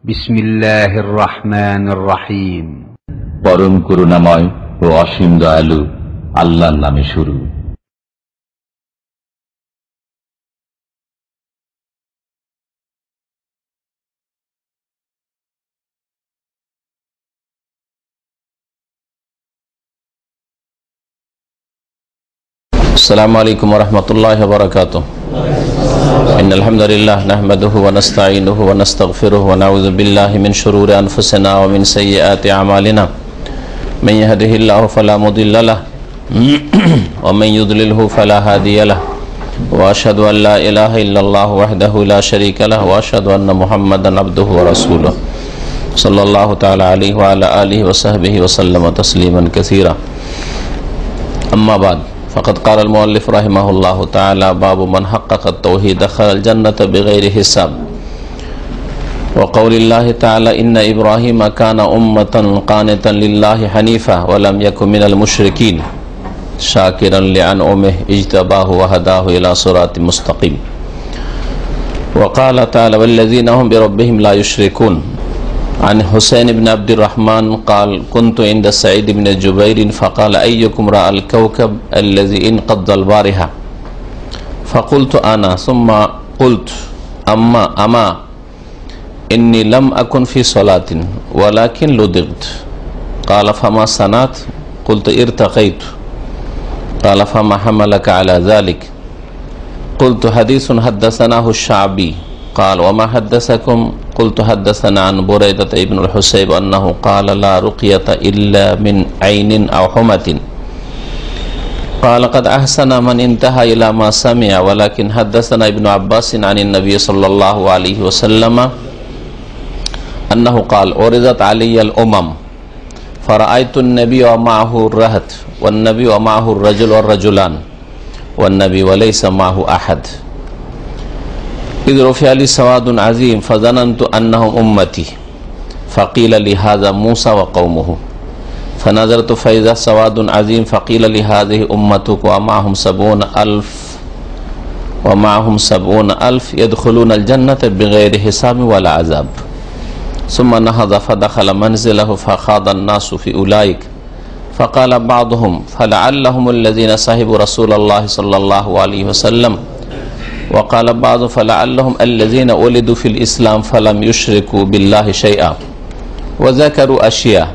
বিসমিল্লাহির রহমানির রহিম। পরম করুণাময় ও অসীম দয়ালু আল্লাহর নামে শুরু। আসসালামু আলাইকুম ওয়া রাহমাতুল্লাহি ওয়া বারাকাতুহু। ইন্নাল হামদালিল্লাহ নাহমাদুহু ওয়া নাস্তাঈনুহু ওয়া নাস্তাগফিরুহু ওয়া নাউযু বিল্লাহি মিন শুরুরি আনফুসিনা ওয়া মিন সাইয়্যাতি আমালিনা। মান ইয়াহদিহিল্লাহু ফালা মুদিল্লা লাহু ওয়া মান ইউদ্লিলহু ফালা হাদিয়া লাহু। ওয়া আশহাদু আল লা ইলাহা ইল্লাল্লাহু ওয়াহদাহু লা শারীকা লাহু ওয়া আশহাদু আন্না মুহাম্মাদান আবদুহু ওয়া রাসূলুহু সাল্লাল্লাহু তাআলা আলাইহি ওয়া আলা আলিহি ওয়া সাহবিহি ওয়া সাল্লামা তাসলিমান কাসীরা। আম্মা বাদ, فقد قال المؤلف رحمه الله تعالى: باب من حقق التوحيد دخل الجنة بغير حساب. وقول الله تعالى: إن إبراهيم كان أمة قانتا لله حنيفا ولم يكن من المشركين شاكرا لأنعمه اجتباه وهداه إلى صراط مستقيم. وقال تعالى: والذين هم بربهم لا يشركون. عن حسين بن عبد الرحمن قال: كنت عند سعيد بن جبير فقال: أيكم رأى الكوكب الذي انقض البارحة؟ فقلت أنا، ثم قلت أما إني لم أكن في صلاة ولكن لدغت. قال: فما صنعت؟ قلت: ارتقيت. قال: فما حملك على ذلك؟ قلت: حديث حدثناه الشعبي. قال: وما حدثكم؟ قلت: حدثنا عن بريدة ابن الحسيب أنه قال: لا رقية إلا من عين أو حمة. قال: قد أحسن من انتهى إلى ما سمع، ولكن حدثنا ابن عباس عن النبي صلى الله عليه وسلم أنه قال: عرضت علي الأمم فرأيت النبي ومعه الرهط والنبي ومعه الرجل والرجلان والنبي وليس معه أحد. إذ رفع لي سواد عظيم فظننت أنهم أمتي، فقيل لي هذا موسى وقومه، فنظرت فإذا سواد عظيم فقيل لي هذه أمتك ومعهم 70,000 يدخلون الجنة بغير حساب ولا عذاب. ثم نهض فدخل منزله فخاض الناس في أولئك، فقال بعضهم: فلعلهم الذين صحبوا رسول الله صلى الله عليه وسلم. وقال بعض: فلعلهم الذين ولدوا في الإسلام فلم يشركوا بالله شيئا. وذكروا أشياء،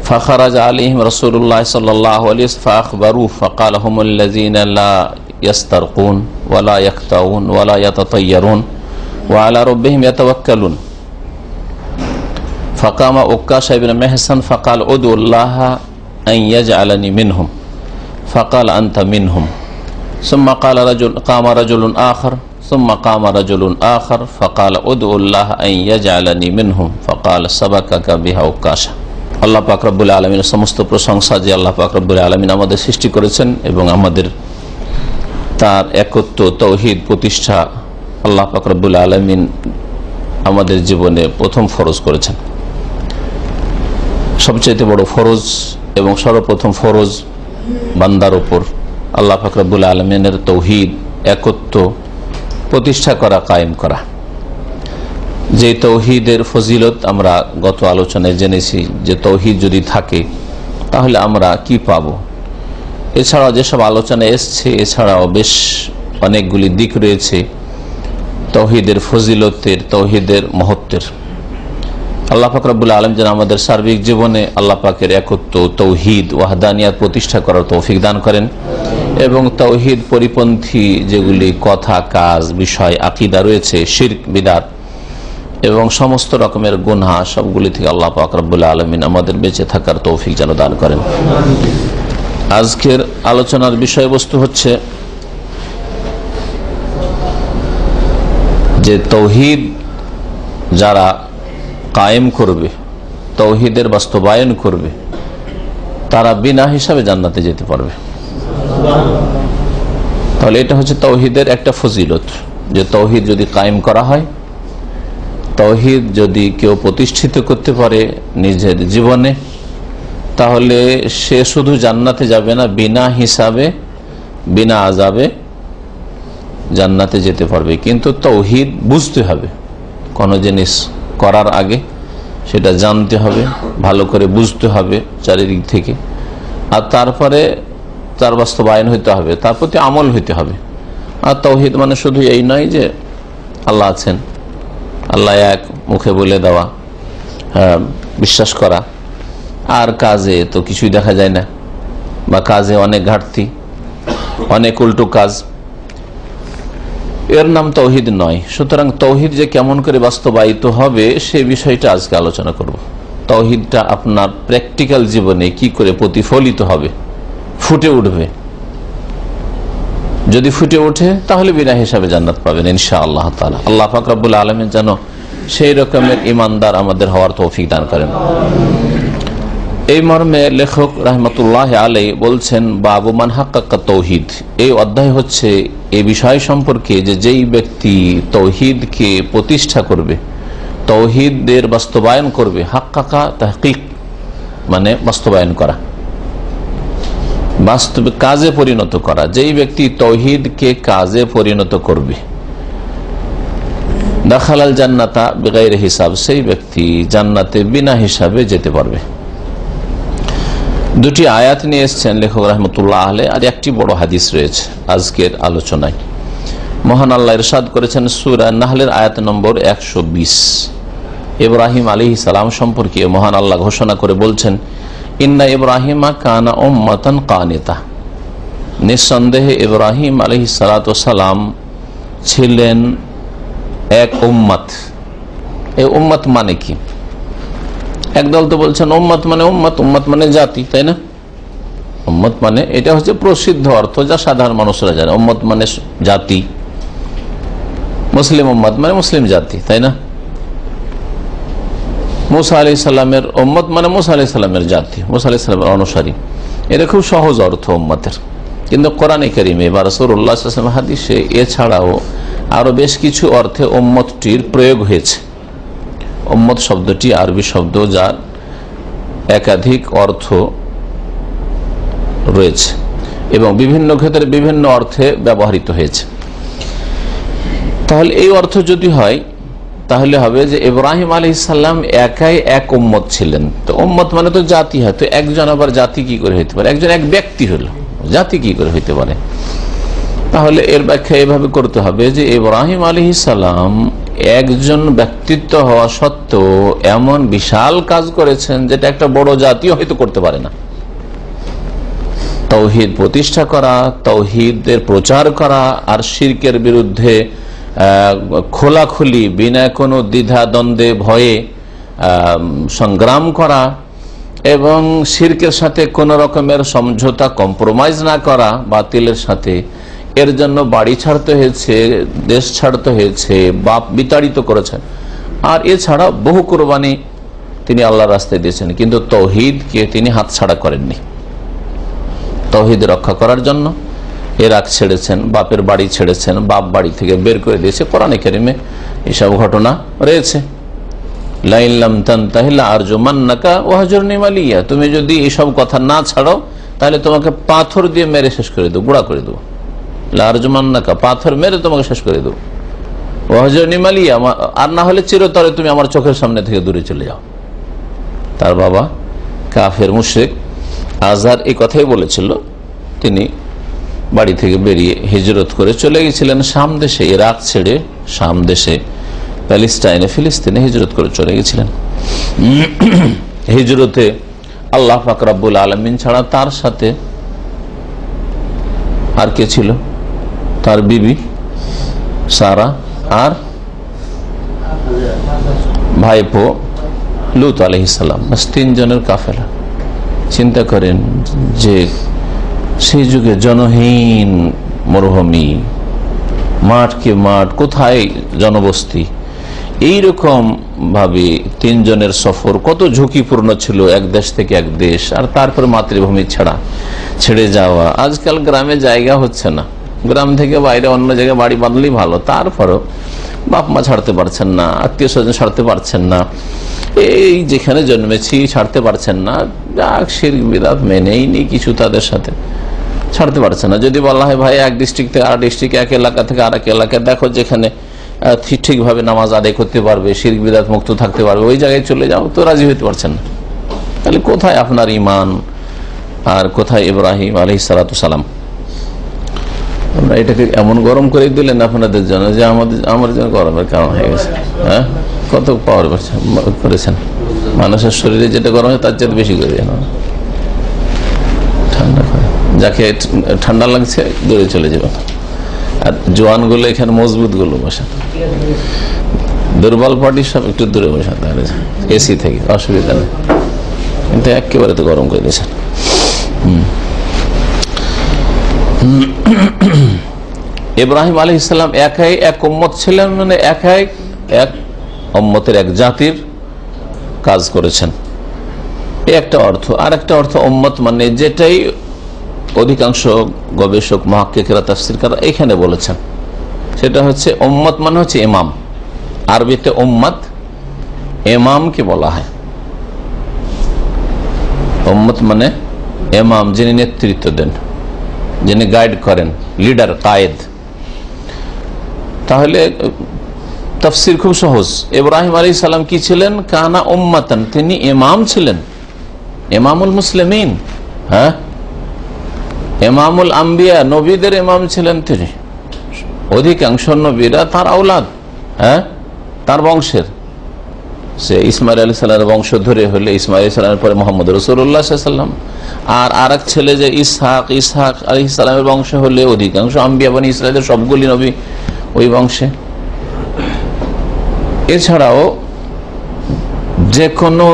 فخرج عليهم رسول الله صلى الله عليه وسلم فأخبروه فقال: هم الذين لا يسترقون ولا يقطعون ولا يتطيرون وعلى ربهم يتوكلون. فقام عكاشة بن محصن فقال: ادعوا الله أن يجعلني منهم. فقال: أنت منهم. ثم قام رجل آخر ثم قام رجل آخر فقال: ادعوا الله أن يجعلني منهم. فقال: سبقك بها عكاشة. আল্লাহ পাক রব্বুল আলামিনের সমস্ত প্রশংসা যে আল্লাহ পাক রব্বুল আলামিন আমাদের সৃষ্টি করেছেন এবং আমাদের তার একত্ব তাওহীদ প্রতিষ্ঠা আল্লাহ পাক রব্বুল আলামিন আমাদের জীবনে প্রথম ফরজ করেছেন। সবচেয়ে বড় ফরজ এবং সর্বপ্রথম ফরজ বান্দার উপর আল্লাহ পাক রব্বুল আলামিনের তাওহীদ একত্ব প্রতিষ্ঠা করা, কায়েম করা। যে তাওহীদের ফজিলত আমরা গত আলোচনায় জেনেছি যে তাওহীদ যদি থাকে তাহলে আমরা কি পাবো। এছাড়াও যেসব আলোচনা এসছে এছাড়াও বেশ অনেকগুলি দিক রয়েছে তাওহীদের ফজিলতের, তাওহীদের মহত্বের। আল্লাহ পাক রব্বুল আলামিন যেন আমাদের সার্বিক জীবনে আল্লাহ পাকের একত্ব, তাওহীদ, ওয়াহদানিয়াত প্রতিষ্ঠা করার তৌফিক দান করেন এবং তাওহীদ পরিপন্থী যেগুলি কথা, কাজ, বিষয়, আকীদা রয়েছে, শিরক, বিদআত এবং সমস্ত রকমের গুনাহ, সবগুলি থেকে আল্লাহ পাক রব্বুল আলামিন আমাদের বেঁচে থাকার তৌফিক যেন দান করেন। আজকের আলোচনার বিষয়বস্তু হচ্ছে যে তাওহীদ যারা কায়েম করবে, তাওহীদের বাস্তবায়ন করবে, তারা বিনা হিসাবে জান্নাতে যেতে পারবে। তাহলে এটা হচ্ছে তাওহীদের একটা ফজিলত, যে তাওহীদ যদি কায়েম করা হয়, তাওহীদ যদি কেউ প্রতিষ্ঠিত করতে পারে নিজের জীবনে, তাহলে সে শুধু জান্নাতে যাবে না, বিনা হিসাবে বিনা আযাবে জান্নাতে যেতে পারবে। কিন্তু তাওহীদ বুঝতে হবে, কোন জিনিস করার আগে সেটা জানতে হবে, ভালো করে বুঝতে হবে চারিদিক থেকে, আর তারপরে তার বাস্তবায়ন হইতে হবে, তার প্রতি আমল হইতে হবে। আর তাওহীদ মানে শুধু এই নয় যে আল্লাহ আছেন, আল্লাহ এক, মুখে বলে দেওয়া, বিশ্বাস করা, আর কাজে তো কিছুই দেখা যায় না, বা কাজে অনেক ঘাটতি, অনেক উল্টো কাজ, এর নাম তাওহীদ নয়। সুতরাং তাওহীদ যে কেমন করে বাস্তবায়িত হবে সে বিষয়টা আজকে আলোচনা করব। তাওহীদটা আপনার প্র্যাকটিক্যাল জীবনে কি করে প্রতিফলিত হবে, ফুটে উঠবে। যদি ফুটে ওঠে তাহলে বিনা হিসাবে জান্নাত পাবেন ইনশাআল্লাহ তাআলা। আল্লাহ পাক রব্বুল আলামিন যেন সেই রকমের ঈমানদার আমাদের হওয়ার তৌফিক দান করেন। এই মর্মে লেখক রাহমাতুল্লাহ আলাইহি বলছেন, বাবু মান হাক্কাকা তাওহীদ। এই অধ্যায় হচ্ছে এই বিষয় সম্পর্কে যে যেই ব্যক্তি তাওহীদকে প্রতিষ্ঠা করবে, তাওহীদের বাস্তবায়ন করবে। হাক্কাকা তাহকিক মানে বাস্তবায়ন করা, বাস্তবে কাজে পরিণত করা। যেই ব্যক্তি তাওহীদকে কাজে পরিণত করবে, দাখালাল জান্নাতা বিগাইরি হিসাব, সেই ব্যক্তি জান্নাতে বিনা হিসাবে যেতে পারবে। দুটি আয়াত নিয়ে এসছেন লেখক রাহমাতুল্লাহ আলাইহি, আর একটি বড় হাদিস রয়েছে আজকের আলোচনায়। মহান আল্লাহ ইরশাদ করেছেন সূরা নাহলের আয়াত নম্বর 120, ইব্রাহিম আলাইহিস সালাম সম্পর্কে মহান আল্লাহ ঘোষণা করে বলছেন, ইন্না ইব্রাহিমা কানা উম্মাতান কানিতা। নিঃসন্দেহে ইব্রাহিম আলাইহিস সালাতু সালাম ছিলেন এক উম্মত। এই উম্মত মানে কি? একদল তো বলছেন উম্মত মানে উম্মত মানে জাতি, তাই না? উম্মত মানে এটা হচ্ছে প্রসিদ্ধ অর্থ যা সাধারণ মানুষরা জানে। উম্মত মানে জাতি, মুসলিম উম্মত মানে মুসলিম জাতি, তাই না? মুসা আলাইহিস সালামের উম্মত মানে মুসা আলাইহিস সালামের জাতি, মুসা আলাইহিস সালামের অনুসারী। এটা খুব সহজ অর্থ উম্মতের। কিন্তু কোরআনে কারিমে বা রাসূলুল্লাহ সাল্লাল্লাহু আলাইহি ওয়াসাল্লাম হাদিসে এছাড়াও আরো বেশ কিছু অর্থে উম্মতটির প্রয়োগ হয়েছে। উম্মত শব্দটি আরবি শব্দ, যার একাধিক অর্থ রয়েছে এবং বিভিন্ন ক্ষেত্রে বিভিন্ন অর্থে ব্যবহৃত হয়েছে। তাহলে এই অর্থ যদি হয় তাহলে হবে যে ইব্রাহিম আলাইহিস সালাম একাই এক উম্মত ছিলেন। তো উম্মত মানে তো জাতি হয়, তো একজন আবার জাতি কি করে হইতে পারে? একজন এক ব্যক্তি হলো, জাতি কি করে হইতে পারে? তাহলে এর ব্যাখ্যা এভাবে করতে হবে যে ইব্রাহিম আলাইহিস সালাম একজন ব্যক্তিত্ব হওয়া সত্ত্বেও এমন বিশাল কাজ করেছেন যেটা একটা বড় জাতিও হয়তো করতে পারে না। তাওহীদ প্রতিষ্ঠা করা, তাওহীদের প্রচার করা, আর শিরকের বিরুদ্ধে খোলাখুলি বিনা কোনো দ্বিধা দ্বন্দ্বে ভয়ে সংগ্রাম করা, এবং শিরকের সাথে কোন রকমের সমঝোতা কম্প্রোমাইজ না করা বাতিলের সাথে। এর জন্য বাড়ি ছাড়তে হয়েছে, দেশ ছাড়তে হয়েছে, বাপ বিতাড়িত করেছেন, আর এছাড়া বহু কোরবানি তিনি আল্লাহর রাস্তায় দিয়েছেন। কিন্তু তাওহীদকে তিনি হাতছাড়া করেননি। তাওহীদ রক্ষা করার জন্য ইরাক ছেড়েছেন, বাপের বাড়ি ছেড়েছেন, বাপ বাড়ি থেকে বের করে দিয়েছে। কোরআনে কারিমে এসব ঘটনা রয়েছে। লাইন লাম তানতাহি লাআরজুমান্নাকা ওয়াহজুরনি মালিয়া, তুমি যদি এসব কথা না ছাড়ো তাহলে তোমাকে পাথর দিয়ে মেরে শেষ করে দেবো, গুঁড়া করে দেবো। লাআরজুমান্নাকা, পাথর মেরে তোমাকে শেষ করে দেবো। ওয়াহজুরনি মালিয়া, আর না হলে চিরতরে তুমি আমার চোখের সামনে থেকে দূরে চলে যাও। তার বাবা কাফের মুশরিক আজহার এই কথাই বলেছিল। তিনি বাড়ি থেকে বেরিয়ে হিজরত করে চলে গেছিলেন শাম দেশে, ইরাক ছেড়ে শাম দেশে প্যালেস্টাইনে ফিলিস্তিনে হিজরত করে চলে গেছিলেন। হিজরতে আল্লাহ পাক রব্বুল আলামিন ছাড়া তার সাথে আর কে ছিল? তার বিবি সারা আর ভাইপো লূত আলাইহিস সালাম, বাস তিনজনের কাফেলা। চিন্তা করেন যে সেই যুগে জনহীন মরুভূমি, মাঠকে মাঠ, কোথায় জনবস্তি, এইরকম ভাবে তিনজনের সফর কত ঝুঁকিপূর্ণ ছিল, এক দেশ থেকে এক দেশ, আর তারপরে মাতৃভূমি ছেড়ে যাওয়া। আজকাল গ্রামে জায়গা হচ্ছে না, গ্রাম থেকে বাইরে অন্য জায়গায় বাড়ি বাঁধলেই ভালো, তারপরও বাপ মা ছাড়তে পারছেন না, আত্মীয় স্বজন ছাড়তে পারছেন না, এই যেখানে জন্মেছি ছাড়তে পারছেন না, শিরক বিদআত মেনেই নি কিছু তাদের সাথে ছাড়তে পারছে না। যদি বলা হয় ভাই এক ডিস্ট্রিক্ট থেকে আর ডিস্ট্রিক্ট, এক এলাকা থেকে আর এক এলাকায়, দেখো যেখানে ঠিকভাবে নামাজ আদায় করতে পারবে, শিরক বিদআত মুক্ত থাকতে পারবে, ওই জায়গায় চলে যাও, তো রাজি হতে পারছেন না। তাহলে কোথায় আপনার ইমান আর কোথায় ইব্রাহিম আলাইহিস সালাতু সালাম? এটাকে এমন গরম করে দিলেন আপনাদের জন্য যে আমার জন্য গরমের কারণ হয়ে গেছে। হ্যাঁ, কত পাওয়ার করেছেন, মানুষের শরীরে যেটা গরম হয় তার চেয়ে বেশি করে দেন। ঠান্ডা করে, যাকে ঠান্ডা লাগছে দূরে চলে যাবে, আর জোয়ান গুলো এখানে, মজবুত গুলো বসা, দুর্বল পার্টি সব একটু দূরে বসা, তাহলে এসি থেকে অসুবিধা নেই, কিন্তু একেবারে তো গরম করে দিয়েছেন। ইব্রাহিম আলাইহিস সালাম একাই এক উম্মত ছিলেন, মানে একাই এক উম্মতের, এক জাতির কাজ করেছেন, একটা অর্থ। আর একটা অর্থ উম্মত মানে যেটাই অধিকাংশ গবেষক মুহাক্কিকরা তাফসীরকাররা এখানে বলেছেন, সেটা হচ্ছে উম্মত মানে হচ্ছে ইমাম। আরবিতে উম্মত ইমামকে বলা হয়। উম্মত মানে ইমাম, যিনি নেতৃত্ব দেন, যিনি গাইড করেন, লিডার, কায়েদ। তাহলে তাফসীর খুব সহজ। ইব্রাহিম আলাইহিস সালাম কি ছিলেন? কানা উম্মাতান, তিনি ইমাম ছিলেন, ইমামুল মুসলিমিন। হ্যাঁ, ইমামুল আম্বিয়া, নবীদের ইমাম ছিলেন তিনি। অধিকাংশ নবীরা তার আওলাদ, হ্যাঁ, তার বংশের। সে ইসমাইল আলাইহিস সালামের বংশ ধরে হলে ইসমাইল আলাইহিস সালামের পরে মুহাম্মদ রাসূলুল্লাহ সাল্লাল্লাহু আলাইহি ওয়াসাল্লাম, আর আরেক ছেলে যে ইসহাক আলাইহিস সালামের বংশ হলে অধিকাংশ আম্বিয়া বনি ইসরাইলের সবগুলি নবী ওই বংশে। এছাড়াও যে কোনো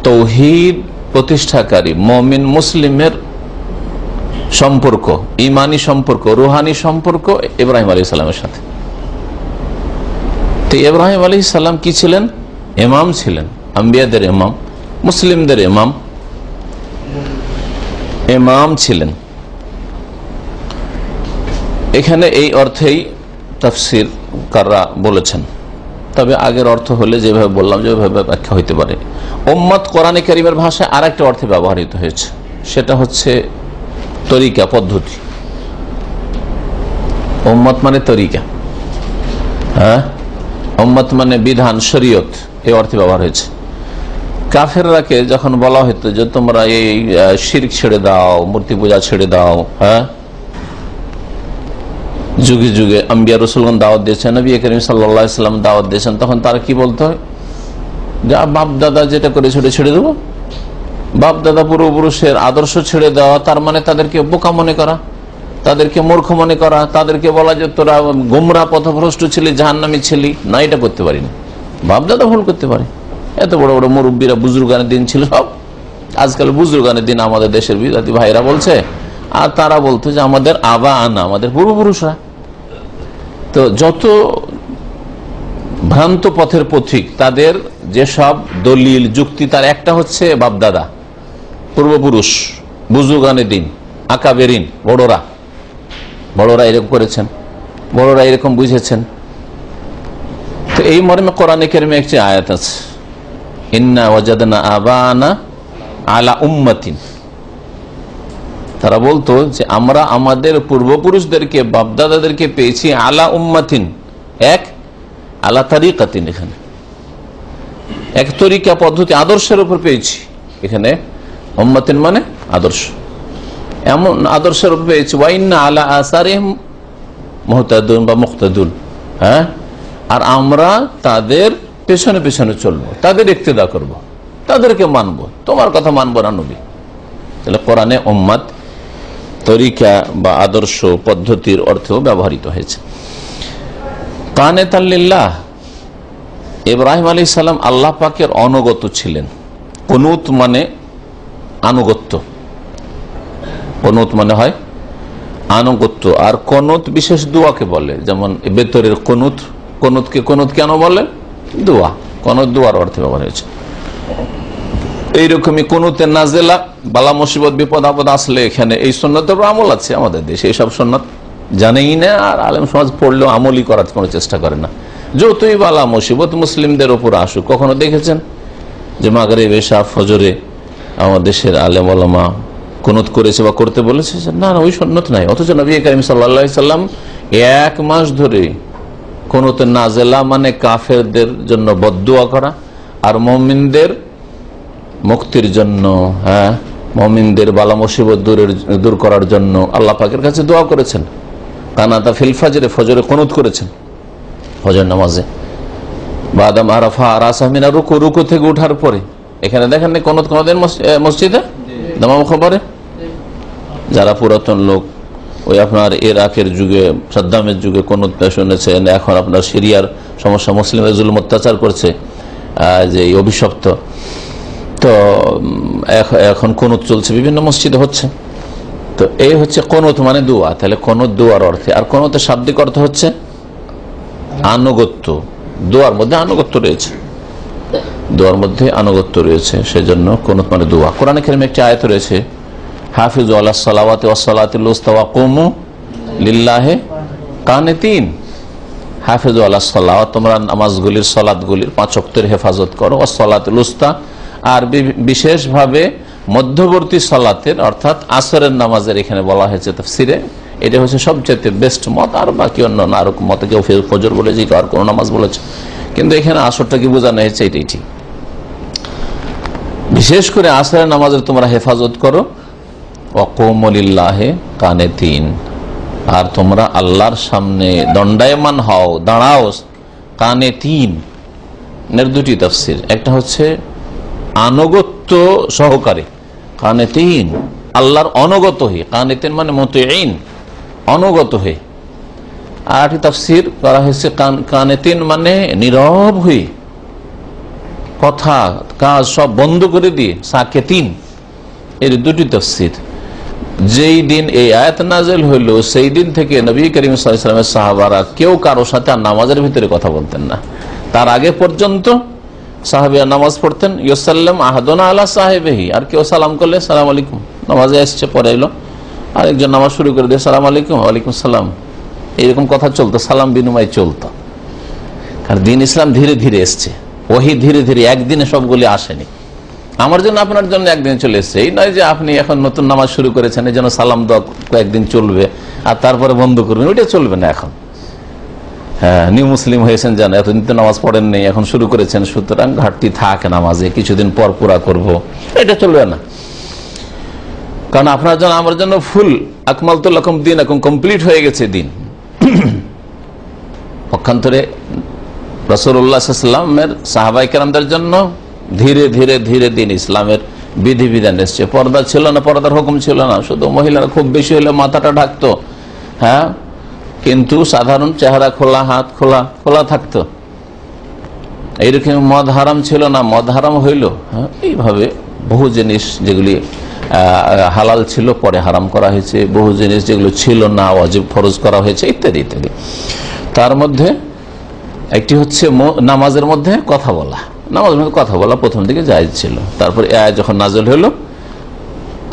তৌহিদ প্রতিষ্ঠাকারী মুমিন মুসলিমের সম্পর্ক, ইমানি সম্পর্ক, রুহানি সম্পর্ক ইব্রাহিম আলাইহিস সালামের সাথে। তো ইব্রাহিম আলাইহিস সালাম কি ছিলেন? ইমাম ছিলেন, আম্বিয়াদের ইমাম, মুসলিমদের ইমাম, ইমাম ছিলেন। এখানে এই অর্থেই তাফসীরকাররা বলেছেন। তবে আগের অর্থ হলে যেভাবে বললাম, যেভাবে ব্যাখ্যা হইতে পারে। উম্মত কোরআনে কারীমের ভাষায় আর একটা অর্থে ব্যবহৃত হয়েছে, সেটা হচ্ছে তরিকা, পদ্ধতি। উম্মত মানে তরিকা, হ্যাঁ, উম্মত মানে বিধান, শরীয়ত, এই অর্থে ব্যবহার হয়েছে। কাফেররাকে যখন বলা হতো যে তোমরা এই শিরক ছেড়ে দাও, মূর্তি পূজা ছেড়ে দাও, হ্যাঁ, যুগে যুগে আম্বিয়া রাসূলগণ দাওয়াত দিয়েছেন, নবী করিম সাল্লাল্লাহু আলাইহি ওয়াসাল্লাম দাওয়াত দিয়েছেন, তখন তারা কি বলতো? যে বাপ দাদা যেটা করে ছেড়ে দেবো। বাপ দাদা পূর্বপুরুষের আদর্শ ছেড়ে দেওয়া, তার মানে তাদেরকে বোকা মনে করা, তাদেরকে মূর্খ মনে করা, তাদেরকে বলা যে তোরা গোমরা পথভ্রষ্ট ছিলি, জাহান্নামী ছিলি। না, এটা করতে পারি না। বাপ দাদা ভুল করতে পারে। এত বড় বড় মুরব্বীরা, বুজুর্গানের দিন ছিল সব। আজকাল বুজুর্গানের দিন আমাদের দেশের বিদাতি ভাইরা বলছে, আর তারা বলতো যে আমাদের আবা আনা, আমাদের পূর্বপুরুষরা। তো যত ভ্রান্ত পথের পথিক, তাদের যেসব দলিল যুক্তি, তার একটা হচ্ছে বাপদাদা, পূর্বপুরুষ, বুজুর্গানের দিন, আকাবেরিন, বড়রা এরকম করেছেন, বড়রা এরকম বুঝেছেন। তো এই মর্মে কোরআনে কারিমে একটি আয়াত আছে, ইন্না ওয়াজাদনা আবানা আলা উম্মাতিন। তারা বলতো যে আমরা আমাদের পূর্বপুরুষদেরকে, বাপদাদাদেরকে পেয়েছি আলা উম্মাতিন, এক আলা তারিকাতিন, এখানে এক তরিকা, পদ্ধতি, আদর্শের উপর পেয়েছি। এখানে উম্মাতিন মানে আদর্শ, এমন আদর্শের উপর পেয়েছি। ওয়াইন্না আলা আসারিহিম মুহতাদুন বা মুক্তাদুন, হ্যাঁ, আর আমরা তাদের পেছনে পেছনে চলবো, তাদের ইক্তেদা করব, তাদেরকে মানবো, তোমার কথা মানবো না নবী। তাহলে কোরআনে উম্মত তরিকা বা আদর্শ পদ্ধতির অর্থেও ব্যবহৃত হয়েছে। কানেতান লিল্লাহ, ইব্রাহিম আলাইহিস সালাম আল্লাহ পাকের অনুগত ছিলেন। কুনুত মানে আনুগত্য, কুনুত মানে হয় আনুগত্য। আর কুনুত বিশেষ দোয়াকে বলে, যেমন বেতরের কুনুত, কুনুত কেন বলে? দোয়া, কুনুত দোয়ার অর্থে ব্যবহার হয়েছে। এইরকমই কুনুতে নাজেলা, বালা মুসিবত বিপদ আপদ আসলে এখানে এই সুন্নতের আমল আছে আমাদের দেশে। এইসব সুন্নত জানেই না, আর আলেম সমাজ পড়লেও আমলই করার কোনো চেষ্টা করে না। যতই বালা মুসিবত মুসলিমদের ওপর আসুক, কখনো দেখেছেন যে মাগরিব, এশা, ফজরে আমার দেশের আলেম ওলামা কুনুত করেছে বা করতে বলেছে? না, ওই সুন্নত নাই। অথচ নবী করিম সাল্লাল্লাহু আলাইহি সাল্লাম 1 মাস ধরে কুনুতে নাজেলা মানে কাফেরদের জন্য বদদুয়া করা, আর মুমিনদের মুক্তির জন্য, হ্যাঁ, মুমিনদের বালা মুসিবত দূর করার জন্য আল্লাহ পাকের কাছে দোয়া করেছেন। কানাতা ফিল ফাজরে, ফজরে কুনুত করেছেন ফজর নামাজে। বাদাম আরাফা রাসা মিনা রুকু, রুকু থেকে উঠার পরে। এখানে দেখেন কুনুত কোনদিন মসজিদে দামাম খবরে? যারা পুরাতন লোক, ওই আপনার ইরাকের যুগে, সাদ্দামের যুগে কুনুত শুনেছেন, এখন আপনার সিরিয়ার সমস্যা, মুসলিমের জুলুম অত্যাচার করছে, যে অভিশপ্ত, তো এখন কুনুত চলছে, বিভিন্ন মসজিদে হচ্ছে। তো এই হচ্ছে কুনুত মানে দোয়া। তাহলে কুনুত দোয়ার অর্থে, আর কুনুতের শাব্দিক অর্থ হচ্ছে আনুগত্য। দোয়ার মধ্যে আনুগত্য রয়েছে, দোয়ার মধ্যে আনুগত্য রয়েছে, সেজন্য কুনুত মানে দোয়া। কোরআনে কারীমে একটি আয়াত রয়েছে, হাফিজু আলাস সালাওয়াতি ওয়াস সালাতিল উস্তা ওয়া কুমু লিল্লাহি কানিতিন। হাফিজু আলাস সালাওয়াত, তোমরা নামাজগুলির, সালাতগুলির, 5 ওয়াক্তের হেফাজত করো, ওয়াস সালাতিল উস্তা, আর বিশেষভাবে মধ্যবর্তী সালাতের অর্থাৎ আসরের নামাজের এখানে বলা হয়েছে তাফসিরে। এটা হচ্ছে সবচেয়ে বেস্ট মত, আর বাকি অন্য আরো মতে কেউ ফজর বলেছে, আর কোন নামাজ বলেছে, কিন্তু এখানে আসরটা কি বোঝানো হয়েছে এটাই ঠিক। বিশেষ করে আসরের নামাজের তোমরা হেফাজত করো, ওয়াকুমু লিল্লাহি কানিতিন, আর তোমরা আল্লাহর সামনে দণ্ডায়মান হও, দাঁড়াও। কানিতিন এর দুটি তাফসির, একটা হচ্ছে আনুগত্য সহকারে, কানিতিন আল্লাহর অনুগত হয়ে, কানিতিন মানে মুতিঈন, অনুগত হয়ে। আর একটি তাফসির করা হয়েছে কানিতিন মানে নীরব হয়ে, কথা কাজ সব বন্ধ করে দিয়ে, সাকেতিন। এর দুটি তাফসির। যেই দিন এই আয়াত নাযিল হইল, সেই দিন থেকে নবী করিম সাল্লাল্লাহু আলাইহি ওয়াসাল্লামের সাহাবারা কেউ কারোর সাথে আর নামাজের ভিতরে কথা বলতেন না। তার আগে পর্যন্ত সাহাবিয়া নামাজ পড়তেন, ইউসাল্লাম আহাদুনা আলা সাহিবিহি, আর কেউ সালাম করলে সালাম আলাইকুম, নামাজে এসছে পরে এলো, আরেকজন নামাজ শুরু করে দিয়ে সালাম আলাইকুম, ওয়ালাইকুম সালাম, এইরকম কথা চলতো, সালাম বিনিময় চলতো। আর দিন ইসলাম ধীরে ধীরে এসছে, ওহী ধীরে ধীরে, একদিনে সবগুলি আসেনি। আমার জন্য আপনার জন্য একদিন চলে এসছে, এই নয় যে আপনি এখন নতুন নামাজ শুরু করেছেন, এই জন্য সালাম দেওয়া কয়েকদিন চলবে আর তারপরে বন্ধ করবেন, ওইটা চলবে না এখন। হ্যাঁ, নিউ মুসলিম হয়েছেন, জান এতদিন তো নামাজ পড়েন নেই, এখন শুরু করেছেন, সুতরাং ঘাটতি থাকে নামাজে, কিছুদিন পর পুরা করব, এটা চলবে না। কারণ আপনার জন্য আমার জন্য ফুল আকমালতু লাকুম দীনাকুম, কমপ্লিট হয়ে গেছে দিন। পক্ষান্তরে রাসূলুল্লাহ সাল্লাল্লাহু আলাইহি ওয়াসাল্লামের সাহাবায়ে কেরামদের জন্য ধীরে ধীরে ধীরে দিন ইসলামের বিধিবিধান এসছে। পর্দা ছিল না, পর্দার হুকুম ছিল না, শুধু মহিলারা খুব বেশি হলে মাথাটা ঢাকতো, হ্যাঁ, কিন্তু সাধারণ চেহারা খোলা, হাত খোলা খোলা থাকতো। এইরকম মদ হারাম ছিল না, মদ হারাম হইল। হ্যাঁ, এইভাবে বহু জিনিস যেগুলি হালাল ছিল পরে হারাম করা হয়েছে, বহু জিনিস যেগুলো ছিল না ওয়াজিব ফরজ করা হয়েছে, ইত্যাদি ইত্যাদি। তার মধ্যে একটি হচ্ছে নামাজের মধ্যে কথা বলা। নামাজের মধ্যে কথা বলা প্রথম দিকে জায়েজ ছিল, তারপর এই আয়াত যখন নাযিল হলো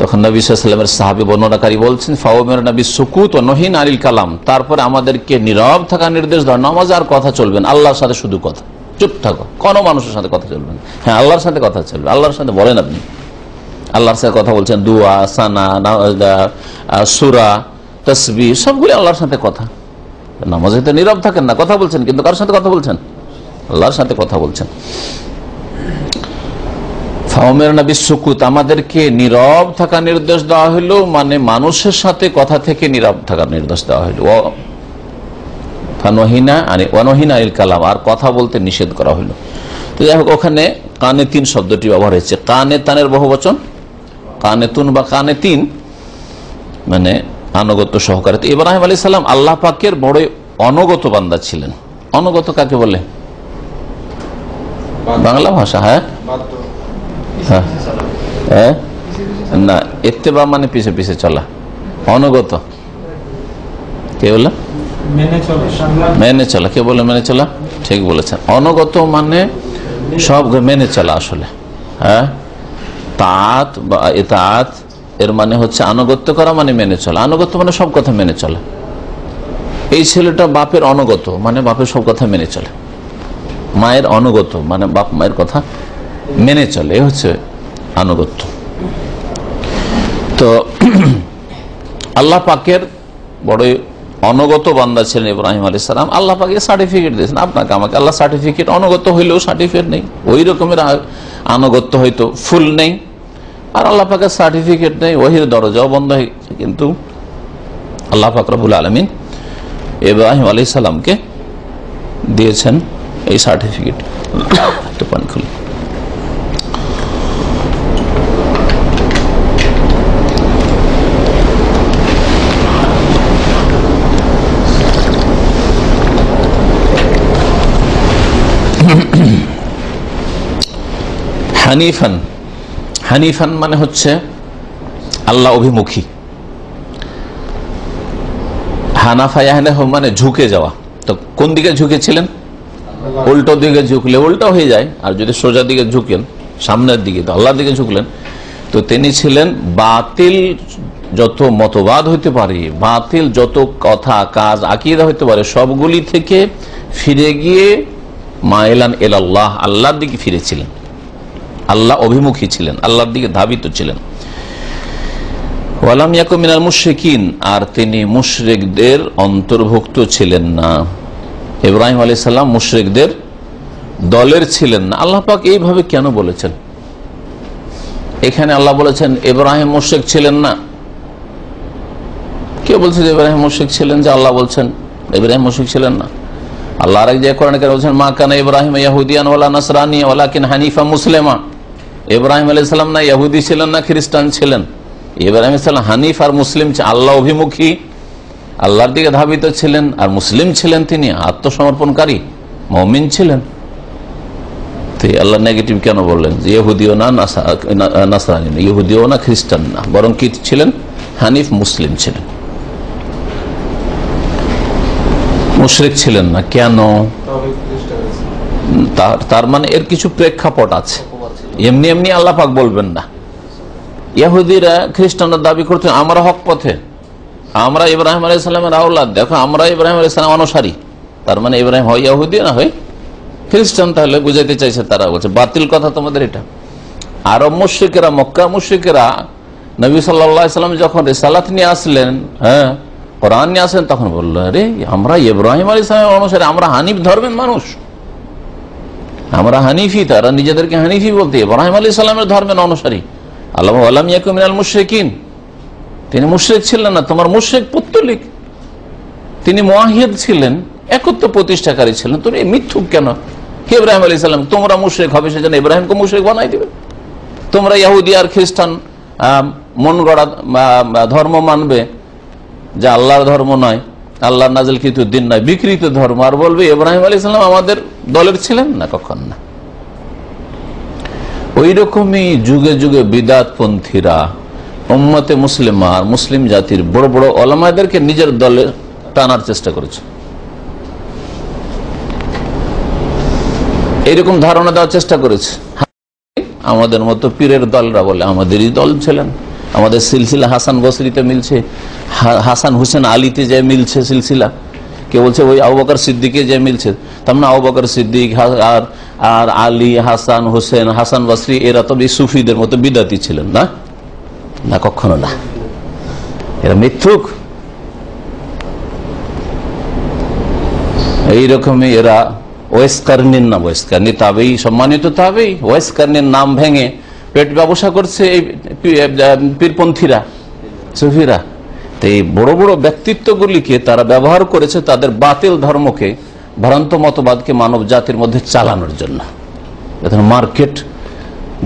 তখন নবী সাল্লাল্লাহু আলাইহি ওয়াসাল্লামের সাহাবী বর্ণনাকারী বলছেন, ফাওয়ামির নবী সুকুত ওয়া নহিন আনিল কালাম, তারপরে আমাদেরকে নীরব থাকা নির্দেশ দেওয়া, নামাজে আর কথা চলবে না, আল্লাহর সাথে শুধু কথা, চুপ থাকো, কোনো মানুষের সাথে কথা চলবে না। হ্যাঁ, আল্লাহর সাথে কথা চলবে, আল্লাহর সাথে বলেন আপনি, আল্লাহর সাথে কথা বলছেন, দুয়া, সানা, সূরা, তাসবিহ, সবগুলো আল্লাহর সাথে কথা। নামাজে তো নীরব থাকেন না, কথা বলছেন, কিন্তু কার সাথে কথা বলছেন? আল্লাহর সাথে কথা বলছেন। ফাওয়ামির নবী সুকুত, আমাদেরকে নীরব থাকা নির্দেশ দেওয়া হলো, মানে মানুষের সাথে কথা থেকে নীরব থাকার নির্দেশ দেওয়া হলো। ফানহিনা আনিল কালাম, আর কথা বলতে নিষেধ করা হলো। তো যাই হোক, ওখানে কানে তিন শব্দটি ব্যবহার হয়েছে। কানে তানের বহুবচন, কানে তুন বা কানে তিন মানে আনুগত্য সহকারে। তো ইব্রাহিম আলাইহিস সালাম আল্লাহ পাকের বড় অনুগত বান্দা ছিলেন। অনুগত কাকে বলে বাংলা ভাষা? হ্যাঁ, হ্যাঁ, না, ইত্তেবা মানে পিছে পিছে চলা, অনুগত কে বলে? মেনে চলা। কে বলে মেনে চলা? ঠিক বলেছেন। অনুগত মানে সব মেনে চলা আসলে। হ্যাঁ, তাআত বা ইতাআত এর মানে হচ্ছে আনুগত্য করা, মানে মেনে চলা। আনুগত্য মানে সব কথা মেনে চলা। এই ছেলেটা বাপের অনুগত, মানে বাপের সব কথা মেনে চলে। মায়ের অনুগত মানে বাপ মায়ের কথা মেনে চলে, এ হচ্ছে আনুগত্য। তো আল্লাহ পাকের বড় অনগত বান্দা ছিলেন ইব্রাহিম আলাইহিস সালাম। আল্লাহ পাক সার্টিফিকেট দিয়েছেন আপনাকে আমাকে। আল্লাহ সার্টিফিকেট, অনুগত হইলেও সার্টিফিকেট নেই, ওই রকমের আনুগত্য হয়তো ফুল নেই, আর আল্লাহ পাকের সার্টিফিকেট নেই, ওহির দরজাও বন্ধ হয়ে গেছে। কিন্তু আল্লাহ পাক রব্বুল আলামিন ইব্রাহিম আলাইহিস সালামকে দিয়েছেন এই সার্টিফিকেট। একটু পানি খুলি। হানিফান, হানিফান মানে হচ্ছে আল্লাহ অভিমুখী। হানাফা ইয়াহনাহু মানে ঝুঁকে যাওয়া। তো কোন দিকে ঝুঁকেছিলেন? উল্টো দিকে ঝুঁকলে উল্টো হয়ে যায়, আর যদি সোজা দিকে ঝুঁকেন সামনের দিকে তো আল্লাহর দিকে ঝুঁকলেন। তো তিনি ছিলেন বাতিল যত মতবাদ হইতে পারে, বাতিল যত কথা কাজ আকীদা হইতে পারে, সবগুলি থেকে ফিরে গিয়ে মাইলান ইলাল্লাহ, আল্লাহর দিকে ফিরেছিলেন, আল্লাহ অভিমুখী ছিলেন, আল্লাহর দিকে ধাবিত ছিলেন। ওয়ালাম ইয়াকু মিনাল মুশরিকিন, আর তিনি মুশরিকদের অন্তর্ভুক্ত ছিলেন না। ইব্রাহিম আলাইহিস সালাম মুশরিকদের দলের ছিলেন না। আল্লাহ পাক এইভাবে কেন বলেছেন? এখানে আল্লাহ বলেছেন ইব্রাহিম মুশরিক ছিলেন না। কে বলছে যে ইব্রাহিম মুশরিক ছিলেন? যে আল্লাহ বলছেন ইব্রাহিম মুশরিক ছিলেন না। আল্লাহ আরেক জায়গায় কোরআনে কারিমে বলেছেন মা কানা ইব্রাহিম ইয়াহুদিয়ান ওয়ালা নাসরানিয়া ওয়ালাকিন হানিফা মুসলিমা। ইব্রাহিম আলাইহিস সালাম না ইহুদি ছিলেন না খ্রিস্টান ছিলেন, ইব্রাহিম আলাইহিস সালাম হানিফ আর মুসলিম, আল্লাহ অভিমুখী, আল্লাহর দিকে ধাবিত ছিলেন, আর মুসলিম ছিলেন, তিনি আত্মসমর্পণকারী মুমিন ছিলেন। তো আল্লাহ নেগেটিভ কেন বললেন? যে ইহুদিও না নাসরানি না, ইহুদিও না খ্রিস্টান না, বরং কি ছিলেন? হানিফ মুসলিম ছিলেন, মুশরিক ছিলেন না। কেন? তার মানে এর কিছু প্রেক্ষাপট আছে, এমনি এমনি আল্লাহ পাক বলবেন না। ইহুদিরা খ্রিস্টানরা দাবি করতেন আমরা হক পথে, আমরা ইব্রাহিম আলাইহিস সালামের আওলাদ, দেখো আমরা ইব্রাহিম আলাইহিস সালাম অনুসারী। তার মানে ইব্রাহিম হয় ইহুদি না হয় খ্রিস্টান। তাহলে বুঝাইতে চাইছে, তারা বলছে বাতিল কথা তোমাদের এটা। আরব মুশরিকেরা, মক্কা মুশরিকেরা নবী সাল্লাল্লাহু আলাইহি সাল্লাম যখন রিসালাত নিয়ে আসলেন, হ্যাঁ কোরআন নিয়ে আসলেন, তখন বলল আরে আমরা ইব্রাহিম আলাইহিস সালামের অনুসারী, আমরা হানিফ ধর্মের মানুষ, আমরা হানিফি। তারা নিজেদেরকে হানিফি বলতে, ইব্রাহিম আলাইহিস সালামের ধর্মের অনুসারী। আল্লাহ ওয়ালাম ইয়াকু মিনাল মুশরিকিন, তিনি মুশরিক ছিলেন না। তোমার মুশরিক পত্তলিক, তিনি মুওয়াহিদ ছিলেন, একত্ব প্রতিষ্ঠাকারী ছিলেন। তুমি মিথ্যুক কেন? ইব্রাহিম আলাইহিস সালাম তোমরা মুশরিক হবে সেজন্য ইব্রাহিমকে মুশরিক বানাই দিবে? তোমরা ইহুদি আর খ্রিস্টান মন গড়া ধর্ম মানবে, যা আল্লাহর ধর্ম নয়, আল্লাহর নাজিলকৃত দিন নয়, বিকৃত ধর্ম, আর বলবে ইব্রাহিম আলাইহিস সালাম আমাদের দলের ছিলেন না? কখন না। ওই রকমই যুগে যুগে বিদাতপন্থীরা উম্মতে মুসলিমা আর মুসলিম জাতির বড় বড় ওলামাদেরকে নিজের দলে টানার চেষ্টা করেছে, এইরকম ধারণা দেওয়ার চেষ্টা করেছে। আমাদের মতো পীরের দলরা বলে আমাদেরই দল ছিলেন, আমাদের সিলসিলা হাসান বসরিতে মিলছে, হাসান হুসেন আলীতে যে মিলছে সিলসিলা, কে বলছে ওই আবু বকর সিদ্দিকে যে মিলছে। তার মানে আবু বকর সিদ্দিক আর আলী, হাসান হুসেন, হাসান বসরি এরা তো সুফিদের মতো বিদাতি ছিলেন না? না, কখনো না, এরা মিথ্যুক। এইরকমই এরা ওয়েস্কার্নির নাম, ওয়েস্কার্নি তাবেই, সম্মানিত তাবেই, ওয়েস্কার্নির নাম ভেঙে পেট ব্যবসা করছে এই পীরপন্থীরা, সুফিরা। তো এই বড় বড় ব্যক্তিত্বগুলিকে তারা ব্যবহার করেছে তাদের বাতিল ধর্মকে, ভ্রান্ত মতবাদকে মানব জাতির মধ্যে চালানোর জন্য, যাতে মার্কেট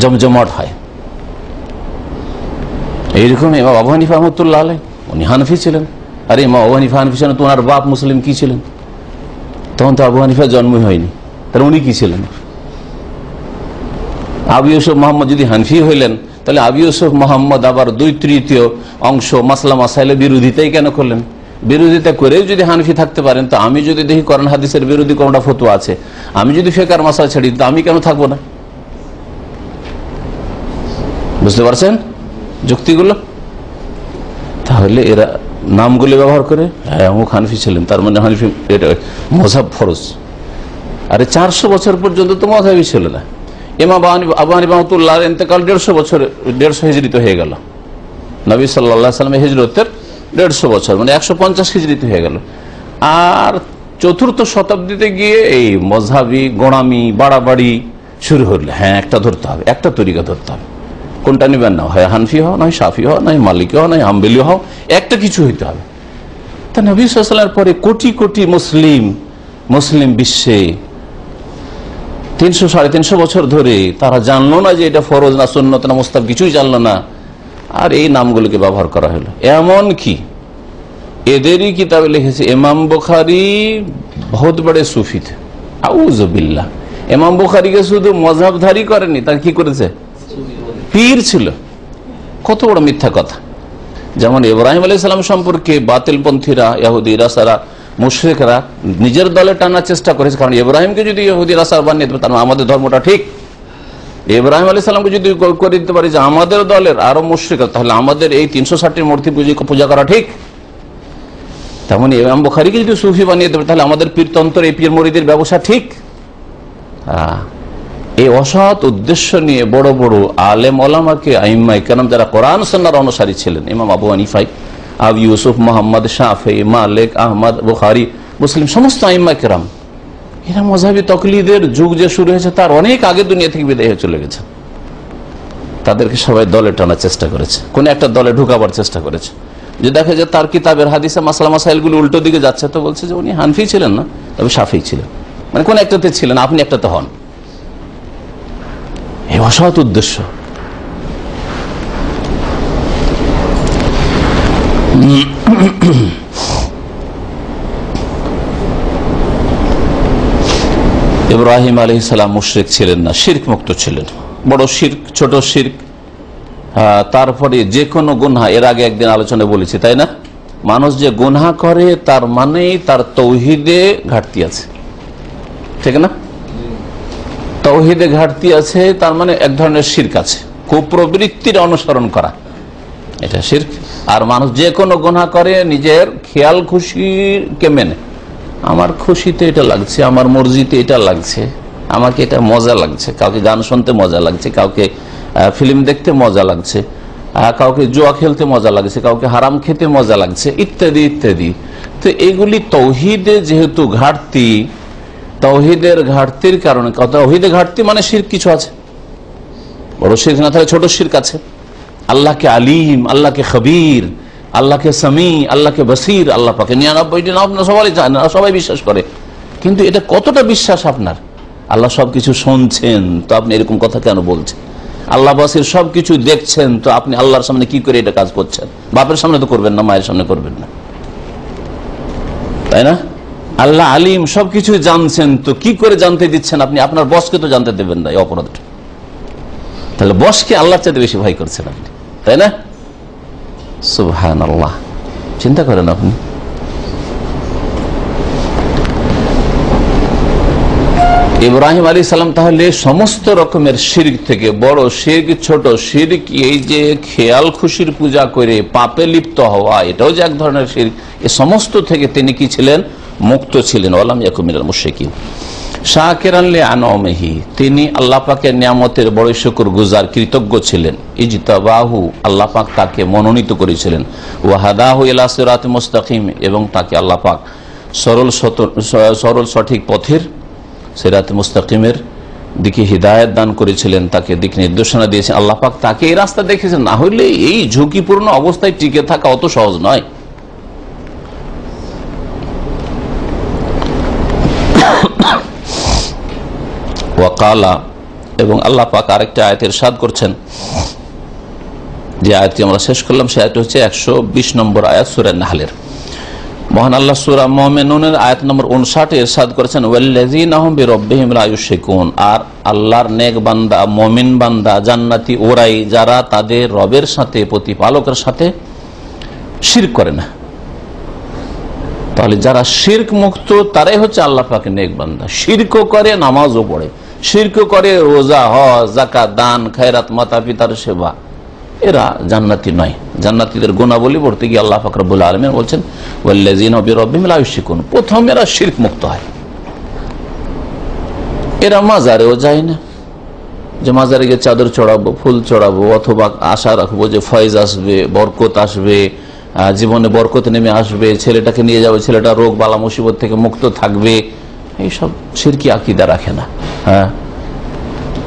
জমজমাট হয়। এইরকম ইমাম আবু হানিফা রাহমাতুল্লাহ আলাইহি, উনি হানফি ছিলেন। আর ইমাম আবু হানিফা হানফি ছিলেন তো ওনার বাপ মুসলিম কি ছিলেন? তখন তো আবু হানিফার জন্মই হয়নি, তাহলে উনি কি ছিলেন? আবু ইউসুফ মোহাম্মদ যদি হানফি হইলেন, তাহলে আবু ইউসুফ মোহাম্মদ আবার 2/3 অংশ মাসলা মাসাইলের বিরোধিতাই কেন করলেন? বিরোধিতা করেও যদি হানফি থাকতে পারেন, তো আমি যদি দেখি কোরআন হাদিসের বিরোধী কোনটা ফতোয়া আছে, আমি যদি ফিকহের মাসলা ছাড়ি, তো আমি কেন থাকবো না? বুঝতে পারছেন যুক্তিগুলো? তাহলে এরা নামগুলি ব্যবহার করে, হ্যাঁ অমুক হানফি ছিলেন, তার মানে হানফি মযহাব ফরজ। আরে 400 বছর পর্যন্ত তো মযহাবই ছিল না। ইমাম আবু হানিফা রাহমাতুল্লাহ ইন্তেকাল 150 বছর, 150 হিজরিতে হয়ে গেল। নবী সাল্লাল্লাহু আলাইহি ওয়াসাল্লামের হিজরতের 150 বছর, মানে 150 হিজরিতে হয়ে গেল। আর চতুর্থ শতাব্দীতে গিয়ে এই মজহাবি গোড়ামি বাড়াবাড়ি শুরু হল। হ্যাঁ, একটা ধরতে হবে, একটা তরিকা ধরতে হবে, কোনটা নেবেন না, হয় হানফি হও, নয় সাফি হও, নয় মালিকি হও, নয় হাম্বলি হও, একটা কিছু হইতে হবে। তা নবী সাল্লাল্লাহু আলাইহি ওয়াসাল্লামের পরে কোটি কোটি মুসলিম বিশ্বে 300-350 বছর ধরে তারা জানলো না যে এটা ফরজ না সুন্নত না মুস্তাহাব, কিছুই জানলো না, আর এই নামগুলোকে ব্যবহার করা হলো। এমন কি এদেরই কিতাবে লিখেছে ইমাম বুখারী বহুত বড় সুফি থে, আউযু বিল্লাহ। ইমাম বুখারীকে শুধু মযহাবধারী করেনি, তার কি করেছে, পীর ছিল। কত বড় মিথ্যা কথা। যেমন ইব্রাহিম আলাইহিস সালাম সম্পর্কে বাতিলপন্থীরা, ইহুদি নাসারা, মুশরিকরা নিজের দলে টানার চেষ্টা করেছে, কারণ ইব্রাহিমকে যদি ইহুদি নাসারা বানিয়ে দেবে তাহলে আমাদের ধর্মটা ঠিক। ইব্রাহিম আলাইহিস সালামকে যদি করে দিতে পারি যে আমাদের দলের আরো মুশরিক, তাহলে আমাদের এই 360টির মূর্তি পূজা করা ঠিক। তেমন ইমাম বুখারীকে যদি সুফি বানিয়ে দেবে তাহলে আমাদের পীরতন্ত্র, এই পীর মুরিদের ব্যবসা ঠিক। এই অসৎ উদ্দেশ্য নিয়ে বড় বড় আলেম ওলামাকে, আইম্মায়ে কেরাম যারা কোরআন সুন্নাহর অনুসারী ছিলেন, ইমাম আবু হানিফা, আবু ইউসুফ, মুহাম্মদ, শাফিঈ, মালিক, আহমদ, বুখারী, মুসলিম, সমস্ত আইম্মায়ে কেরাম, এরা মযহাবী তাকলিদের যুগ যে শুরু হয়েছে তার অনেক আগে দুনিয়া থেকে বিদায় হয়ে চলে গেছে। তাদেরকে সবাই দলে টানার চেষ্টা করেছে, কোন একটা দলে ঢুকাবার চেষ্টা করেছে। যে দেখে যে তার কিতাবের হাদিসে মাসলা মাসাইলগুলো উল্টো দিকে যাচ্ছে, তো বলছে যে উনি হানফি ছিলেন না, তবে শাফিঈ ছিলেন, মানে কোন একটাতে ছিলেন, আপনি একটাতে হন। এই অসৎ উদ্দেশ্য। ইব্রাহিম আলাইহিস সালাম মুশরিক ছিলেন না, শিরক মুক্ত ছিলেন। বড় শিরক, ছোট শিরক, তারপরে যে কোনো গুনাহ, এর আগে একদিন আলোচনা বলেছি তাই না, মানুষ যে গুনাহ করে তার মানে তার তৌহিদে ঘাটতি আছে, ঠিক না? তৌহিদে ঘাটতি আছে তার মানে এক ধরনের শিরক আছে, কুপ্রবৃত্তির অনুসরণ করা, এটা শিরক। আর মানুষ যে কোনো গুনাহ করে নিজের খেয়াল খুশিকে মেনে, আমার খুশিতে এটা লাগছে, আমার মর্জিতে এটা লাগছে, আমাকে এটা মজা লাগছে, কাউকে গান শুনতে মজা লাগছে, কাউকে ফিল্ম দেখতে মজা লাগছে, কাউকে জুয়া খেলতে মজা লাগছে, কাউকে হারাম খেতে মজা লাগছে, ইত্যাদি ইত্যাদি। তো এগুলি তৌহিদে যেহেতু ঘাটতি, তৌহিদের ঘাটতির কারণে, তৌহিদে ঘাটতি মানে শিরক কিছু আছে, বড় শিরক না থাকে ছোট শিরক আছে। আল্লাহকে আলিম, আল্লাহকে খবীর, আল্লাহকে সামি, আল্লাহকে বসির, আল্লাহ পাকে 99টি নাম সবাই জানে, সবাই বিশ্বাস করে, কিন্তু এটা কতটা বিশ্বাস আপনার? আল্লাহ সবকিছু শুনছেন, তো আপনি এরকম কথা কেন বলছেন? আল্লাহ বসির, সবকিছু দেখছেন, তো আপনি আল্লাহর সামনে কি করে এটা কাজ করছেন? বাপের সামনে তো করবেন না, মায়ের সামনে করবেন না, তাই না? আল্লাহ আলিম, সবকিছু জানছেন, তো কি করে জানতে দিচ্ছেন আপনি? আপনার বসকে তো জানতে দেবেন না এই অপরাধটা। তাহলে বসকে আল্লাহর চাইতে বেশি ভয় করছেন আপনি, তাই না? সুবহানাল্লাহ, চিন্তা করেন আপনি। ইব্রাহিম আলাইহিস সালাম তাহলে সমস্ত রকমের শিরক থেকে, বড় শিরক, ছোট শিরক, এই যে খেয়াল খুশির পূজা করে পাপে লিপ্ত হওয়া, এটাও যে এক ধরনের শিরক, এই সমস্ত থেকে তিনি কি ছিলেন? মুক্ত ছিলেন। ওয়ালাম ইয়াকু মিনাল মুশরিকিন। শাকিরান লিআনআমিহি, তিনি আল্লাহ পাকের নিয়ামতের বড় শুকরগুজার, কৃতজ্ঞ ছিলেন। ইজতাবাহু, আল্লাহ পাক তাকে মনোনীত করেছিলেন। ওয়া হাদাহু ইলা সিরাতিল মুস্তাকিম, এবং তাকে আল্লাহ পাক সরল সঠিক পথের, সিরাতুল মুস্তাকিমের দিকে হিদায়াত দান করেছিলেন, তাকে দিক নির্দেশনা দিয়েছেন। আল্লাহ পাক তাকে এই রাস্তা দেখেছেন, না হলে এই ঝুঁকিপূর্ণ অবস্থায় টিকে থাকা অত সহজ নয়। ওয়াকালা, এবং আল্লাহ পাক আরেকটা আয়াতের ইরশাদ করছেন, যে আয়াতটি আমরা শেষ করলাম, সে আয়াতটি হচ্ছে 120 নম্বর আয়াত সূরা নাহলের। মহান আল্লাহ সূরা মুমিনুনের আয়াত নম্বর 59 ইরশাদ করেছেন, ওয়াল্লাযীনা হুম বিরাব্বিহিম লা ইউশরিকুন, আর আল্লাহর নেক বান্দা, মুমিন বান্দা, জান্নাতি ওরাই যারা তাদের রবের সাথে, প্রতিপালকের সাথে শিরক করে না। তাহলে যারা শিরক মুক্ত তারাই হচ্ছে আল্লাহ পাকের নেক বান্দা। শিরকও করে, নামাজও পড়ে, শিরকও করে, রোজা, হজ, যাকাত, দান, খায়রাত, মাতা পিতার সেবা, এরা জান্নাতি নয়। জান্নাতীদের গুণাবলী পড়তে গিয়ে আল্লাহ পাক রব্বুল আলামিন বলছেন, ওয়াল্লাযীনা বিরাব্বিহিম লা ইউশরিকুন, প্রথম এরা শিরক মুক্ত হয়। এরা মাজারেও যায় না, যে মাজারে গিয়ে চাদর চড়াবো, ফুল চড়াবো, অথবা আশা রাখবো যে ফয়েজ আসবে, বরকত আসবে, জীবনে বরকত নেমে আসবে, ছেলেটাকে নিয়ে যাবে, ছেলেটা রোগ বালা মুসিবত থেকে মুক্ত থাকবে, এইসব শিরকি আকীদা রাখে না। হ্যাঁ,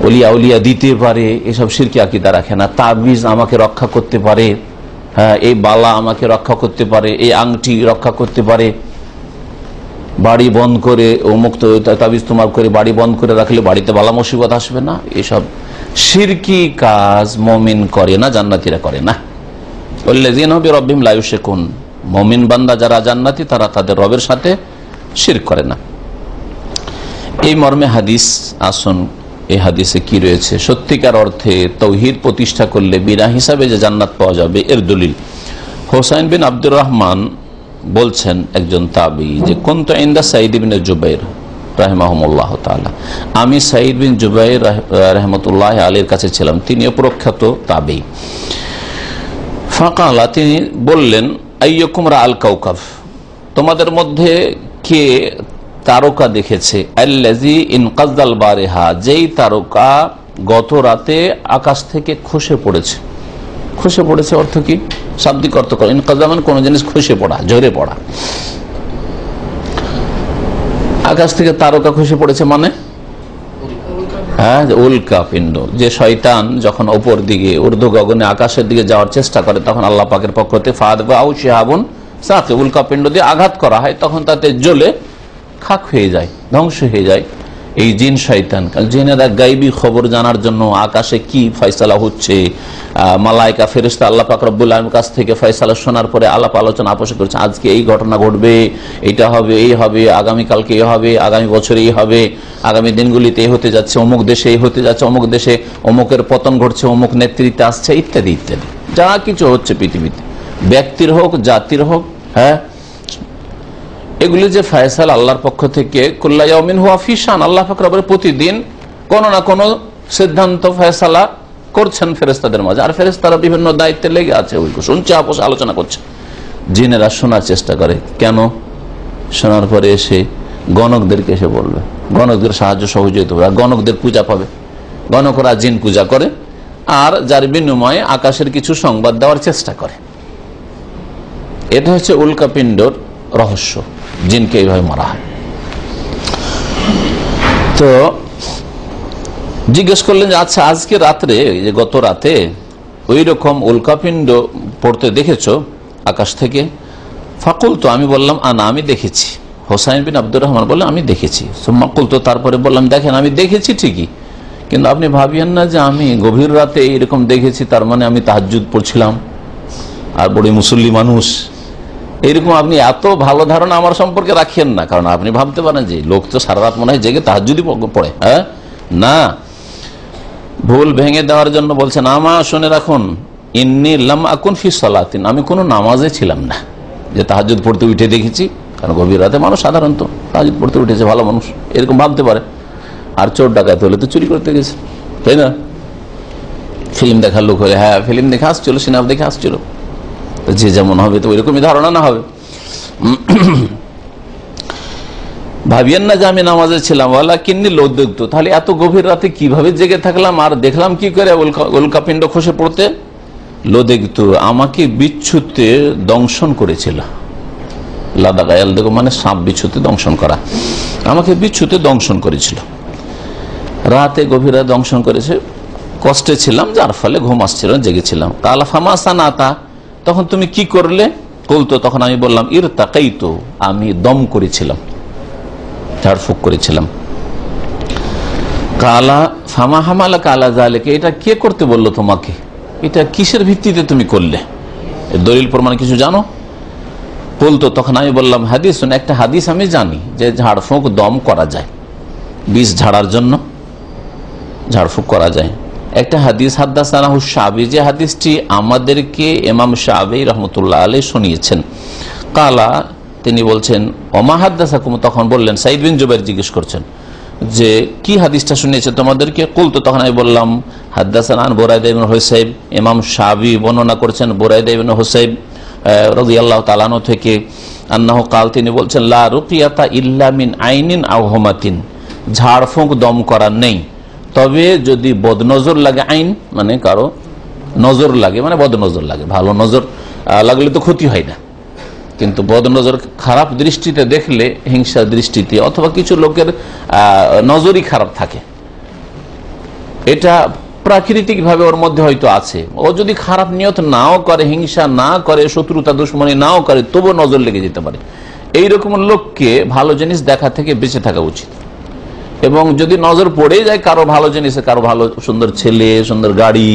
ওলিয়া উলিয়া দিতে পারে, এসব শিরকি আকীদা রাখে না। তাবিজ আমাকে রক্ষা করতে পারে, হ্যাঁ, এই বালা আমাকে রক্ষা করতে পারে, এই আংটি রক্ষা করতে পারে, বাড়ি বন্ধ করে ও মুক্ত তাবিজ তোমার করে বাড়ি বন্ধ করে রাখলে বাড়িতে বালা মুসিবত আসবে না, এসব শিরকি কাজ মুমিন করে না, জান্নাতীরা করে না। ওয়াল্লাযীনা বিরাব্বিহিম লা ইউশরিকুন, মুমিন বান্দা যারা জান্নাতি তারা তাদের রবের সাথে শিরক করে না। এই মর্মে হাদিস। আসুন, এই হাদিসে কি রয়েছে? সত্যিকার অর্থে তাওহীদ প্রতিষ্ঠা করলে বিনা হিসাবে যে জান্নাত পাওয়া যাবে এর দলিল। হুসাইন বিন আব্দুর রহমান বলছেন, একজন তাবী, যে কুনতু ইনদা সাঈদ ইবনে জুবাইর রাহিমাহুমুল্লাহ তাআলা, আমি সাঈদ বিন জুবাইর রাহমাতুল্লাহ আলাইহির কাছে ছিলাম, তিনিও প্রখ্যাত তাবী। ফাকালা, তিনি বললেন, আইয়ুকুম রাআল কাওকাব, তোমাদের মধ্যে কে তারকা দেখেছে? আল্লাযী ইনকাযাল বারিহা, যেই তারকা গত রাতে আকাশ থেকে খসে পড়েছে। খসে পড়েছে অর্থ কি? শাব্দিক অর্থ করে ইনকাযা মানে কোন জিনিস খসে পড়া, ঝরে পড়া। আকাশ থেকে তারকা খসে পড়েছে মানে হ্যাঁ, উল্কা পিণ্ড। যে শয়তান যখন উপর দিকে ঊর্ধ্ব গগনে আকাশের দিকে যাওয়ার চেষ্টা করে, তখন আল্লাহ পাকের পক্ষ থেকে ফাদবাউ শিহাবুন সাকে, উল্কা পিণ্ড দিয়ে আঘাত করা হয়, তখন তাতে জ্বলে খাক হয়ে যায়, ধ্বংস হয়ে যায় এই জিন শয়তান। জিনেরা গাইবী খবর জানার জন্য আকাশে কি ফয়সালা হচ্ছে, মালাইকা ফেরেশতা আল্লাহ পাক রব্বুল আলামিনের কাছ থেকে ফয়সালা শোনার পরে আলাপ আলোচনা আপোষ করছে, আজকে এই ঘটনা ঘটবে, এইটা হবে, এই হবে, আগামীকালকে এই হবে, আগামী বছরে এই হবে, আগামী দিনগুলিতে এই হতে যাচ্ছে, অমুক দেশে এই হতে যাচ্ছে, অমুক দেশে অমুকের পতন ঘটছে, অমুক নেতৃত্বে আসছে, ইত্যাদি ইত্যাদি, যা কিছু হচ্ছে পৃথিবীতে, ব্যক্তির হোক জাতির হোক, হ্যাঁ, এগুলি যে ফয়সালা আল্লাহর পক্ষ থেকে, কুল্লা ইয়াউমিন হুয়া ফি শান, আল্লাহ পাক রব্বুল প্রতিদিন কোন না কোন সিদ্ধান্ত ফয়সালা করছেন ফেরেশতাদের মাঝে, আর ফেরেশতারা বিভিন্ন দায়িত্বে লেগে আছে, ওইগুলো শুনছে, আপোষ আলোচনা করছে। জিনেরা শোনার চেষ্টা করে, কেন? শোনার পরে এসে গণকদেরকে এসে বলবে, গণকদের সাহায্য সহযোগিতা হবে, আর গণকদের পূজা পাবে। গণকরা জিন পূজা করে, আর যার বিনিময়ে আকাশের কিছু সংবাদ দেওয়ার চেষ্টা করে। এটা হচ্ছে উল্কাপিণ্ডর রহস্য, জিনকে এইভাবে মারা হয়। তো জিজ্ঞেস করলেন যে আচ্ছা, আজকে রাত্রে, যে গত রাতে ওই রকম উল্কাপিণ্ড পড়তে দেখেছো আকাশ থেকে? ফাকুল, তো আমি বললাম, আনা, আমি দেখেছি। হোসাইন বিন আব্দুর রহমান বললেন, আমি দেখেছি। সুম্মাকুল, তো তারপরে বললাম, দেখেন আমি দেখেছি ঠিকই, কিন্তু আপনি ভাবিয়েন না যে আমি গভীর রাতে এইরকম দেখেছি, তার মানে আমি তাহাজ্জুদ পড়ছিলাম আর বড় মুসল্লি মানুষ, এইরকম আপনি এত ভালো ধারণা আমার সম্পর্কে রাখেন না। কারণ আপনি ভাবতে পারেন যে লোক তো সারা রাত মনে হয় জেগে তাহাজ্জুদই পড়ে। হ্যাঁ, না, ভুল ভেঙে দেওয়ার জন্য বলছেন, আমা শুনে রাখুন, ইন্নী লাম আকুন ফি সালাতিন, আমি কোনো নামাজে ছিলাম না যে তাহাজ্জুদ পড়তে উঠে দেখেছি। কারণ গভীর রাতে মানুষ সাধারণত তাহাজ্জুদ পড়তে উঠেছে, ভালো মানুষ এরকম ভাবতে পারে। আর চোর ডাকাত হলে তো চুরি করতে গেছে, তাই না? ফিল্ম দেখার লোক হলে, হ্যাঁ, ফিল্ম দেখে আসছিল, সিনেমা দেখে আসছিল, যে যেমন হবে তো ওইরকমই ধারণা না হবে। ভাবিয়েন না যে আমি নামাজে ছিলাম, ওয়ালাকিন্নী লৌদ্যুক্ত, তাহলে এত গভীর রাতে কিভাবে জেগে থাকলাম আর দেখলাম কি করে উল্কাপিণ্ড খসে পড়তে? লোদেক্ত, আমাকে বিচ্ছুতে দংশন করেছিল। লাদা গায়াল দেখো মানে সাপ বিচ্ছুতে দংশন করা, আমাকে বিচ্ছুতে দংশন করেছিল, রাতে গভীর রাতে দংশন করেছে, কষ্টে ছিলাম যার ফলে ঘুম আসছিল, জেগেছিলাম। কালা ফামাসা নাতা, তখন তুমি কি করলে? বলতো, তখন আমি বললাম, ইরতাকাইতু, আমি দম করেছিলাম, ঝাড়ফুঁক করেছিলাম। কালা ফামা হামালা কালা জালেকে, এটা কে করতে বললো তোমাকে? এটা কিসের ভিত্তিতে তুমি করলে? দলিল প্রমাণ কিছু জানো? বলতো, তখন আমি বললাম, হাদিস, একটা হাদিস আমি জানি যে ঝাড়ফুঁক দম করা যায়, বিষ ঝাড়ার জন্য ঝাড়ফুঁক করা যায়। একটা হাদিস হাদ্দাসানাহু শাবি, যে হাদিসটি আমাদেরকে ইমাম শাবি রহমতুল্লাহ আলাইহি শুনিয়েছেন। কালা, তিনি বলছেন, ওমা হাদ্দাসাকুম, তখন বললেন, সাঈদ বিন জুবাইর জিজ্ঞেস করছেন যে কি হাদিসটা শুনিয়েছে তোমাদেরকে? কুলতু, তখন আমি বললাম, হাদ্দাসানা আন বুরাইদা ইবনে হুসাইব, ইমাম শাবি বর্ণনা করেছেন বুরাইদা ইবনে হুসাইব রাদিয়াল্লাহু তাআলা আনহু থেকে, আন্নাহু কাল, তিনি বলছেন, লা রুকিয়াতা ইল্লা মিন আইনিন আও হুমাতিন, ঝাড়ফুঁক দম করার নেই, তবে যদি বদনজর লাগে, আইন মানে কারো নজর লাগে, মানে বদনজর লাগে, ভালো নজর লাগলে তো ক্ষতি হয় না, কিন্তু বদনজর খারাপ দৃষ্টিতে দেখলে, হিংসা দৃষ্টিতে, অথবা কিছু লোকের নজরই খারাপ থাকে, এটা প্রাকৃতিক ভাবে ওর মধ্যে হয়তো আছে। ও যদি খারাপ নিয়ত নাও করে, হিংসা না করে, শত্রুতা দুশ্মনী নাও করে, তবুও নজর লেগে যেতে পারে। এইরকম লোককে ভালো জিনিস দেখা থেকে বেঁচে থাকা উচিত। এবং যদি নজর পড়ে যায় কারো ভালো জিনিসে, কারো ভালো সুন্দর ছেলে, সুন্দর গাড়ি,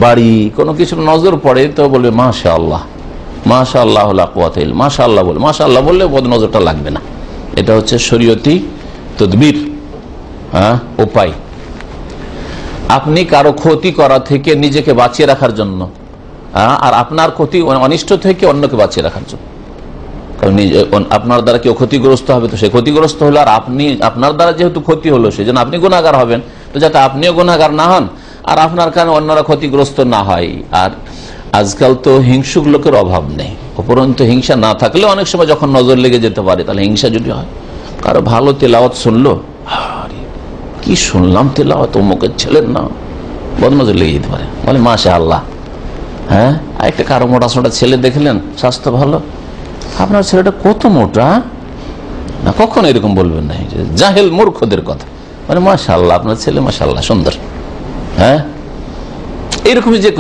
বাড়ি, কোনো কিছু নজর পড়ে, তো বলবে মাশাআল্লাহ, মাশাআল্লাহ, মাশাআল্লাহ বলে, মাশাআল্লাহ বললে বদ নজরটা লাগবে না। এটা হচ্ছে শরীয়তি তদবির, উপায়। আপনি কারো ক্ষতি করা থেকে নিজেকে বাঁচিয়ে রাখার জন্য, আর আপনার ক্ষতি অনিষ্ট থেকে অন্যকে বাঁচিয়ে রাখার জন্য। কারণ আপনার দ্বারা কেউ ক্ষতিগ্রস্ত হবে, তো সে ক্ষতিগ্রস্ত হলো, আর আপনি, আপনার দ্বারা যেহেতু ক্ষতি হলো, সেজন্য আপনি গুনাহগার হবেন। তো যাতে আপনিও গুনাহগার না হন, আর আপনার কারণে অন্যরা ক্ষতিগ্রস্ত না হয়। আর আজকাল তো হিংসুক লোকের অভাব নেই, উপরন্তু হিংসা না থাকলে অনেক সময় যখন নজর লেগে যেতে পারে, তাহলে হিংসা যদি হয়, কারো ভালো তেলাওয়াত শুনলো, কি শুনলাম তেলাওয়াত, অমুকের ছেলের না, বদনজর লেগে যেতে পারে, বলে মাশাআল্লাহ। হ্যাঁ, একটা কারো মোটা সোটা ছেলে দেখলেন, স্বাস্থ্য ভালো, আপনার ছেলেটা কত মোটা, না কখনো এরকম বলবেন না, জাহেল মূর্খদের কথা, মানে মাশাআল্লাহ আপনার ছেলে, মাশাআল্লাহ সুন্দর। হ্যাঁ, এইরকমই যে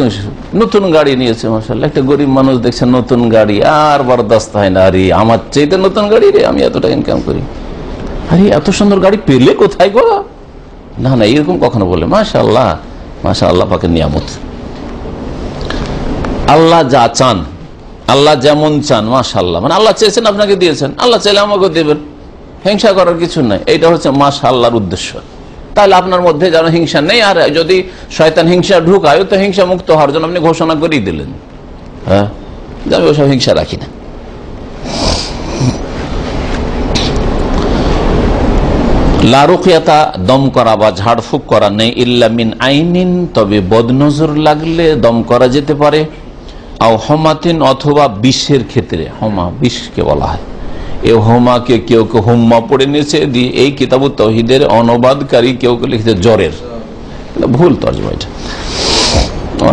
নতুন গাড়ি নিয়েছে, মাশাআল্লাহ, একটা গরিব মানুষ দেখছেন নতুন গাড়ি, আর বরদাস্ত হয় না, আরে আমার চাইতে নতুন গাড়ি রে, আমি এতটা ইনকাম করি, আরে এত সুন্দর গাড়ি পেলে কোথায় গো, না না, এরকম কখনো বলে মাশাআল্লাহ, মাশাআল্লাহ পাকের নিয়ামত। আল্লাহ যা চান, আল্লাহ যেমন চান, মাশাআল্লাহ, মানে আল্লাহ চেয়েছেন আপনাকে দিয়েছেন, আল্লাহ চাইলে আমাকে দেবেন, হিংসা করার কিছু নাই। এইটা হচ্ছে মাশাআল্লাহর উদ্দেশ্য। তাহলে আপনার মধ্যে যেন হিংসা নেই, আর যদি শয়তান হিংসা ঢুকায়, তো হিংসা মুক্ত হওয়ার জন্য আপনি ঘোষণা করেই দিলেন, হ্যাঁ, আমি ওসব হিংসা রাখি না। লারুকিয়াতা দম করা বা ঝাড়ফুঁক করা নেই, ইল্লা মিন আইনিন, তবে বদনজর লাগলে দম করা যেতে পারে, আও হমাতিন, অথবা বিষের ক্ষেত্রে, হোমা বিষকে বলা হয়, এই হোমাকে কেউ কেউ হোম্মা পড়ে নিয়েছে, দিয়ে এই কিতাবুত তাওহীদের অনুবাদকারী কেউ কেউ লিখেছে জ্বরের, ভুল তর্জমা এটা,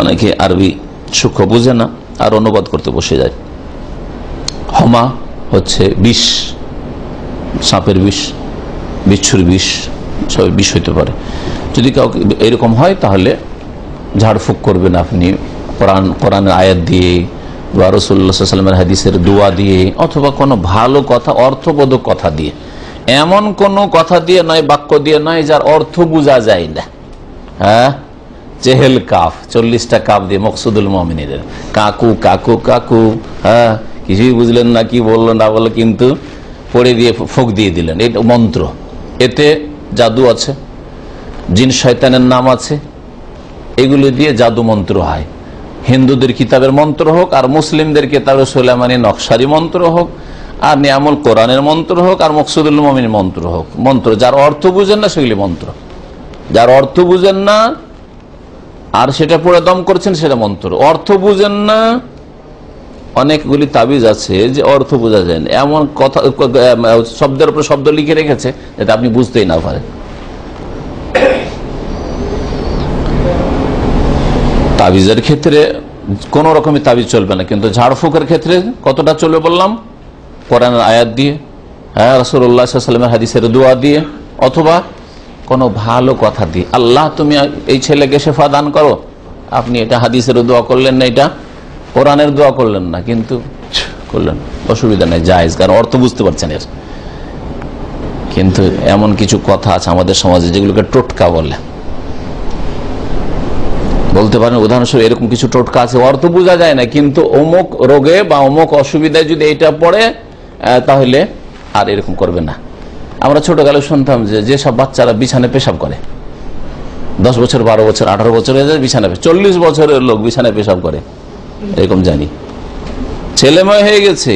অনেকে আরবি সূক্ষ্ম বুঝে না আর অনুবাদ করতে বসে যায়। হোমা হচ্ছে বিষ, সাপের বিষ, বিচ্ছুর বিষ, সব বিষ হইতে পারে। যদি কাউকে এরকম হয়, তাহলে ঝাড়ফুঁক করবেন আপনি কোরআনের আয়াত দিয়ে বা রাসূলুল্লাহ সাল্লাল্লাহু আলাইহি ওয়াসাল্লামের হাদিসের দোয়া দিয়ে, অথবা কোনো ভালো কথা, অর্থবোধক কথা দিয়ে, এমন কোনো কথা দিয়ে নয়, বাক্য দিয়ে নয় যার অর্থ বোঝা যায় না। হ্যাঁ, চেহেল কাফ, 40টা কাফ দিয়ে মকসুদুল মুমিনের, কাকু কাকু কাকু, হ্যাঁ, কিছুই বুঝলেন না, কি বললো না বললো, কিন্তু পড়ে দিয়ে ফুঁক দিয়ে দিলেন, এটা মন্ত্র। এতে জাদু আছে, জিন শয়তানের নাম আছে, এগুলো দিয়ে জাদু মন্ত্র হয়। হিন্দুদের কিতাবের মন্ত্র হোক, আর মুসলিমদের কিতাবের সুলাইমানি নকশারি মন্ত্র হোক, আর নিয়ামুল কোরআনের মন্ত্র হোক, আর মকসুদুল মুমিনের মন্ত্র হোক, মন্ত্র যার অর্থ বুঝেন না সেগুলি মন্ত্র, যার অর্থ বুঝেন না আর সেটা পড়ে দম করছেন সেটা মন্ত্র। অর্থ বুঝেন না, অনেকগুলি তাবিজ আছে যে অর্থ বোঝা যায় না, এমন কথা শব্দের উপর শব্দ লিখে রেখেছে যাতে আপনি বুঝতেই না পারেন। তাবিজের ক্ষেত্রে কোন রকমের তাবিজ চলবে না, কিন্তু ঝাড়ফুঁকের ক্ষেত্রে কতটা চলবে বললাম, কোরআনের আয়াত দিয়ে, হ্যাঁ, রাসূলুল্লাহ সাল্লাল্লাহু আলাইহি ওয়াসাল্লামের হাদিসের দোয়া দিয়ে, অথবা কোনো ভালো কথা দিয়ে। আল্লাহ তুমি এই ছেলেকে শেফা দান করো, আপনি এটা হাদিসের দোয়া করলেন না, এটা কোরআনের দোয়া করলেন না, কিন্তু করলেন, অসুবিধা নেই, জায়েজ, কারণ অর্থ বুঝতে পারছেন এর। কিন্তু এমন কিছু কথা আছে আমাদের সমাজে যেগুলোকে টোটকা বলে, বলতে পারেন উদাহরণস্বরূপ এরকম কিছু টোটকা আছে, অর্থ বোঝা যায় না, কিন্তু অমুক রোগে বা অমুক অসুবিধায় যদি এটা পড়ে তাহলে আর এরকম করবে না। আমরা ছোটকালে শুনতাম যে যেসব বাচ্চারা বিছানায় পেশাব করে, 10 বছর 12 বছর 18 বছর হয়ে যায় বিছানায়, 40 বছরের লোক বিছানায় পেশাব করে, এরকম জানি। ছেলে মেয়ে হয়ে গেছে,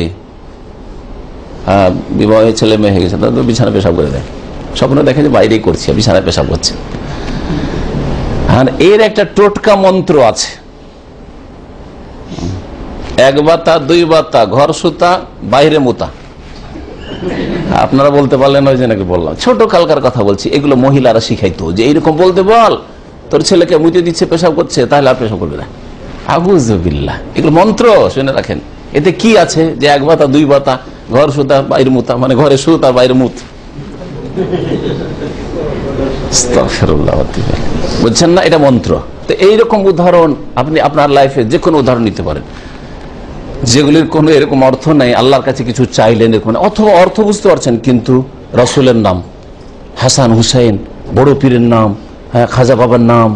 হ্যাঁ, বিবাহে ছেলে মেয়ে হয়ে গেছে, তাদের বিছানায় পেশাব করে দেয়, স্বপ্ন দেখে যে বাইরেই করছে, বিছানায় পেশাব করছে। আর এর একটা টোটকা মন্ত্র আছে, 1 বাতা 2 বাতা, ঘর সুতা বাইরে মুতা। আপনারা বলতে পারলেন ওই যে নাকি বললাম, ছোট কালকার কথা বলছি, এগুলো মহিলারা শিখাইতো যে এইরকম বলতে বল, তোর ছেলেকে মুতে দিচ্ছে, পেশাব করছে, তাহলে আর পেশাব করবে না। আউযুবিল্লাহ, এগুলো মন্ত্র শুনে রাখেন। এতে কি আছে যে এক বাতা দুই বাতা, ঘর সুতা বাইরে মুতা, মানে ঘরে সুতা বাইরে মুত, বুঝছেন না? এটা মন্ত্র। তো এইরকম উদাহরণ আপনি আপনার লাইফে যে কোনো উদাহরণ নিতে পারেন, যেগুলির কোনো এরকম অর্থ নাই, আল্লাহর কাছে কিছু চাইলেন এরকম, অথবা অর্থ বুঝতে পারছেন কিন্তু রসুলের নাম, হাসান হুসাইন, বড় পীরের নাম, খাজা বাবার নাম,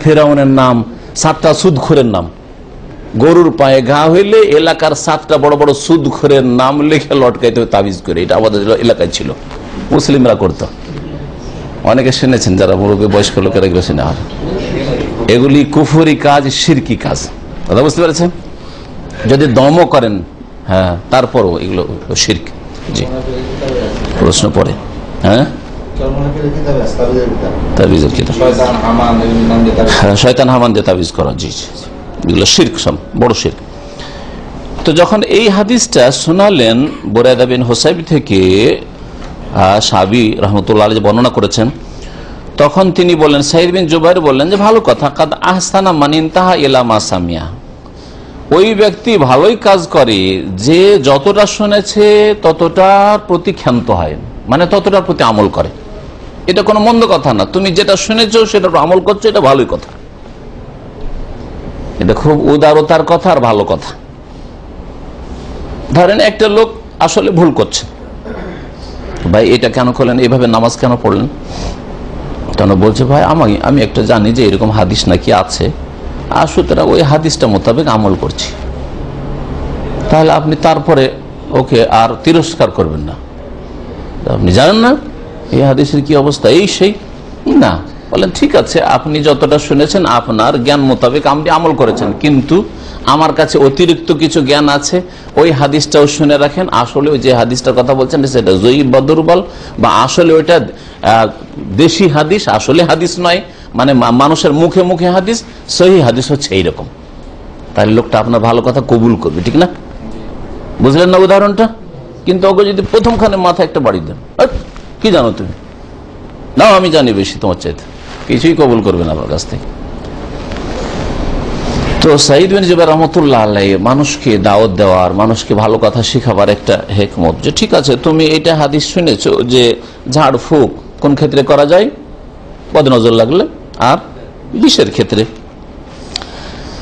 ফেরাউনের নাম, 7টা সুদখোরের নাম, গরুর পায়ে ঘা হইলে এলাকার 7টা বড় বড় সুদখোরের নাম লিখে লটকাইতে হবে তাবিজ করে। এটা আমাদের এলাকায় ছিল, মুসলিমরা করতো, অনেকে শুনেছেন, যারা মুরব্বী বয়স্ক লোকেরা এগুলো শুনে। আর এগুলি কুফরি কাজ, শিরকি কাজ, কথা বুঝতে পেরেছেন? যদি দমও করেন, হ্যাঁ, তারপরও এগুলো শিরক। জি, প্রশ্ন পড়ে, হ্যাঁ, তাবিজের কিতাব, শয়তান হামান দিয়ে তাবিজ করা, জি জি, এগুলো শিরক, সব বড় শিরক। তো যখন এই হাদিসটা শোনালেন বুরায়দা বিন হুসাইব থেকে, সাহাবী রাহমাতুল্লাহ আলাইহি বর্ণনা করেছেন, তখন তিনি বললেন, সাঈদ বিন জুবাইর বললেন যে ভালো কথা, কাদ আহসানা মান ইনতাহা ইলা মা সামিয়া, ওই ব্যক্তি ভালোই কাজ করে যে যতটা শুনেছে ততটার প্রতি ক্ষান্ত হয়, মানে ততটার প্রতি আমল করে। এটা কোনো মন্দ কথা না, তুমি যেটা শুনেছো সেটা আমল করছো, এটা ভালোই কথা, এটা খুব উদারতার কথা আর ভালো কথা। ধরেন একটা লোক আসলে ভুল করছে, ভাই এটা কেন করলেন, এইভাবে নামাজ কেন পড়লেন, কেন বলছে ভাই আমি একটা জানি যে এরকম হাদিস নাকি আছে, আর সুতরাং ওই হাদিসটা মোতাবেক আমল করছি। তাহলে আপনি তারপরে ওকে আর তিরস্কার করবেন না, আপনি জানেন না এই হাদিসের কি অবস্থা, এই সেই না, বলেন ঠিক আছে, আপনি যতটা শুনেছেন আপনার জ্ঞান মোতাবেক আপনি আমল করেছেন, কিন্তু আমার কাছে অতিরিক্ত কিছু জ্ঞান আছে, ওই হাদিসটাও শুনে রাখেন। আসলে ওই যে হাদিসটার কথা বলছেন সেটা জয়ীফ বা দুর্বল, বা আসলে ওইটা দেশি হাদিস, আসলে হাদিস নয়, মানে মানুষের মুখে মুখে হাদিস, সহি হাদিস হচ্ছে এইরকম। তাহলে লোকটা আপনার ভালো কথা কবুল করবে, ঠিক না? বুঝলেন না উদাহরণটা? কিন্তু ওকে যদি প্রথমখানে মাথা একটা বাড়ি দেন, কি জানো তুমি, না আমি জানি বেশি তোমার চাইতে, কিছুই কবুল করবে না আমার কাছ থেকে। তো সাঈদ বিন জুবাইর রাহমাতুল্লাহ আলাইহি মানুষকে দাওয়াত দেওয়ার, মানুষকে ভালো কথা শেখাবার একটা হিকমত, যে ঠিক আছে তুমি এটা হাদিস শুনেছো যে ঝাড় ফুঁক কোন ক্ষেত্রে করা যায়, বদনজর লাগলে আর বিষের ক্ষেত্রে,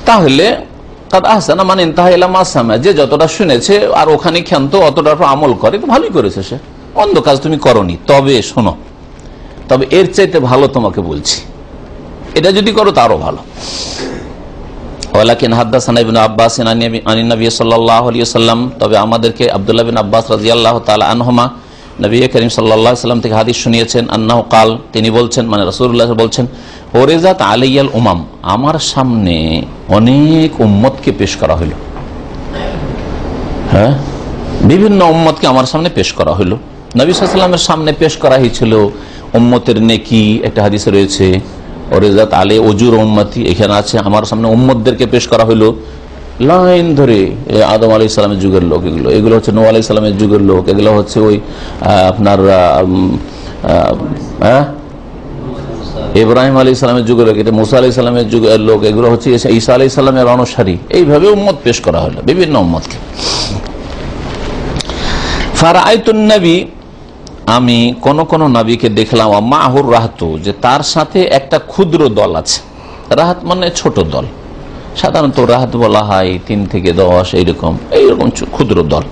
তাহলে কাদ আহসানা মান ইনতাহা ইলা মা সামিআ, যে যতটা শুনেছে আর ওখানে ক্ষান্ত অতটা আমল করে, তো ভালোই করেছে, সে অন্ধ কাজ তুমি করনি। তবে শোনো, তবে এর চাইতে ভালো তোমাকে বলছি, এটা যদি করো তারও ভালো। ওয়ালাকিন হাদাসানা ইবনে আব্বাস আনিন নবী সাল্লাল্লাহু আলাইহি ওয়াসাল্লাম, তবে আমাদেরকে আব্দুল্লাহ বিন আব্বাস রাদিয়াল্লাহু তাআলা আনহুমা নবী করিম সাল্লাল্লাহু আলাইহি ওয়াসাল্লাম থেকে হাদিস শুনিয়েছেন, আন্নাহু কাল, তিনি বলছেন, মানে রাসূলুল্লাহ বলছেন, ওরেজাত আলাইয়াল উমাম, আমার সামনে অনেক উম্মতকে পেশ করা হলো, হ্যাঁ, বিভিন্ন উম্মতকে আমার সামনে পেশ করা হলো। নবী সাল্লাল্লাহু আলাইহি ওয়াসাল্লামের সামনে পেশ করা হয়েছিল উম্মতের নেকি, একটা হাদিসে রয়েছে ওরেজাত আলে ওজুর উম্মতি, এখানে আছে আমার সামনে উম্মতদেরকে পেশ করা হলো লাইন ধরে, আদম আলাইহিস সালামের যুগের লোক, এগুলো হচ্ছে নূহ আলাইহিস সালামের যুগের লোক, এগুলো হচ্ছে ওই আপনার ইব্রাহিম আলাইহিস সালামের যুগের লোক, এটা মুসা আলাইহিস সালামের যুগের লোক, এগুলো হচ্ছে ঈসা আলাইহিস সালামের অনুসারী, এইভাবে উম্মত পেশ করা হলো, বিভিন্ন উম্মতকে। ফারাআইতুন নবী, আমি কোন কোন নবীকে দেখলাম, মাহুর রাহতু, যে তার সাথে একটা ক্ষুদ্র দল আছে, রাহাত মানে ছোট দল, সাধারণত রাহাত বলা হয় 3 থেকে 10, এইরকম ক্ষুদ্র দল।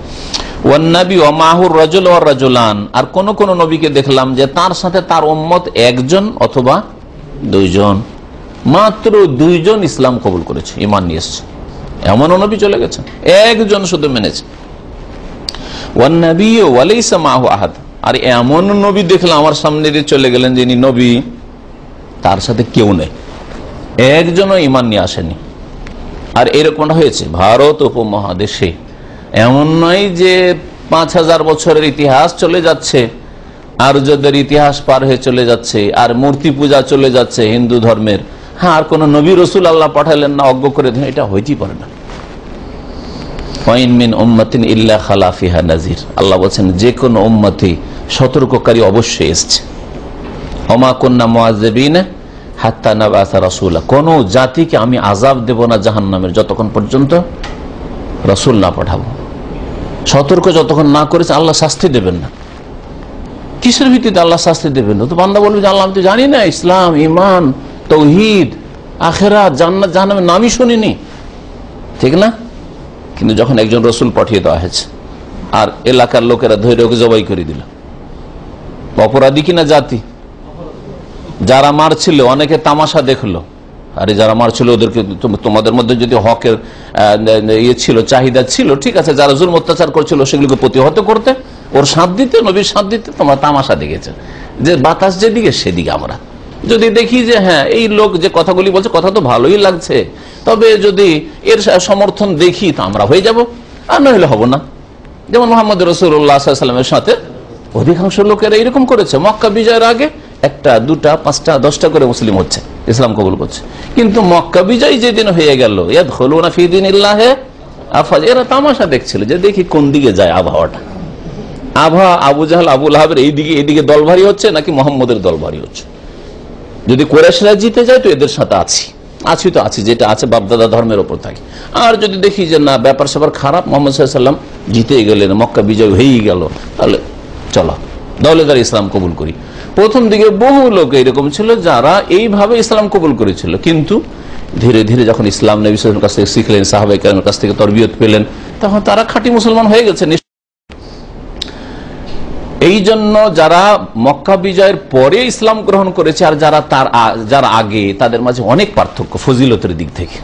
ওয়ান নবী ওয়া মাহুর রাজুল ওয়া রাজুলান, আর কোন কোন নবীকে দেখলাম যে তার সাথে তার উম্মত 1 জন অথবা 2 জন, মাত্র 2 জন ইসলাম কবুল করেছে, ঈমান নিয়ে এসেছে, এমনও নবী চলে গেছেন, 1 জন শুধু মেনেছে। ওয়ান নবী ওয়া লাইসা মাহু আহাদ, আর এমন নবী দেখলাম আমার সামনে দিয়ে চলে গেলেন যিনি নবী, তার সাথে কেউ নেই, 1 জনও ঈমান নিয়ে আসেনি। আর এরকমটা হয়েছে ভারত উপমহাদেশে, এমন নয় যে 5000 বছরের ইতিহাস চলে যাচ্ছে, আর্যদের ইতিহাস পার হয়ে চলে যাচ্ছে, আর মূর্তি পূজা চলে যাচ্ছে হিন্দু ধর্মের, হ্যাঁ, আর কোন নবী রসুল আল্লাহ পাঠালেন না, অজ্ঞ করে দেন, এটা হইতেই পারে না। আল্লাহ বলছেন যে কোন উম্মতি সতর্ককারী অবশ্যই এসছে। ওমা কুন্না মুআযযিবিনা হাত্তা নাবাসা রাসূলা, কোন জাতিকে আমি আযাব দেব না জাহান্নামের যতক্ষণ পর্যন্ত রাসূল না পাঠাবো। সতর্ক যতক্ষণ না করেছে আল্লাহ শাস্তি দেবেন না। কিসের ভিত্তিতে আল্লাহ শাস্তি দেবেন না? তো বান্দা বলবে যে আল্লাহ আমি তো জানি না ইসলাম, ঈমান, তাওহীদ, আখিরাত, জান্নাত জাহান্নামের নামই শুনিনি, ঠিক না? কিন্তু যখন একজন রসুল পাঠিয়ে দেওয়া হয়েছে আর এলাকার লোকেরা ধৈর্য ওকে জবাই করে দিল, অপরাধী কিনা জাতি? যারা মারছিল অনেকে তামাশা দেখলো, আরে যারা মারছিল ওদেরকে, তোমাদের মধ্যে যদি হকের ইয়ে ছিল, চাহিদা ছিল, ঠিক আছে, যারা জুলম অত্যাচার করছিল সেগুলোকে প্রতিহত করতে, ওর সাথ দিতে, নবীর সাথ দিতে, তোমরা তামাশা দেখেছে যে বাতাস যেদিকে সেদিকে আমরা যদি দেখি যে হ্যাঁ এই লোক যে কথাগুলি বলছে কথা তো ভালোই লাগছে, তবে যদি এর সমর্থন দেখি তো আমরা হয়ে যাব, আর না হলে হবো না। যেমন মুহাম্মদ রাসূলুল্লাহ সাল্লাল্লাহু আলাইহি ওয়াসাল্লামের সাথে অধিকাংশ লোকেরা এরকম করেছে। মক্কা বিজয়ের আগে 1টা 2টা 5টা 10টা করে মুসলিম হচ্ছে, ইসলাম কবুল করছে। কিন্তু মক্কা বিজয় যেদিন হয়ে গেল, ইয়াদখুলুনা ফি দীনিল্লাহি আফওয়াজ, এরা তামাশা দেখছিল যে দেখি কোন দিকে যায় আবহাওয়াটা। আবহাওয়া আবু জাহল আবু লাহাবের এইদিকে দল ভারী হচ্ছে নাকি মুহাম্মদের দল ভারী হচ্ছে। যদি কুরাইশরা জিতে যায় তো এদের সাথে আছি তো আছি, যেটা আছে বাপদাদা ধর্মের ওপর থাকে। আর যদি দেখি যে না ব্যাপার স্যাপার খারাপ, মুহাম্মদ সাল্লাল্লাহু আলাইহি ওয়াসাল্লাম জিতে গেলেন, মক্কা বিজয় হয়েই গেল, তাহলে চলো দৌলেদার ইসলাম কবুল করি। প্রথম দিকে বহু লোক এরকম ছিল যারা এইভাবে ইসলাম কবুল করেছিল, কিন্তু ধীরে ধীরে যখন ইসলাম নবী সাল্লাল্লাহু আলাইহি ওয়াসাল্লামের কাছ থেকে শিখলেন, সাহাবায়ে কেরামের কাছ থেকে তরবিয়ত পেলেন, তখন তারা খাঁটি মুসলমান হয়ে গেছে। এই জন্য যারা মক্কা বিজয়ের পরে ইসলাম গ্রহণ করেছে আর যারা আগে, তাদের মাঝে অনেক পার্থক্য ফজিলতের দিক থেকে।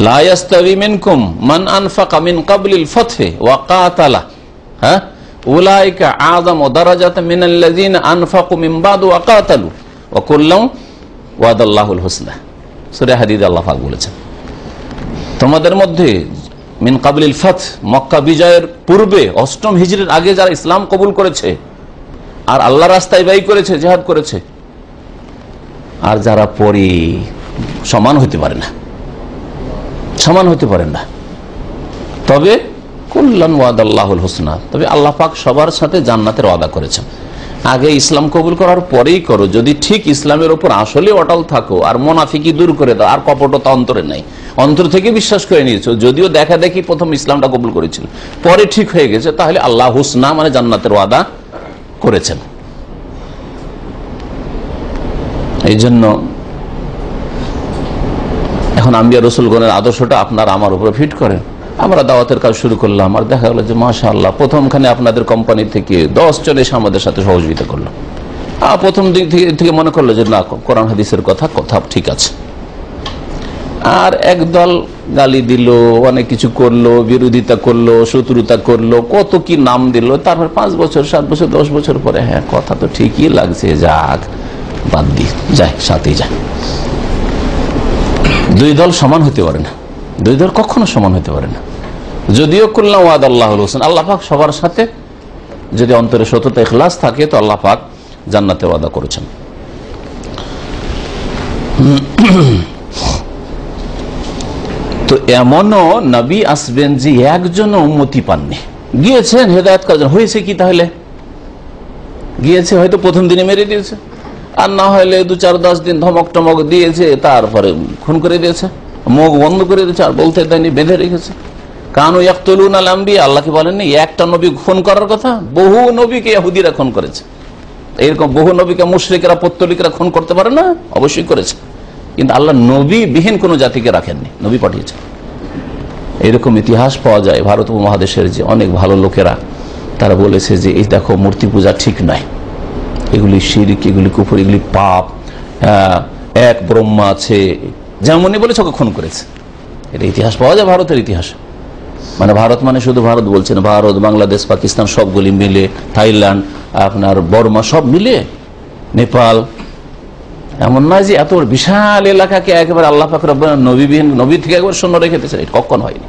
লা ইয়াস্তাবি মিনকুম মান আনফাকা মিন ক্বাবলিল ফাতহি ওয়া কাতালা, হ্যাঁ, উলাইকা আযামু দারাজাতাম মিনাল্লাযিনা আনফাকু মিন বাদু ওয়া কাতালু ওয়া কুল্লাম ওয়াদাল্লাহুল হুসনা। সূরা হাদীদে আল্লাহ পাক বলেছেন, তোমাদের মধ্যে মিন কাবলিল ফাত, মক্কা বিজয়ের পূর্বে 8ম হিজরির আগে যারা ইসলাম কবুল করেছে আর আল্লাহর রাস্তায় ব্যয় করেছে, জিহাদ করেছে, আর যারা পরে সমান হতে পারে না, তবে কুল্লান ওয়াদাল্লাহুল হুসনা, তবে আল্লাহ পাক সবার সাথে জান্নাতের ওয়াদা করেছেন। আগে ইসলাম কবুল করার পরেই করো, যদি ঠিক ইসলামের উপর আসলে অটল থাকো আর মুনাফিকি দূর করে দাও, আর কপটতা অন্তরে নাই, অন্তর থেকে বিশ্বাস করে নিয়েছো, যদিও দেখা দেখি প্রথম ইসলামটা কবুল করেছিল, পরে ঠিক হয়ে গেছে, তাহলে আল্লাহ হুসনা মানে জান্নাতের ওয়াদা করেছেন। এই জন্য এখন আম্বিয়া রাসূলগণের আদর্শটা আপনার আমার উপরে ফিট করেন। আমরা দাওয়াতের কাজ শুরু করলাম আর দেখা গেল যে মাশাআল্লাহ প্রথমখানে আপনাদের কোম্পানি থেকে 10 জন এসে আমাদের সাথে সহযোগিতা করলো, প্রথম দিক থেকে মনে করলো যে না, কোরআন হাদিসের কথা ঠিক আছে, আর একদল গালি দিল, অনেক কিছু করলো, বিরোধিতা করলো, শত্রুতা করলো, কত কি নাম দিল, তারপর 5 বছর 7 বছর 10 বছর পরে হ্যাঁ কথা তো ঠিকই লাগছে, যাক বাদ দি, যাই সাথেই যায়। দুই দল সমান হতে পারে না, দুই দল কখনো সমান হতে পারে না। যদিও কুল্লাম ওয়াদাল্লাহুল হুসনা, আল্লাহ পাক সবার সাথে যদি অন্তরে সততা ইখলাস থাকে তো আল্লাহ পাক জান্নাতে ওয়াদা করেছেন। তো এমনও নবী আসবেন যে একজন উম্মতি পাননি, গিয়েছেন হেদায়েত করার জন্য, হয়েছে কি তাহলে? গিয়েছে হয়তো প্রথম দিনে মেরে দিয়েছে, আর না হলে 2-4-10 দিন ধমক টমক দিয়েছে, তারপরে খুন করে দিয়েছে, মুখ বন্ধ করে দিয়েছে, আর বলতে দেয়নি, বেঁধে রেখেছে। কানু ইয়াকতুলুনাল আম্বিয়া, আল্লাহ কি বলেননি একটা নবী খুন করার কথা? বহু নবীকে ইহুদিরা খুন করেছে, এরকম বহু নবীকে মুশরিকরা পত্তলিকরা খুন করতে পারে না? অবশ্যই করেছে, কিন্তু আল্লাহ নবী বিহীন কোন জাতিকে রাখেননি, নবী পাঠিয়েছেন। এরকম ইতিহাস পাওয়া যায় ভারত উপমহাদেশের যে অনেক ভালো লোকেরা, তারা বলেছে যে এই দেখো মূর্তি পূজা ঠিক নয়, এগুলি শিরক, এগুলি কুফর, এগুলি পাপ, এক ব্রহ্মা আছে, যেমনই বলেছে ওকে খুন করেছে। এটা ইতিহাস পাওয়া যায় ভারতের ইতিহাস। মানে ভারত মানে শুধু ভারত বলছেন, ভারত, বাংলাদেশ, পাকিস্তান সবগুলি মিলে, থাইল্যান্ড, আপনার বর্মা সব মিলে, নেপাল, এমন নয় যে এত বিশাল এলাকাকে একেবারে আল্লাহ পাক রব্বুল নবীবিহীন, নবী থেকে একবার শূন্য রেখে দিয়েছে, এটা কখনো হয়নি।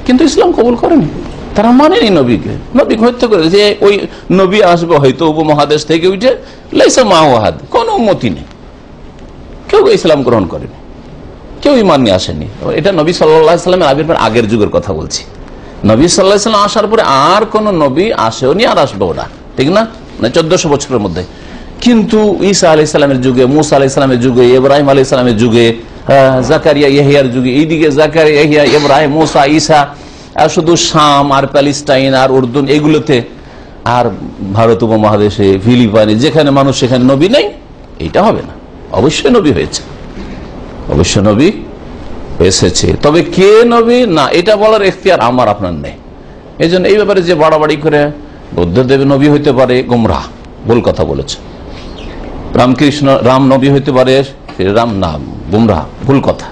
কিন্তু ইসলাম কবুল করেনি, তারা মানেনি নবীকে, নবীকে হত্যা করে যে ওই নবী আসবে হয়তো উপমহাদেশ থেকে উঠে, লাইসা মাওয়াহাদ, কোনো উম্মতি নেই, কেউ ইসলাম গ্রহণ করেনি, কেউ ঈমান নিয়ে আসেনি। এটা নবী সাল্লাল্লাহু আলাইহি ওয়াসাল্লামের আবির্ভাবের আগের যুগের কথা বলছি। নবী সাল্লাল্লাহু আলাইহি ওয়াসাল্লাম আসার পরে আর কোন নবী আসেওনি, আর আসবেও না, ঠিক না? 1400 বছরের মধ্যে কিন্তু ঈসা আলাইহিস সালামের যুগে, মুসা আলাইহিস সালামের যুগে, ইব্রাহিম আলাইহিস সালামের যুগে, জাকারিয়া ইয়াহিয়ার যুগে, এইদিকে জাকারিয়া ইয়াহিয়া ইব্রাহিম মুসা ঈসা, শুধু শাম আর প্যালেস্টাইন আর উর্দু এগুলোতে, আর ভারত উপমহাদেশে ফিলিপাইনে যেখানে মানুষ সেখানে নবী নেই, এটা হবে না। অবশ্যই নবী হয়েছে, অবশ্য নবী এসেছে, তবে কে নবী না এটা বলার এখতিয়ার আমার আপনার নেই। এই জন্য এই ব্যাপারে যে বাড়াবাড়ি করে বুদ্ধদেব নবী হইতে পারে, গোমরাহ, ভুল কথা বলেছে। রামকৃষ্ণ রাম নবী হইতে পারে, রাম নাম গোমরাহ, ভুল কথা।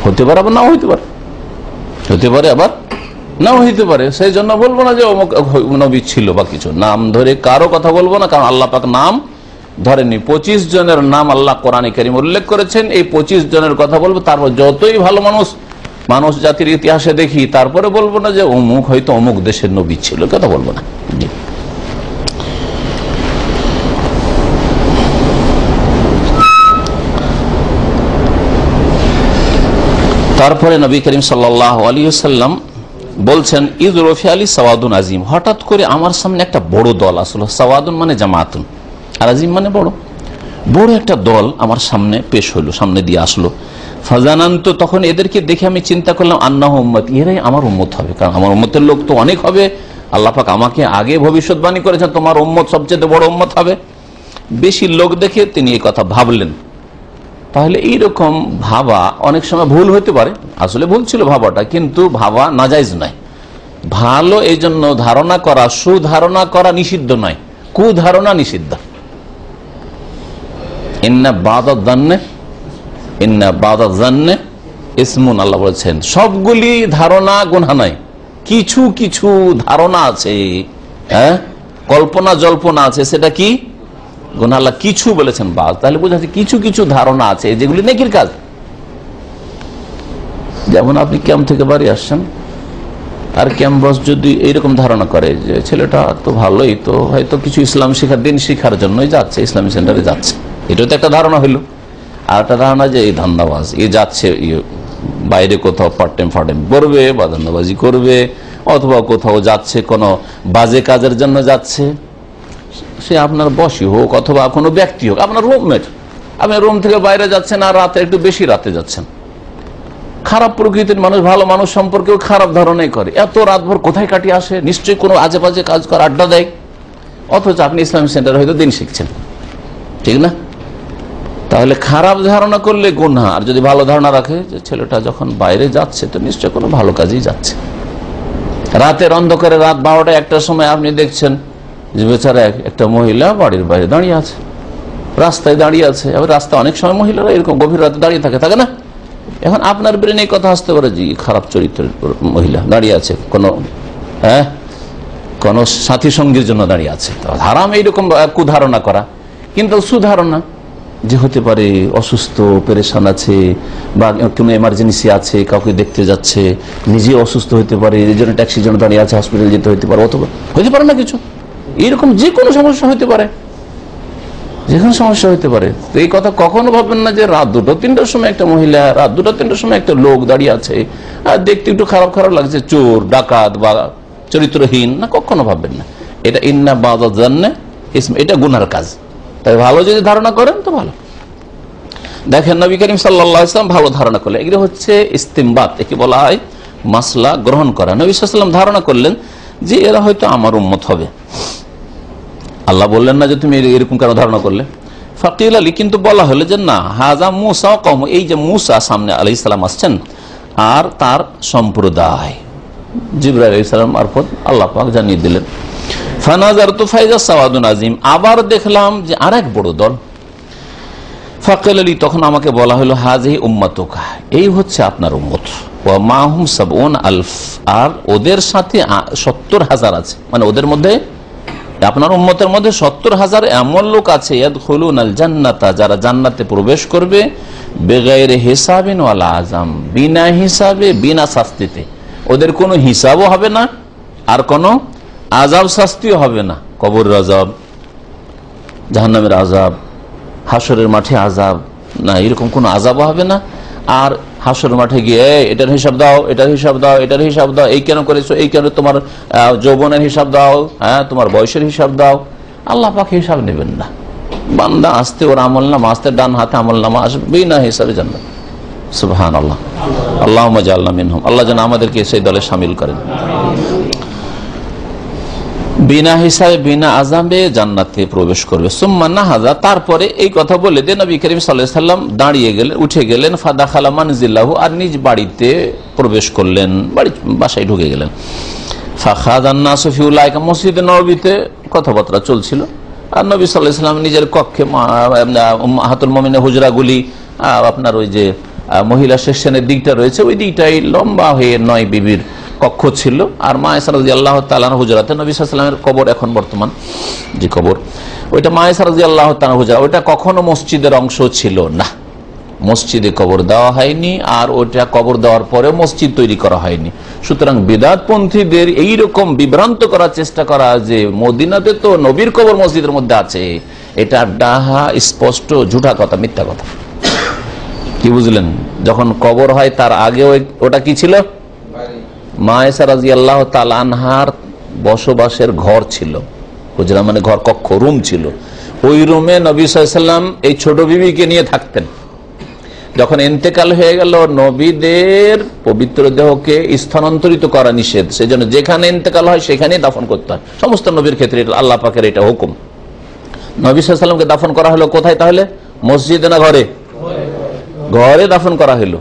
হতে পারে আবার নাও হইতে পারে, হতে পারে আবার নাও হইতে পারে। সেই জন্য বলবো না যে অমুক নবী ছিল বা কিছু, নাম ধরে কারো কথা বলবো না, কারণ আল্লাহ পাক নাম ধরেনি। 25 জনের নাম আল্লাহ কোরআনে কারীম উল্লেখ করেছেন, এই 25 জনের কথা বলবো। তারপর যতই ভালো মানুষ জাতির ইতিহাসে দেখি, তারপরে বলবো না যে অমুক হয়তো অমুক দেশের নবী ছিল, কথা বলবো না। তারপরে নবী করিম সাল্লাল্লাহু আলাইহি ওয়াসাল্লাম বলছেন, ইদ রফি আলী সাওয়াদুন আজিম, হঠাৎ করে আমার সামনে একটা বড় দল আসলো। সাওয়াদুন মানে জামাতুন, আর আজিম মানে বড়, বড় একটা দল আমার সামনে পেশ হইলো, সামনে দিয়ে আসলো। ফাজানান্ত, তখন এদেরকে দেখে আমি চিন্তা করলাম, আন্নাহু উম্মতি, এরাই আমার উম্মত হবে, কারণ আমার উম্মতের লোক তো অনেক হবে। আল্লাহ পাক আমাকে আগে ভবিষ্যৎবাণী করেছেন, তোমার উম্মত সবচেয়ে বড় উম্মত হবে। বেশি লোক দেখে তিনি এই কথা ভাবলেন। তাহলে এইরকম ভাবা অনেক সময় ভুল হতে পারে, আসলে ভুল ছিল ভাবাটা, কিন্তু ভাবা নাজায়েজ নয়। ভালো এই জন্য ধারণা করা, সুধারণা করা নিষিদ্ধ নয়, কুধারণা নিষিদ্ধ। ইন্না বাদাত জান্নে ইসমুন, আল্লাহ বলেছেন সবগুলি ধারণা গুনাহ নয়, কিছু কিছু ধারণা আছে, কল্পনা জল্পনা আছে, সেটা কি গুনাহ। আল্লাহ কিছু বলেছেন বাদ, তাহলে বোঝা যাচ্ছে কিছু কিছু ধারণা আছে যেগুলি নেকির কাজ। যেমন আপনি ক্যাম্প থেকে বাড়ি আসছেন, আর ক্যাম্প বস যদি এইরকম ধারণা করে যে ছেলেটা তো ভালোই, তো হয়তো কিছু ইসলাম শেখার, দিন শেখার জন্যই যাচ্ছে, ইসলামী সেন্টারে যাচ্ছে, এটাও তো একটা ধারণা হইলো। আর একটা ধারণা যে এই ধান্দাবাজ, এ যাচ্ছে বাইরে কোথাও পার্ট টাইম করবে বা ধান্দাবাজি করবে, অথবা কোথাও যাচ্ছে কোনো বাজে কাজের জন্য যাচ্ছে, সে আপনার বসই হোক অথবা কোনো ব্যক্তি হোক, আপনার রুমমেট, আপনি রুম থেকে বাইরে যাচ্ছেন আর রাতে একটু বেশি রাতে যাচ্ছেন। খারাপ প্রকৃতির মানুষ ভালো মানুষ সম্পর্কেও খারাপ ধারণাই করে, এত রাতভর কোথায় কাটিয়ে আসে, নিশ্চয়ই কোনো আজে বাজে কাজ করে, আড্ডা দেয়, অথচ আপনি ইসলামিক সেন্টারে হয়তো দিন শিখছেন, ঠিক না? তাহলে খারাপ ধারণা করলে গুনাহ, আর যদি ভালো ধারণা রাখে যে ছেলেটা যখন বাইরে যাচ্ছে তো নিশ্চয় কোনো ভালো কাজেই যাচ্ছে। রাতের অন্ধকারে, রাত 12টা 1টার সময় আপনি দেখছেন যে বেচারা একটা মহিলা বাড়ির বাইরে দাঁড়িয়ে আছে, রাস্তায় দাঁড়িয়ে আছে। আবার রাস্তায় অনেক সময় মহিলারা এরকম গভীর রাতে দাঁড়িয়ে থাকে না? এখন আপনার ব্রেনে এই কথা আসতে পারে যে খারাপ চরিত্রের মহিলা দাঁড়িয়ে আছে, কোনো সাথী সঙ্গীর জন্য দাঁড়িয়ে আছে, হারাম এইরকম কুধারণা করা। কিন্তু সুধারণা যে হতে পারে অসুস্থ, পেরেশান আছে, বা কোনো এমার্জেন্সি আছে, কাউকে দেখতে যাচ্ছে, নিজে অসুস্থ হতে পারে, এই জন্য ট্যাক্সির জন্য দাঁড়িয়ে আছে, হসপিটাল যেতে হতে পারে, অথবা হতে পারে না কিছু, এরকম যে কোনো সমস্যা হতে পারে, যে কোনো সমস্যা হতে পারে। তো এই কথা কখনো ভাববেন না যে রাত 2টা-3টার সময় একটা মহিলা, রাত 2টা-3টার সময় একটা লোক দাঁড়িয়ে আছে, আর দেখতে একটু খারাপ খারাপ লাগছে, চোর ডাকাত বা চরিত্রহীন, না, কখনো ভাববেন না। এটা ইন্না বাদাত জান্নে ইসম, এটা গুনার কাজ। তাই ভালো যদি ধারণা করেন তো ভালো। দেখেন নবী করিম সাল্লাল্লাহু আলাইহি ওয়াসাল্লাম ভালো ধারণা করলেন, এগুলো হচ্ছে ইস্তিমবাত, একে বলা হয় মাসলা গ্রহণ করা। নবী সাল্লাল্লাহু আলাইহি ওয়াসাল্লাম ধারণা করলেন যে এরা হয়তো আমার উম্মত হবে। আল্লাহ বললেন না যে তুমি এরকম কেন ধারণা করলে। ফাকিল আলী, কিন্তু বলা হলো যে না, হাজা মুসা কওম, এই যে মুসা সামনে আলাইহিস সালাম আসছেন আর তার সম্প্রদায়, জিবরাইল আলাইহিস সালাম মারফত আল্লাহ পাক জানিয়ে দিলেন। ফানাজারতু ফাইজা সাওয়াদুন আজিম, আবার দেখলাম যে আরেক বড় দল। ফাকিল আলী, তখন আমাকে বলা হলো হাজিহি উম্মাতুকা, এই হচ্ছে আপনার উম্মত। ওয়া মাহুম 70 আলফ, আর ওদের সাথে 70,000 আছে, মানে ওদের মধ্যে, আপনার উম্মতের মধ্যে 70,000 এমন লোক আছে, ইয়াদখুলুনাল জান্নাতা, যারা জান্নাতে প্রবেশ করবে, বেগাইরে হিসাবিন ওয়ালা আযাম, বিনা হিসাবে, বিনা শাস্তিতে। ওদের কোনো হিসাবও হবে না, আর কোনো আযাব শাস্তিও হবে না। কবরের আযাব, জাহান্নামের আযাব, হাসরের মাঠে আযাব না, এরকম কোনো আযাবও হবে না। আর হাসরের মাঠে গিয়ে এটার হিসাব দাও, এটার হিসাব দাও, এটার হিসাব দাও, এই কেন করেছো, এই কেন, তোমার যৌবনের হিসাব দাও, তোমার বয়সের হিসাব দাও, আল্লাহ পাক হিসাব নেবেন না। বান্দা আসতে ওর আমল নামা আসতে, ডান হাতে আমল নামা আসবেই না হিসাবে জান্নাত। সুবহানাল্লাহ, আল্লাহুম্মা জাআলনা মিনহুম। আল্লাহ যেন আমাদেরকে সেই দলে শামিল করেন। বিনা হিসাবে বিনা আযাবে জান্নাতে প্রবেশ করবে। সুম্মা নাহাযা, তারপরে এই কথা বলে দিয়ে নবী করিম সাল্লাল্লাহু আলাইহি ওয়াসাল্লাম দাঁড়িয়ে গেলেন, উঠে গেলেন। ফাদাখালা মানজিলাহু, আর নিজ বাড়িতে প্রবেশ করলেন, বাসায় ঢুকে গেলেন। ফাখাযান নাসু ফি উলাইকা, মসজিদে নববীতে কথাবার্তা চলছিল। আর নবী সাল্লাল্লাহু আলাইহি ওয়াসাল্লাম নিজের কক্ষে, উম্মাহাতুল মুমিনিন হুজরাগুলি, আপনার ওই যে মহিলা সেকশনের দিকটা রয়েছে, ওই দিকটাই লম্বা হয়ে 9 বিবির কক্ষ ছিল। আর মা আয়েশা রাদিয়াল্লাহু তাআলা হুজরাতে নবী সাল্লাল্লাহু আলাইহি ওয়াসাল্লামের কবর, এখন বর্তমান যে কবর, ওইটা মা আয়েশা রাদিয়াল্লাহু তাআলা হুজরা, ওইটা কখনো মসজিদের অংশ ছিল না। মসজিদে কবর দেওয়া হয়নি, আর ওইটা কবর দেওয়ার পরেও মসজিদ তৈরি করা হয়নি। সুতরাং বিদআতপন্থীদের এইরকম বিভ্রান্ত করার চেষ্টা করা যে মদিনাতে তো নবীর কবর মসজিদের মধ্যে আছে, এটা ডাহা স্পষ্ট ঝুঠা কথা, মিথ্যা কথা। কি বুঝলেন? যখন কবর হয় তার আগে ওটা কি ছিল? মা আয়েশা রাদিয়াল্লাহু তাআলা আনহার বসবাসের ঘর ছিল, হুজরা মানে ঘর, কক্ষ, রুম ছিল। ওই রুমে নবী সাল্লাল্লাহু আলাইহি ওয়াসাল্লাম এই ছোট বিবিকে নিয়ে থাকতেন। যখন ইন্তেকাল হয়ে গেল, নবীদের পবিত্র দেহকে স্থানান্তরিত করা নিষেধ, সেজন্য যেখানে ইন্তেকাল হয় সেখানেই দাফন করতে হয় সমস্ত নবীর ক্ষেত্রে। আল্লাহ পাকের এটা হুকুম। নবী সাল্লাল্লাহু আলাইহি ওয়াসাল্লামকে দাফন করা হলো কোথায় তাহলে? মসজিদে না ঘরে? ঘরে দাফন করা হলো।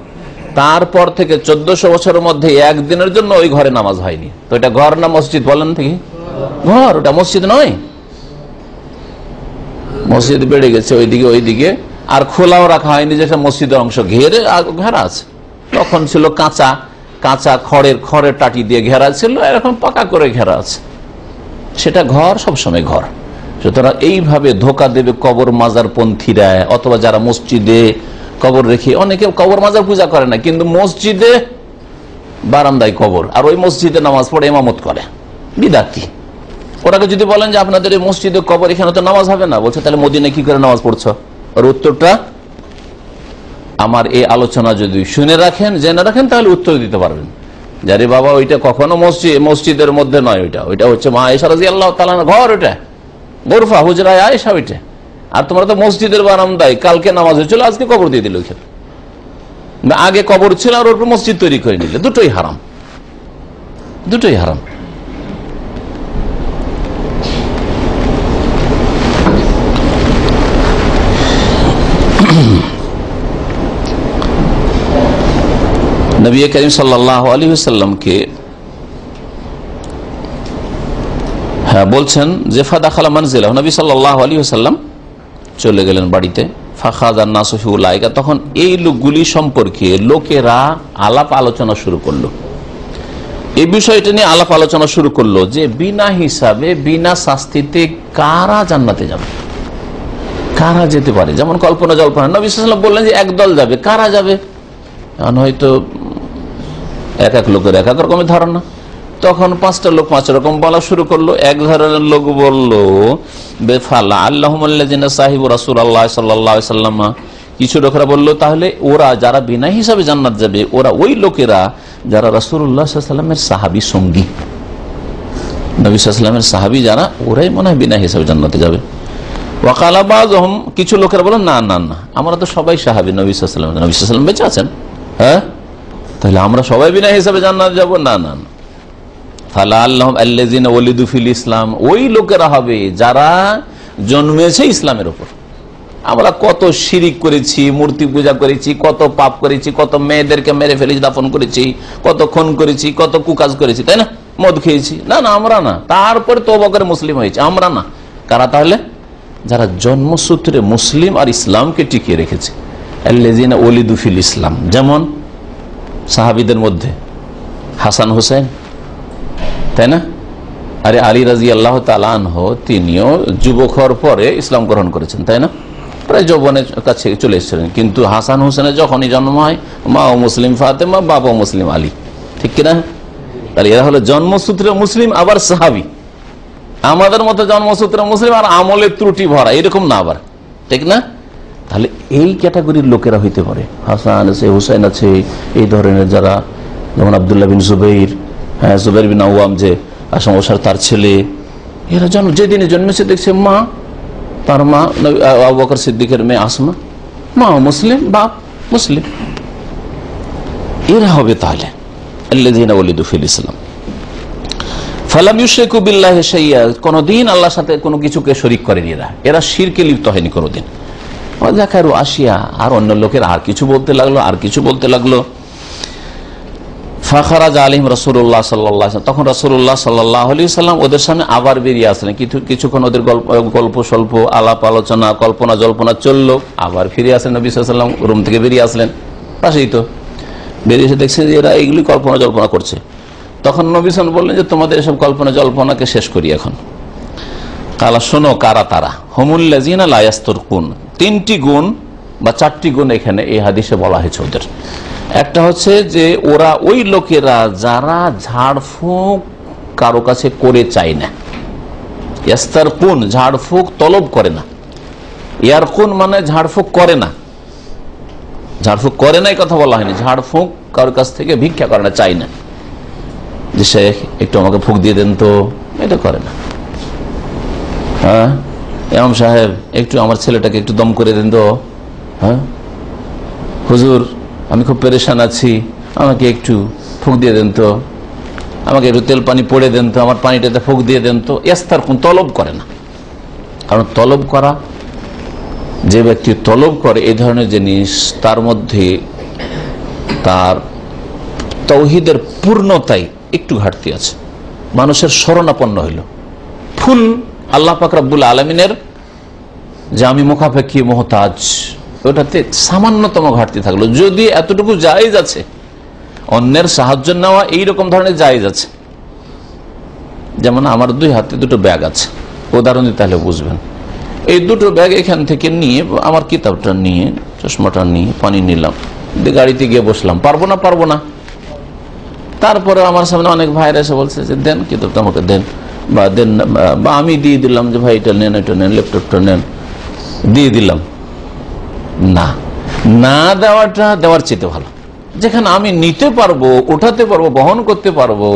তারপর থেকে 1400 বছরের মধ্যে একদিনের জন্য ওই ঘরে নামাজ হয়নি। তো এটা ঘর না মসজিদ বলেন থেকে? ঘর, ওটা মসজিদ নয়। মসজিদ বেড়ে গেছে ওইদিকে ওইদিকে, আর খোলাও রাখা হয়নি, যেটা মসজিদের অংশ ঘেরা আছে। তখন ছিল কাঁচা খড়ের টাটি দিয়ে ঘেরা ছিল, এরকম পাকা করে ঘেরা আছে, সেটা ঘর, সবসময় ঘর। সুতরাং এইভাবে ধোকা দেবে কবর মাজার পন্থীরা, অথবা যারা মসজিদে কবর রেখে, অনেকে কবর মাজার পূজা করে না, কিন্তু মসজিদে বারান্দায় কবর, আর ওই মসজিদে নামাজ পড়ে ইমামত করে, বিদাতি। ওটাকে যদি বলেন যে আপনাদের এই মসজিদে কবর, এখানে তো নামাজ হবে না, বলছে তাহলে মদিনায় কি করে নামাজ পড়ছো? আর উত্তরটা আমার এই আলোচনা যদি শুনে রাখেন, জেনে রাখেন, তাহলে উত্তর দিতে পারবেন। যারে বাবা, ওইটা কখনো মসজিদের মধ্যে নয়, ওইটা হচ্ছে মা আয়েশা রাদিয়াল্লাহু তাআলা ঘর, ওইটা গোরফা, হুজরায়ে আয়েশা ওইটা। আর তোমরা তো মসজিদের বারান্দায় কালকে নামাজ হয়েছিল, আজকে কবর দিয়ে দিল ওইখানে। আগে কবর ছিল আর ওর উপর মসজিদ তৈরি করে নিলে, দুটোই হারাম, দুটোই হারাম। নবী করিম সাল্লাল্লাহু আলাইহি ওয়াসাল্লামকে বলছেন যে ফাদাখালা মানজিলাহু, নবী সাল্লাল্লাহু আলাইহি ওয়াসাল্লাম চলে গেলেন বাড়িতে। ফাখাযান নাসু ফি উলাইকা, তখন এই লোকগুলি সম্পর্কে লোকেরা আলাপ আলোচনা শুরু করলো, এই বিষয়টা নিয়ে আলাপ আলোচনা শুরু করলো যে বিনা হিসাবে বিনা শাস্তিতে কারা জান্নাতে যাবে, কারা যেতে পারে। যেমন কল্পনা জল্পনা, নবী সাল্লাল্লাহু আলাইহি ওয়াসাল্লাম বললেন যে একদল যাবে, কারা যাবে? হয়তো এক এক লোকের এক এক রকমের ধারণা। তখন 5টা লোক 5 রকম বলা শুরু করলো। এক ধরনের লোক বললো বেফালা আল্লাহুম্মাল্লাযিনা সাহিবু রাসূলুল্লাহ সাল্লাল্লাহু আলাইহি ওয়াসাল্লাম। কিছু লোকেরা বললো তাহলে ওরা যারা বিনা হিসাবে জান্নাত যাবে, ওরা ওই লোকেরা যারা রাসূলুল্লাহ সাল্লাল্লাহু আলাইহি ওয়াসাল্লামের সাহাবী সঙ্গী, নবী সাল্লাল্লাহু আলাইহি ওয়াসাল্লামের সাহাবী যারা, ওরাই মনে হয় বিনা হিসাবে জান্নাতে যাবে। ওয়াকালা বাযুহুম, কিছু লোকেরা বলল না না না, আমরা তো সবাই সাহাবী, নবী সাল্লাল্লাহু আলাইহি ওয়াসাল্লাম, নবী সাল্লাল্লাহু আলাইহি ওয়াসাল্লাম বেঁচে আছেন, হ্যাঁ, তাহলে আমরা সবাই বিনা হিসাবে জান্নাত যাব? না না না। ফালা আল্লাহুম আল্লাযিনা ওয়ালিদু ফিল ইসলাম, ওই লোকেরা হবে যারা জন্মেছে ইসলামের উপর। আমরা কত শিরিক করেছি, মূর্তি পূজা করেছি, কত পাপ করেছি, কত মেয়েদেরকে মেরে ফেলে দাফন করেছি, কত খুন করেছি, কত কুকাজ করেছি, তাই না, মদ খেয়েছি, না না আমরা না। তারপরে তওবা করে মুসলিম হয়েছে, আমরা না। কারা তাহলে? যারা জন্মসূত্রে মুসলিম আর ইসলামকে টিকিয়ে রেখেছে। আল্লাযিনা ওয়ালিদু ফিল ইসলাম, যেমন সাহাবীদের মধ্যে হাসান হোসেন, তাই না? আরে আলী রাদিয়াল্লাহু তাআলা আনহু, তিনিও যুবক হওয়ার পরে ইসলাম গ্রহণ করেছেন, তাই না? প্রায় যৌবনের কাছে চলে এসেছিলেন। কিন্তু হাসান হোসেনের যখনই জন্ম হয়, মা ও মুসলিম ফাতেমা, বাবা মুসলিম আলী, ঠিক কিনা? তাহলে এরা হলো জন্মসূত্রে মুসলিম, আবার সাহাবী। আমাদের মতো জন্মসূত্রে মুসলিম আর আমলের ত্রুটি ভরা, এরকম না আবার, ঠিক না? তাহলে এই ক্যাটাগরির লোকেরা হইতে পারে। হাসান আছে, হুসাইন আছে, এই ধরনের যারা, যেমন আব্দুল্লাহ বিন জুবাইর, হ্যাঁ, জুবাইর বিন আওয়াম যে আসাম ওসার তার ছেলে, এরা যেদিনে জন্মেছে দেখছে মা, তার মা আবু বকর সিদ্দিকের মেয়ে আসমা, মা মুসলিম, বাপ মুসলিম। এরা হবে তাহলে আল্লাযীনা ওয়ালিদু ফিল ইসলাম ফালাম ইউশরিকু বিল্লাহি শাইআ, কোনদিন আল্লাহর সাথে কোনো কিছুকে শরীক করেনি। এরা শিরকে লিপ্ত হয়নি কোনদিন। যাকারু আসিয়া, আর অন্য লোকের আর কিছু বলতে লাগলো, আর কিছু বলতে লাগলো। ফাখারাজ আলাইহিম রাসূলুল্লাহ সাল্লাল্লাহু আলাইহি ওয়াসাল্লাম, তখন রাসূলুল্লাহ সাল্লাল্লাহু আলাইহি ওয়াসাল্লাম ওদের সামনে আবার বেরিয়ে আসলেন। কিছুক্ষণ ওদের গল্প স্বল্প আলাপ আলোচনা কল্পনা জল্পনা চললো, আবার ফিরে আসলেন নবী সাল্লাল্লাহু আলাইহি ওয়াসাল্লাম, রুম থেকে বেরিয়ে আসলেন, পাশেই তো। বেরিয়ে এসে দেখছেন যে এরা এইগুলি কল্পনা জল্পনা করছে। তখন নবী সাল্লাল্লাহু আলাইহি ওয়াসাল্লাম বললেন যে তোমাদের এসব কল্পনা জল্পনাকে শেষ করি এখন। কালা, শোনো কারা তারা, হুমুল্লাযীনা লা ইয়াস্তারকুন। তিনটি গুণ বা চারটি গুণ এখানে এই হাদিসে বলা হয়েছে ওদের। একটা হচ্ছে যে ওরা ওই লোকেরা যারা ঝাড়ফুঁক কারো কাছে করে চায় না। ইয়াস্তারকুন, ঝাড়ফুঁক তলব করে না। ইয়ারকুন মানে ঝাড়ফুঁক করে না। ঝাড়ফুঁক করে না এই কথা বলা হয়নি, ঝাড়ফুঁক কারোর কাছ থেকে ভিক্ষা করে না, চাই না যে শেখ একটু আমাকে ফুঁক দিয়ে দেন তো, এটা করে না। হ্যাঁ ইমাম সাহেব একটু আমার ছেলেটাকে একটু দম করে দেন তো, হ্যাঁ হুজুর আমি খুব পেরেশান আছি, আমাকে একটু ফুঁক দিয়ে দেন তো, আমাকে একটু তেল পানি পড়ে দেন তো, আমার পানিটাতে ফুঁক দিয়ে দেন তো। ইয়াস্তারকুন, তলব করে না। কারণ তলব করা, যে ব্যক্তি তলব করে এই ধরনের জিনিস, তার মধ্যে তার তাওহীদের পূর্ণতায় একটু ঘাটতি আছে। মানুষের শরণাপন্ন হইল, ফুল আল্লাহ পাক রব্বুল আলামিনের যে আমি মুখাপেক্ষী মুহতাজ, ওটাতে সামান্যতম ঘাটতি থাকলো। যদি এতটুকু জায়েজ আছে, অন্যের সাহায্য নেওয়া এইরকম ধরনের জায়েজ আছে। যেমন আমার 2 হাতে 2টো ব্যাগ আছে, উদাহরণ দিতে তাহলে বুঝবেন। এই 2টো ব্যাগ এখান থেকে নিয়ে, আমার কিতাবটা নিয়ে, চশমাটা নিয়ে, পানি নিলাম, গাড়িতে গিয়ে বসলাম, পারবো না। তারপরে আমার সামনে অনেক ভাইরা এসে বলছে যে দেন কিতাবটা আমাকে দেন, বা দেন, বা আমি দিয়ে দিলাম যে ভাই এটা নেন, এটা নেন, ল্যাপটপটা নেন, দিয়ে দিলাম। না দেওয়াটা দেওয়ার চেয়ে ভালো। যেখানে আমি নিতে পারবো, উঠাতে পারবো, বহন করতে পারবো।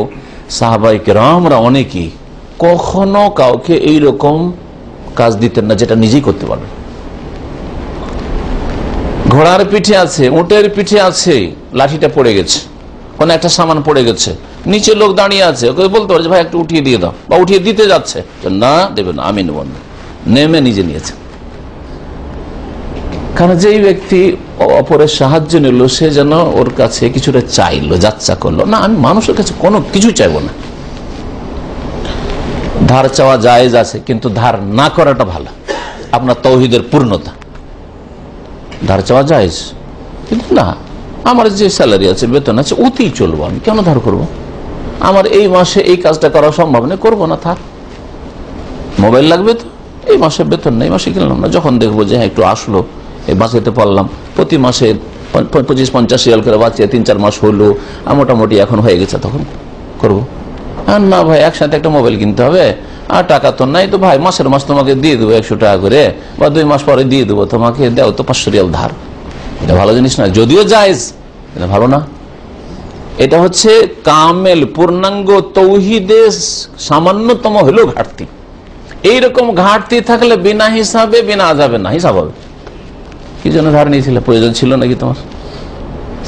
সাহাবায়ে কেরামরা অনেকেই কখনো কাউকে এইরকম কাজ দিতেন না যেটা নিজেই করতে পারবে। ঘোড়ার পিঠে আছে, উটের পিঠে আছে, লাঠিটা পড়ে গেছে, কোন একটা সামান পড়ে গেছে, নিচে লোক দাঁড়িয়ে আছে, ওকে বলতে পারে ভাই একটু উঠিয়ে দিয়ে দাও, বা উঠিয়ে দিতে যাচ্ছে, না দেবে না, আমি নেব না, নেমে নিজে নিয়েছে। কারণ যেই ব্যক্তি অপরের সাহায্য নিল, সে যেন ওর কাছে কিছুটা চাইলো, যাচ্ছা করলো না, আমি মানুষের কাছে কোনো কিছু চাইবো না। ধার চাওয়া জায়েজ আছে, কিন্তু ধার না করাটা ভালো। আপনার তাওহীদের পূর্ণতা, ধার চাওয়া জায়েজ, কিন্তু না, আমার যে স্যালারি আছে, বেতন আছে, ওতেই চলবো, আমি কেন ধার করব? আমার এই মাসে এই কাজটা করা সম্ভব নেই, করবো না, থাক। মোবাইল লাগবে তো, এই মাসে বেতন নেই, মাসে কিনলাম না, যখন দেখবো যে হ্যাঁ একটু আসলো, এই বাঁচাতে পারলাম, প্রতি মাসে 25-50 রিয়াল করে বাঁচিয়ে 3-4 মাস হলো, মোটামুটি এখন হয়ে গেছে, তখন করবো। আর না ভাই একসাথে একটা মোবাইল কিনতে হবে, আর টাকা তো নাই, তো ভাই মাসের মাস তোমাকে দিয়ে দেবো 100 টাকা করে, বা 2 মাস পরে দিয়ে দেবো, তোমাকে দাও তো 500 রিয়াল ধার। এটা ভালো জিনিস না, যদিও জায়েজ, এটা ভালো না। এটা হচ্ছে কামেল পূর্ণাঙ্গ তাওহীদে সামান্যতম হলেও ঘাটতি। এইরকম ঘাটতি থাকলে বিনা হিসাবে, বিনা আযাবে না, হিসাব হবে। কি জন্য ধার নিয়েছিল? প্রয়োজন ছিল নাকি তোমার?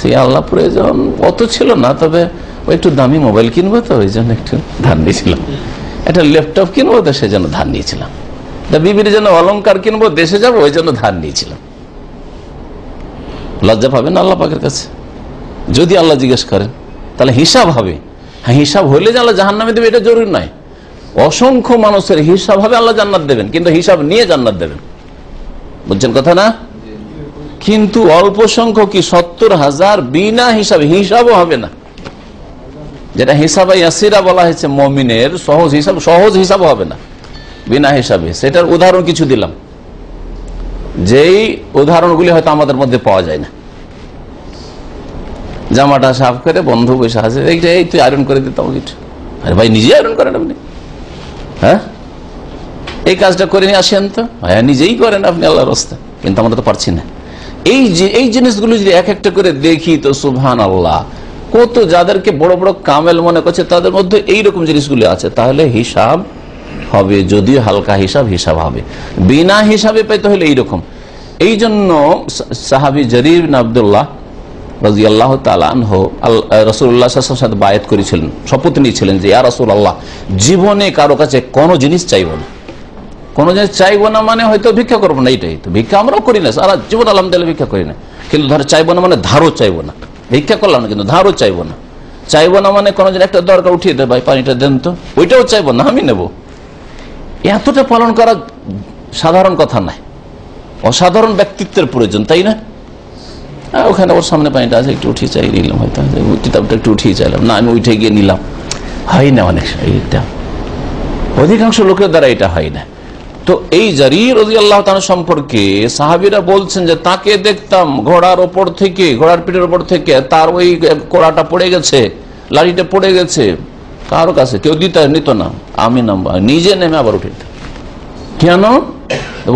সেই আল্লাহ প্রয়োজন অত ছিল না, তবে ওই একটু দামি মোবাইল কিনবো তো ওই জন্য একটু ধার নিয়েছিলাম, একটা ল্যাপটপ কিনবো তো সেই জন্য ধার নিয়েছিলাম, বিবির জন্য অলংকার কিনবো, দেশে যাবো ওই জন্য ধার নিয়েছিলাম। লজ্জা পাবেন আল্লাহ পাকের কাছে যদি আল্লাহ জিজ্ঞেস করেন, তাহলে হিসাব হবে। হ্যাঁ, হিসাব হইলে যে আল্লাহ জাহান্নামে দেবে এটা জরুরি নয়। অসংখ্য মানুষের হিসাব হবে, আল্লাহ জান্নাত দেবেন, কিন্তু হিসাব নিয়ে জান্নাত দেবেন, বুঝছেন কথা না? কিন্তু অল্প সংখ্যক কি 70,000 বিনা হিসাবে, হিসাবও হবে না, যেটা হিসাবে ইয়াসিরা বলা হয়েছে মুমিনের সহজ হিসাব হবে না, বিনা হিসাবে। সেটার উদাহরণ কিছু দিলাম, যেই উদাহরণগুলি হয়তো আমাদের মধ্যে পাওয়া যায় না। জামাটা সাফ করে বন্ধু বসে আছে, এই তুই আয়রন করে দিতাম, আরে ভাই নিজেই আয়রন করেন আপনি, হ্যাঁ এই কাজটা করে নিয়ে আসেন তো, হ্যাঁ নিজেই করেন আপনি আল্লাহর রাস্তায়, কিন্তু আমরা তো পারছি না। এই জিনিসগুলো যদি এক একটা করে দেখি তো সুবহানাল্লাহ, কত যাদেরকে বড় বড় কামেল মনে করছে তাদের মধ্যে এইরকম জিনিসগুলি আছে, তাহলে হিসাব হবে, যদিও হালকা হিসাব হবে। বিনা হিসাবে পাইতে হলে এইরকম। এই জন্য সাহাবী জারির বিন আব্দুল্লাহ রাদিয়াল্লাহু তাআলা আনহু রাসূলুল্লাহ সাল্লাল্লাহু আলাইহি ওয়াসাল্লাম সাথে বায়াত করেছিলেন, শপথ নিয়েছিলেন যে ইয়া রাসূলুল্লাহ, জীবনে কারো কাছে কোনো জিনিস চাইবো না। কোনো জিনিস চাইবো না মানে হয়তো ভিক্ষা করবো না, এইটাই তো। ভিক্ষা আমরাও করি না, সারা জীবন আলহামদুলিল্লাহ ভিক্ষা করি না, কিন্তু ধরো চাইবো না মানে ধারও চাইবো না। ভিক্ষা করলাম না কিন্তু ধারও চাইবো না। চাইবো না মানে কোনো একটা দরকার উঠিয়ে দেয়, ভাই পানিটা দেন তো, ওইটাও চাইবো না, আমি নেব। এতটা পালন করা সাধারণ কথা নয়, অসাধারণ ব্যক্তিত্বের প্রয়োজন, তাই না? ওখানে ওর সামনে পানিটা আছে, একটু উঠিয়ে চাই নিলাম, হয়তো কিতাবটা একটু উঠিয়ে চাইলাম না, আমি উঠে গিয়ে নিলাম, হয় না অনেক। এইটা অধিকাংশ লোকের দ্বারা এটা হয় না। তো এই জারির রাদিয়াল্লাহু তাআলা সম্পর্কে সাহাবীরা বলছেন যে তাকে দেখতাম ঘোড়ার ওপর থেকে, ঘোড়ার পিঠের ওপর থেকে তার ওই কোড়াটা পড়ে গেছে, লাঠিটা পড়ে গেছে, কারো কাছে কেউ নিত না, আমি নামবো, নিজে নেমে আবার উঠে। কেন?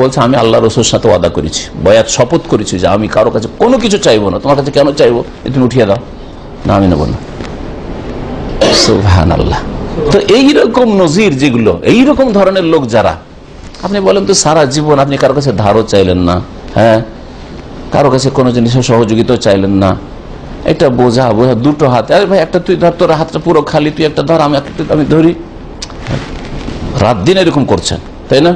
বলছে আমি আল্লাহ রাসূলের সাথে ওয়াদা করেছি, বয়াত শপথ করেছি যে আমি কারো কাছে কোনো কিছু চাইবো না। তোমার কাছে কেন চাইবো? তুমি উঠিয়ে দাও না, আমি নেবো না। সুবহানাল্লাহ। তো এইরকম নজির যেগুলো, এইরকম ধরনের লোক যারা, আপনি বলেন তো সারা জীবন আপনি কারো কাছে ধারও চাইলেন না, হ্যাঁ, কারো কাছে কোনো জিনিসের সহযোগিতাও চাইলেন না, এটা বোঝা দুটো হাতে, আরে ভাই একটা তুই ধর, তোর হাতটা পুরো খালি, তুই একটা ধর, আমি ধরি, রাত দিন এরকম করছেন, তাই না?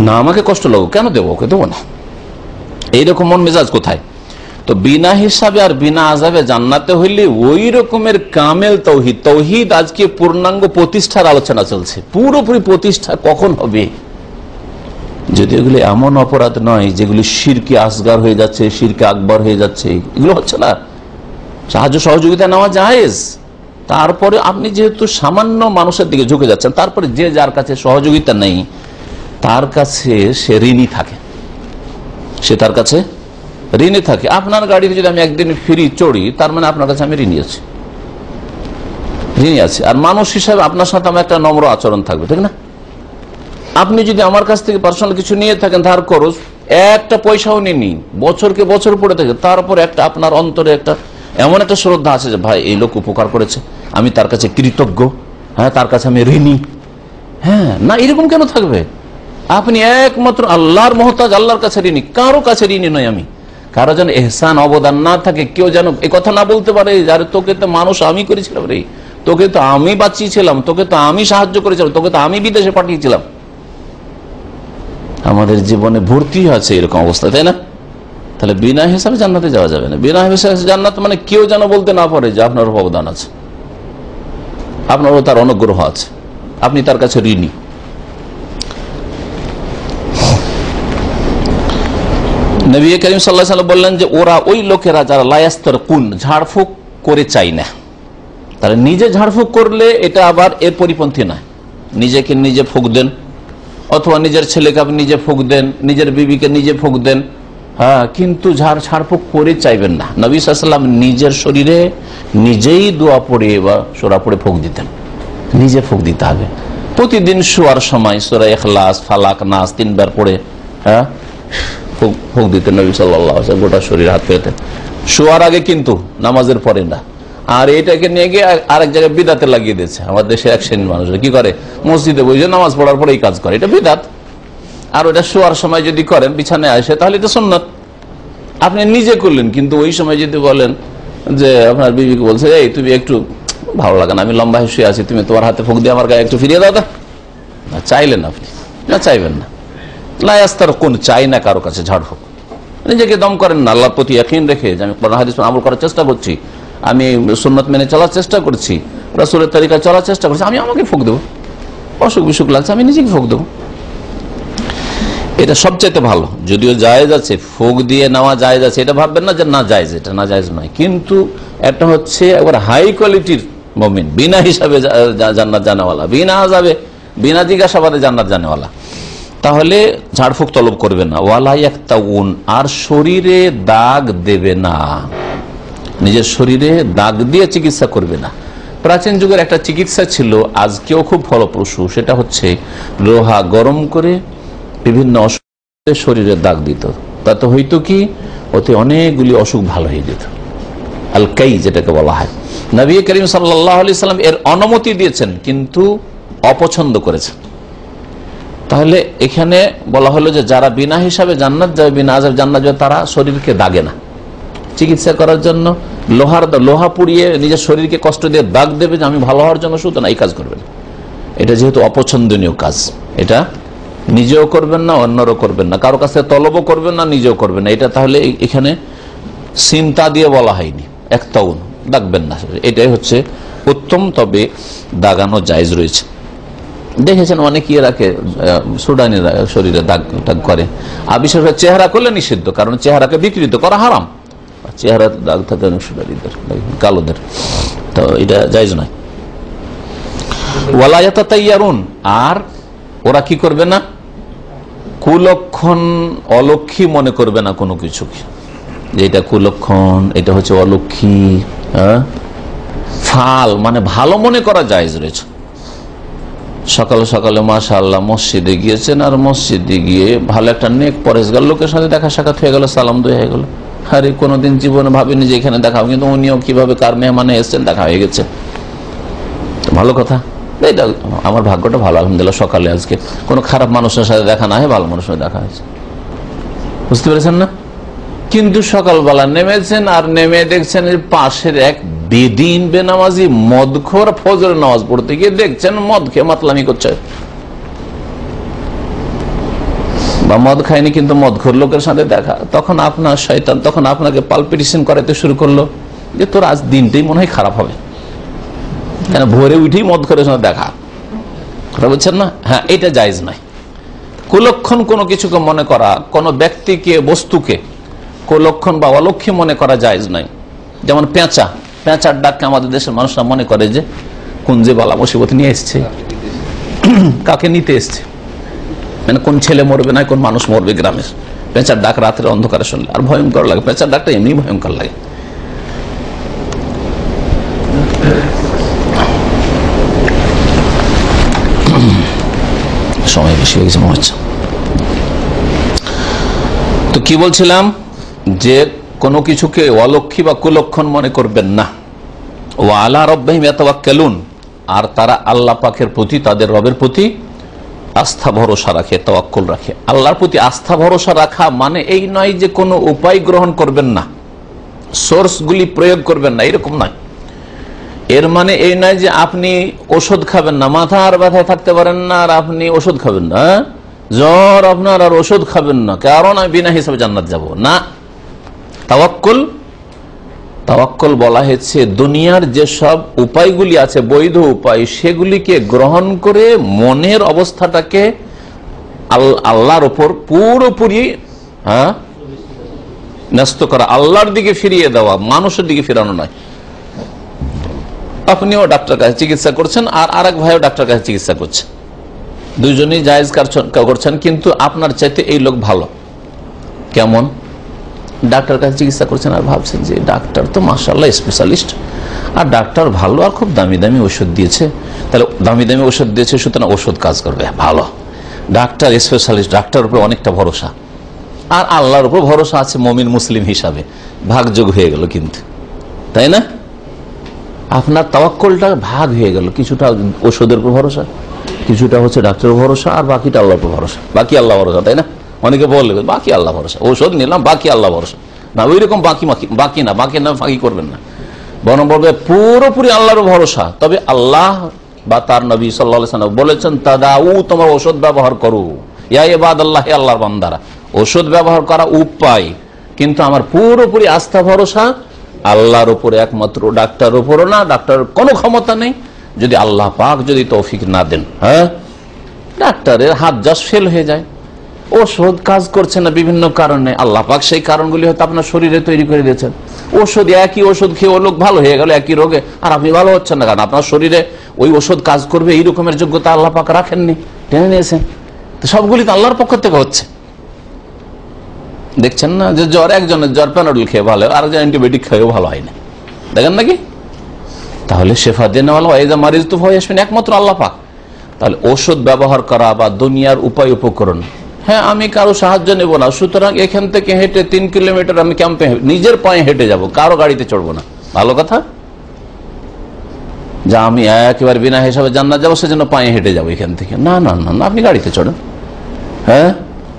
না আমাকে কষ্ট লাগো, কেন দেবো, ওকে দেবো না, এইরকম মন মেজাজ কোথায়? তো বিনা হিসাবে আর বিনা আযাবে জান্নাতে হইলে ওই রকমের কামেল তৌহিদ, তৌহিদ আজকে পূর্ণাঙ্গ প্রতিষ্ঠার আলোচনা চলছে। পুরোপুরি প্রতিষ্ঠা কখন হবে? যদি এগুলি এমন অপরাধ নয় যেগুলি শিরকে আসগার হয়ে যাচ্ছে, শিরকে আকবর হয়ে যাচ্ছে, এগুলো হচ্ছে না, সাহায্য সহযোগিতা নেওয়া জায়েজ। তারপরে আপনি যেহেতু সামান্য মানুষের দিকে ঝুঁকে যাচ্ছেন, তারপরে যে যার কাছে সহযোগিতা নেই তার কাছে সে ঋণী থাকে, সে তার কাছে ঋণে থাকে। আপনার গাড়িতে যদি আমি একদিন ফ্রি চড়ি, তার মানে আপনার কাছে আমি ঋণী আছি। আর মানুষ হিসাবে আপনার সাথে আমার একটা নম্র আচরণ থাকবে, ঠিক না? আপনি যদি আমার কাছ থেকে পার্সোনাল কিছু নিয়ে থাকেন, ধার খরচ, একটা পয়সাও নিনি, বছরকে বছর পড়ে থাকে, তারপর একটা আপনার অন্তরে একটা এমন একটা শ্রদ্ধা আছে যে ভাই এই লোক উপকার করেছে, আমি তার কাছে কৃতজ্ঞ, হ্যাঁ, তার কাছে আমি ঋণী। হ্যাঁ না, এরকম কেন থাকবে? আপনি একমাত্র আল্লাহর মুহতাজ, আল্লাহর কাছে ঋণী, কারো কাছে ঋণী নয় আমি। কারো যেন এহসান অবদান না থাকে, কেউ যেন এই কথা না বলতে পারে যারে তোকে তো মানুষ আমি করেছিলাম রে, তোকে তো আমি বাঁচিয়েছিলাম, তোকে তো আমি সাহায্য করেছিলাম, তোকে তো আমি বিদেশে পাঠিয়েছিলাম। আমাদের জীবনে ভর্তি আছে এরকম অবস্থা, তাই না? তাহলে বিনা হিসাবে জান্নাতে যাওয়া যাবে না। বিনা হিসাবে জান্নাত মানে কেউ যেন বলতে না পারে যে আপনার অবদান আছে, আপনারও তার অনুগ্রহ আছে, আপনি তার কাছে ঋণী। নবী করিম সাল্লাল্লাহু আলাইহি ওয়াসাল্লাম বললেন যে ওরা ওই লোকেরা যারা লায়াস্তারকুন, ঝাড়ফুঁক করে চাই না। তাহলে নিজে ঝাড়ফুঁক করলে এটা আবার এর পরিপন্থী নয়। নিজেকে নিজে ফুঁক দেন, অথবা নিজের ছেলেকে আপনি নিজে ফুঁক দেন, নিজের বিবিকে নিজে ফুঁক দেন, হ্যাঁ, কিন্তু ঝাড়ফুঁক করে চাইবেন না। নবী সাল্লাল্লাহু আলাইহি ওয়াসাল্লাম নিজের শরীরে নিজেই দোয়া পড়ে বা সূরা পড়ে ফুঁক দিতেন, নিজে ফুঁক দিতে হবে। প্রতিদিন শোয়ার সময় সূরা ইখলাস, ফালাক, নাস 3 বার পড়ে, হ্যাঁ, ফুঁক দিতেন নবী সাল্লাল্লাহু আলাইহি ওয়াসাল্লাম, গোটা শরীর হাত পেতেন। শোয়ার আগে কিন্তু, নামাজের পরে না। আর এটাকে নিয়ে গিয়ে আরেক জায়গায় বিদাতে লাগিয়ে দিয়েছে আমাদের দেশে এক শ্রেণীর মানুষ, কি করে মসজিদে বসে নামাজ পড়ার পরে এই কাজ করে, এটা বিদাত। আর ওটা শোয়ার সময় যদি করেন, বিছানায় আসে, তাহলে এটা সুন্নাত। আপনি নিজে করলেন, কিন্তু ওই সময় যদি বলেন যে আপনার বিবিকে বলছে, এই তুমি একটু ভালো লাগে না, আমি লম্বা হয়ে শুয়ে আছি, তুমি তোমার হাতে ফুঁক দিয়ে আমার গায়ে একটু ফিরিয়ে দাও, না চাইলেন আপনি, না চাইবেন না। লায়াস্তার কোন চাই না কারো কাছে ঝাড়ফুঁক। নিজেকে দম করেন না, আল্লাহর প্রতি ইয়াকিন রেখে যে আমি কোরআন হাদিস আমল করার চেষ্টা করছি, আমি সুন্নাত মেনে চলার চেষ্টা করছি, রাসূলের তরিকায় চলার চেষ্টা করছি, আমি আমাকে ফুঁক দেবো। অসুখ বিসুখ লাগছে, আমি নিজেকে ফুঁক দেবো, এটা সবচাইতে ভালো। যদিও জায়েজ আছে, ফুঁক দিয়ে নেওয়া জায়েজ আছে, এটা ভাববেন না যে না জায়েজ, এটা না জায়েজ নয়। কিন্তু একটা হচ্ছে একবার হাই কোয়ালিটির মুমিন, বিনা হিসাবে জান্নাত জানেওয়ালা, বিনা আযাবে, বিনা জিজ্ঞাসাবাদে জান্নাত জানেওয়ালা, তাহলে ঝাড়ফুঁক তলব করবে না। ওয়ালা ইয়াক্তাউন, আর শরীরে দাগ দেবে না, নিজের শরীরে দাগ দিয়ে চিকিৎসা করবে না। প্রাচীন যুগের একটা চিকিৎসা ছিল, আজকেও খুব ফলপ্রসূ, সেটা হচ্ছে লোহা গরম করে বিভিন্ন অসুখে শরীরে দাগ দিত। তাতে হয়তো কি, ওতে অনেকগুলি অসুখ ভালো হয়ে যেত। আল কাই যেটাকে বলা হয়। নবী করিম সাল্লাল্লাহু আলাইহি সাল্লাম এর অনুমতি দিয়েছেন কিন্তু অপছন্দ করেছেন। তাহলে এখানে বলা হলো যে যারা বিনা হিসাবে জান্নাত যাবে, বিনা আযাব জান্নাত যাবে, তারা শরীরকে দাগে না। চিকিৎসা করার জন্য লোহা পুড়িয়ে নিজের শরীরকে কষ্ট দিয়ে দাগ দেবে যে আমি ভালো হওয়ার জন্য, শুধু না, এই কাজ করবেন। এটা যেহেতু অপছন্দনীয় কাজ, এটা নিজেও করবেন না, অন্যরও করবেন না, কারো কাছে তলবও করবেন না, নিজেও করবেন না। এটা তাহলে এখানে চিন্তা দিয়ে বলা হয়নি, একটাউন দাগবেন না, এটাই হচ্ছে উত্তম। তবে দাগানো জায়েজ রয়েছে। দেখেছেন অনেকেই রাখে, সুডানিরা শরীরে দাগ টাগ করে, আর বিশেষ করে চেহারা করলে নিষিদ্ধ, কারণ চেহারাকে বিকৃত করা হারাম। চেহারা দাগ থাকে অনেক সুডানিদের, কালোদের, তো এটা জায়েজ নয়। ওয়ালা ইয়াতাতাইয়ারুন, আর ওরা কি করবে না, কুলক্ষণ অলক্ষী মনে করবে না কোনো কিছুকে, যে এটা কুলক্ষণ, এটা হচ্ছে অলক্ষী। ফাল মানে ভালো মনে করা জায়েজ রয়েছে। সকালে সকালে মাশাআল্লাহ মসজিদে গিয়েছেন, আর মসজিদে গিয়ে ভালো একটা নেক পরেশগার লোকের সাথে দেখা সাক্ষাৎ হয়ে গেল, সালাম দিয়ে হয়ে গেল। আরে কোনোদিন জীবনে ভাবিনি যে এখানে দেখা হবে, কিন্তু উনিও কিভাবে কার মেহমানে এসছেন, দেখা হয়ে গেছে, ভালো কথা। এটা আমার ভাগ্যটা ভালো, আলহামদুলিল্লাহ, সকালে আজকে কোনো খারাপ মানুষের সাথে দেখা না হয়, ভালো মানুষের সাথে দেখা হয়েছে। বুঝতে পেরেছেন না? কিন্তু সকালবেলা নেমেছেন, আর নেমে দেখছেন পাশের এক বেদিন বেনামাজি মদখোর ফজরের নামাজ পড়তে গিয়ে দেখছেন মদ খেয়ে মাতলামি করছে, বা মদ খায়নি কিন্তু মদখোর লোকের সাথে দেখা। তখন আপনার শয়তান তখন আপনাকে পালপিটেশন করাতে শুরু করলো যে তোর আজ দিনটাই মনে হয় খারাপ হবে, কেন ভোরে উঠেই মদখোরের সাথে দেখা, কথা বলছেন না? হ্যাঁ, এটা জায়েজ নাই। কুলক্ষণ কোনো কিছুকে মনে করা, কোনো ব্যক্তিকে বস্তুকে কুলক্ষণ বা অলক্ষী মনে করা জায়েজ নাই। যেমন পেঁচার ডাককে আমাদের দেশের মানুষরা মনে করে যে কোন যে বালা মুসিবত নিয়ে এসছে, কাকে নিতে এসছে, মানে কোন ছেলে মরবে না কোন মানুষ মরবে গ্রামের। পেঁচার ডাক রাতের অন্ধকারে শুনলে আর ভয়ঙ্কর লাগে, পেঁচার ডাকটা এমনি ভয়ঙ্কর লাগে। সময় বেশি হয়ে গেছে মনে হচ্ছে। তো কি বলছিলাম, যে কোনো কিছুকে অলক্ষী বা কুলক্ষণ মনে করবেন না। ওয়া আলা রাব্বিহিম ইয়াতাওয়াক্কালুন, আর তারা আল্লাহ পাকের প্রতি, তাদের রবের প্রতি আস্থা ভরসা রাখে, তাওয়াক্কুল রাখে। আল্লাহর প্রতি আস্থা ভরসা রাখা মানে এই নয় যে কোনো উপায় গ্রহণ করবেন না, সোর্সগুলি প্রয়োগ করবেন না, এরকম নয়। এর মানে এই নয় যে আপনি ওষুধ খাবেন না, মাথার ব্যথায় থাকতে পারেন না আর আপনি ওষুধ খাবেন না, জ্বর আপনার আর ওষুধ খাবেন না কারণ আমি বিনা হিসাবে জান্নাত যাব না। তাওয়াক্কুল বলা হয়েছে দুনিয়ার যেসব উপায়গুলি আছে, বৈধ উপায়, সেগুলিকে গ্রহণ করে মনের অবস্থাটাকে আল্লাহর উপর পুরোপুরি ন্যস্ত করা, আল্লাহর দিকে ফিরিয়ে দেওয়া, মানুষের দিকে ফিরানো নয়। আপনিও ডাক্তার কাছে চিকিৎসা করছেন আর আরেক ভাইও ডাক্তার কাছে চিকিৎসা করছে, দুইজনই জায়েজ করছেন, কিন্তু আপনার চাইতে এই লোক ভালো। কেমন? ডাক্তার কাছে চিকিৎসা করছেন আর ভাবছেন যে ডাক্তার তো মাশাআল্লাহ স্পেশালিস্ট, আর ডাক্তার ভালো আর খুব দামি দামি ওষুধ দিয়েছে, তাহলে দামি দামি ওষুধ দিয়েছে সুতরাং ওষুধ কাজ করবে ভালো, ডাক্তার স্পেশালিস্ট, ডাক্তারের উপর অনেকটা ভরসা, আর আল্লাহর উপর ভরসা আছে মুমিন মুসলিম হিসাবে, ভাগযোগ হয়ে গেল। কিন্তু তাই না, আপনার তাওয়াক্কুলটা ভাগ হয়ে গেল, কিছুটা ওষুধের উপর ভরসা, কিছুটা হচ্ছে ডাক্তারের ভরসা, আর বাকিটা আল্লাহর উপর ভরসা, বাকি আল্লাহ ভরসা। তাই না, অনেকে বললে বাকি আল্লাহ ভরসা, ঔষধ নিলাম বাকি আল্লাহ ভরসা, না ওই রকম বাকি না ফাঁকি করবেন না, বরং বলবে পুরোপুরি আল্লাহর ভরসা। তবে আল্লাহ বা তার নবী সাল্লাল্লাহু আলাইহি ওয়াসাল্লাম বলেছেন তাদাউ, তোমার ওষুধ ব্যবহার করো, ইয়া ইবাদাল্লাহ, আল্লাহর বান্দারা, ওষুধ ব্যবহার করা উপায়, কিন্তু আমার পুরোপুরি আস্থা ভরসা আল্লাহর উপরে, একমাত্র ডাক্তার উপরও না, ডাক্তারের কোনো ক্ষমতা নেই যদি আল্লাহ পাক যদি তৌফিক না দেন। হ্যাঁ, ডাক্তারের হাত জাস্ট ফেল হয়ে যায়, ওষুধ কাজ করছে না বিভিন্ন কারণে, আল্লাহ পাক সেই কারণগুলি হয়তো আপনার শরীরে তৈরি করে দিয়েছেন। ওষুধ, একই ওষুধ খেয়ে ও লোক ভালো হয়ে গেল একই রোগে, আর আপনি ভালো হচ্ছেন না, কারণ আপনার শরীরে ওই ওষুধ কাজ করবে এই রকমের যোগ্যতা আল্লাহ পাক রাখেননি, টেনে নিয়েছেন। তো সবগুলি তো আল্লাহর পক্ষ থেকে হচ্ছে। দেখছেন না যে জ্বর, একজনের জ্বর প্যানাডল খেয়ে ভালো, আর একজন অ্যান্টিবায়োটিক খেয়েও ভালো হয় না, দেখেন নাকি? তাহলে শেফা দেন মারিজ তো ভয় আসবেন একমাত্র আল্লাহ পাক। তাহলে ওষুধ ব্যবহার করা বা দুনিয়ার উপায় উপকরণ, হ্যাঁ আমি কারো সাহায্য নেব না, সুতরাং এখান থেকে হেঁটে 3 কিলোমিটার আমি ক্যাম্পে নিজের পায়ে হেঁটে যাব, কারো গাড়িতে চড়বো না, ভালো কথা, যা আমি একেবারে বিনা হিসাবে জান্নাত যাবো সেজন্য পায়ে হেঁটে যাবো এখান থেকে, না না না না, আপনি গাড়িতে চড়েন। হ্যাঁ,